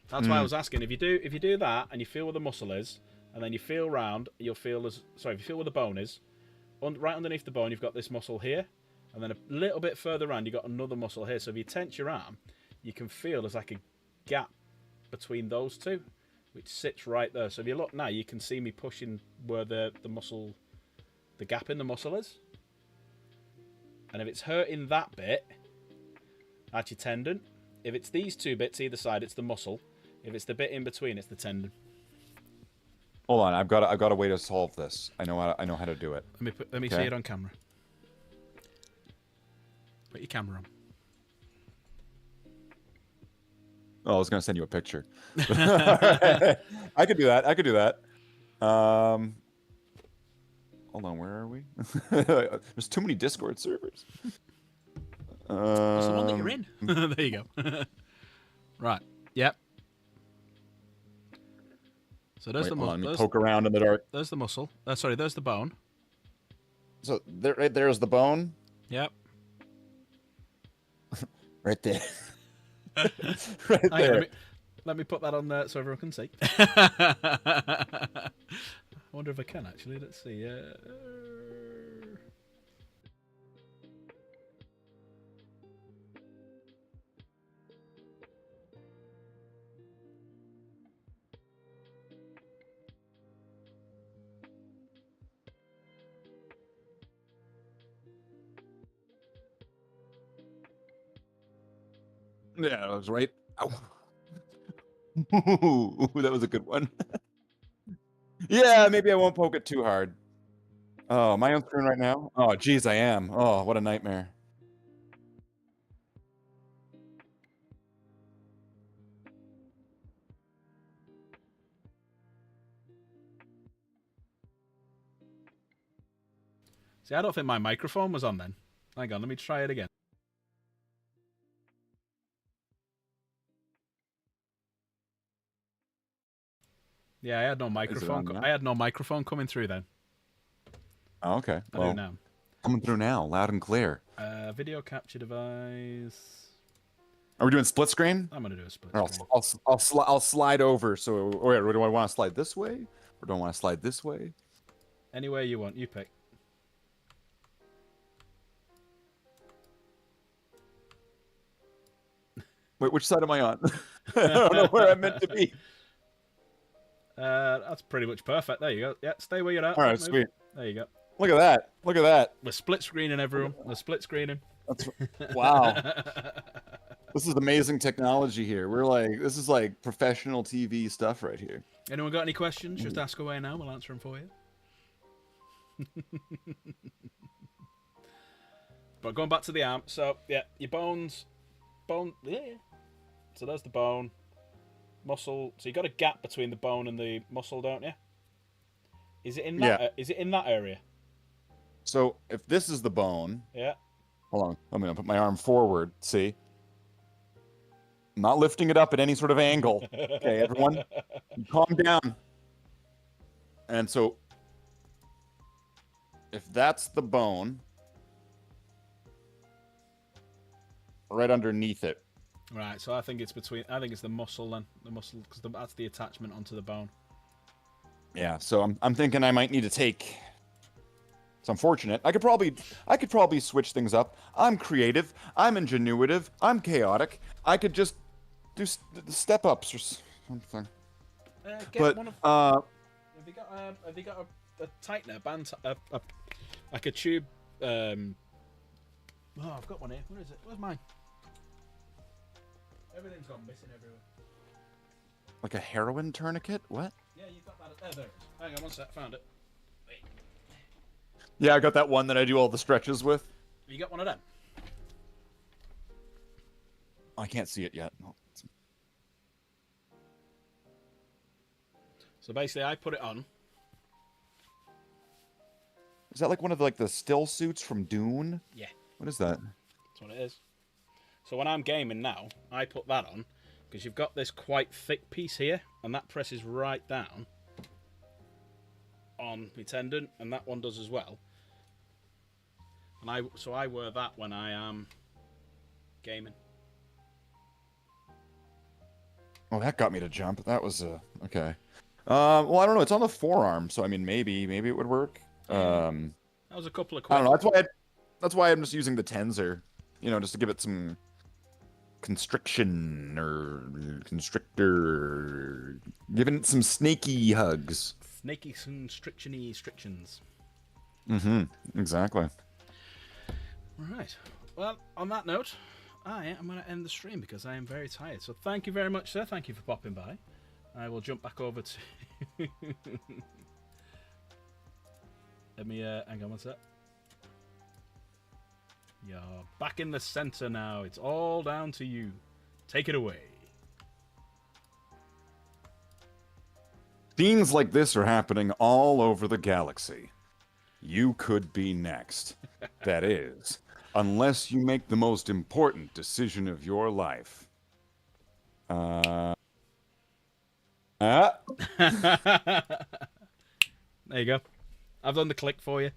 That's why I was asking. If you do that and you feel where the muscle is, and then you feel round, you'll feel if you feel where the bone is, right underneath the bone, you've got this muscle here, and then a little bit further around, you've got another muscle here. So if you tense your arm, you can feel there's like a gap between those two, which sits right there. So if you look now, you can see me pushing where the muscle, the gap in the muscle is. And if it's hurting that bit, that's your tendon. If it's these two bits either side, it's the muscle. If it's the bit in between, it's the tendon. Hold on, I've got a way to solve this. I know how to do it. Let me see it on camera. Put your camera on. Oh, I was gonna send you a picture. I could do that. Hold on, where are we? There's too many Discord servers. That's the one that you're in. There you go. Right. Yep. So there's the muscle. Poke around in the dark. There's the muscle. Sorry, there's the bone. So right there's the bone. Yep. Right there. Right there. Let me put that on there so everyone can see. I wonder if I can actually. Let's see. Yeah, that was right. Ow. Ooh, that was a good one. Yeah, maybe I won't poke it too hard. Oh, am I on screen right now? Oh, geez, I am. Oh, what a nightmare. See, I don't think my microphone was on then. Hang on, let me try it again. Yeah, I had no microphone. I had no microphone coming through then. Oh, okay. I do now. Coming through now, loud and clear. Video capture device. Are we doing split screen? I'm gonna do a split screen. I'll slide over. So, wait, do I want to slide this way, or do I want to slide this way? Any way you want, you pick. Wait, which side am I on? I don't know where I'm meant to be. That's pretty much perfect. There you go. Yeah, stay where you're at. All right, sweet. There you go. Look at that. Look at that. We're split screening, everyone. We're split screening. Wow. This is amazing technology here. This is like professional TV stuff right here. Anyone got any questions? Just ask away now. We'll answer them for you. But going back to the arm. So, yeah, your bones. Yeah. So there's the bone. Muscle. So you got a gap between the bone and the muscle, don't you? Is it in that? Yeah. Is it in that area? So if this is the bone, Yeah. Hold on. I'm gonna put my arm forward. See, I'm not lifting it up at any sort of angle. Okay, everyone, calm down. And so, if that's the bone, right underneath it. Right. So I think it's between. I think it's the muscle then. The muscle, because that's the attachment onto the bone. Yeah, so I'm thinking I might need to take. It's unfortunate. I could probably switch things up. I'm creative. I'm ingenuitive. I'm chaotic. I could just do step ups or something. Get But one of, have you got a tightener band, like a tube? Oh, I've got one here. Where is it? Where's mine? Everything's gone missing everywhere. like a heroin tourniquet? What? Yeah, you've got that. There it is. Hang on one sec. Found it. Wait. Yeah, I got that one that I do all the stretches with. You got one of them? I can't see it yet. No. So basically, I put it on. Is that like one of the still suits from Dune? Yeah. What is that? That's what it is. So when I'm gaming now, I put that on because you've got this quite thick piece here, and that presses right down on my tendon, and that one does as well. And I wear that when I am gaming. Oh, that got me to jump. That was okay. Well, I don't know. It's on the forearm, so I mean, maybe it would work. That was a couple of I questions. don't know. That's why I'm just using the tensor, just to give it some constriction or constrictor, giving it some snaky hugs. Snaky constrictiony strictions. Exactly. Right. Well, on that note, I'm going to end the stream because I am very tired. So thank you very much, sir. Thank you for popping by. I will jump back over to... Let me, hang on one sec. You're back in the center now. It's all down to you. Take it away. Scenes like this are happening all over the galaxy. You could be next. That is, unless you make the most important decision of your life. There you go. I've done the click for you.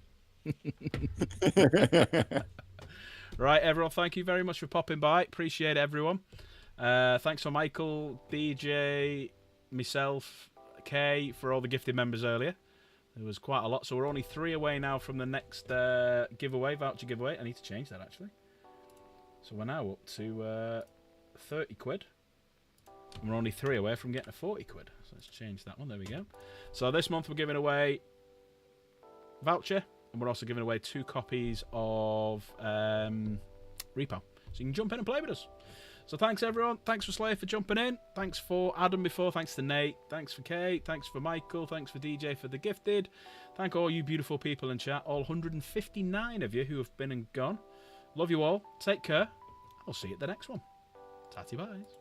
Right, everyone, thank you very much for popping by. Appreciate everyone. Thanks for Michael, DJ, myself, Kay, for all the gifted members earlier. There was quite a lot, so we're only 3 away now from the next giveaway, voucher giveaway. I need to change that, actually. So we're now up to 30 quid. And we're only 3 away from getting a 40 quid. So let's change that one. There we go. So this month we're giving away voucher, and we're also giving away 2 copies of Repo. So you can jump in and play with us. So thanks, everyone. Thanks for Slayer for jumping in. Thanks for Adam before. Thanks to Nate. Thanks for Kate. Thanks for Michael. Thanks for DJ for the gifted. Thank all you beautiful people in chat. All 159 of you who have been and gone. Love you all. Take care. I'll see you at the next one. Tatty byes.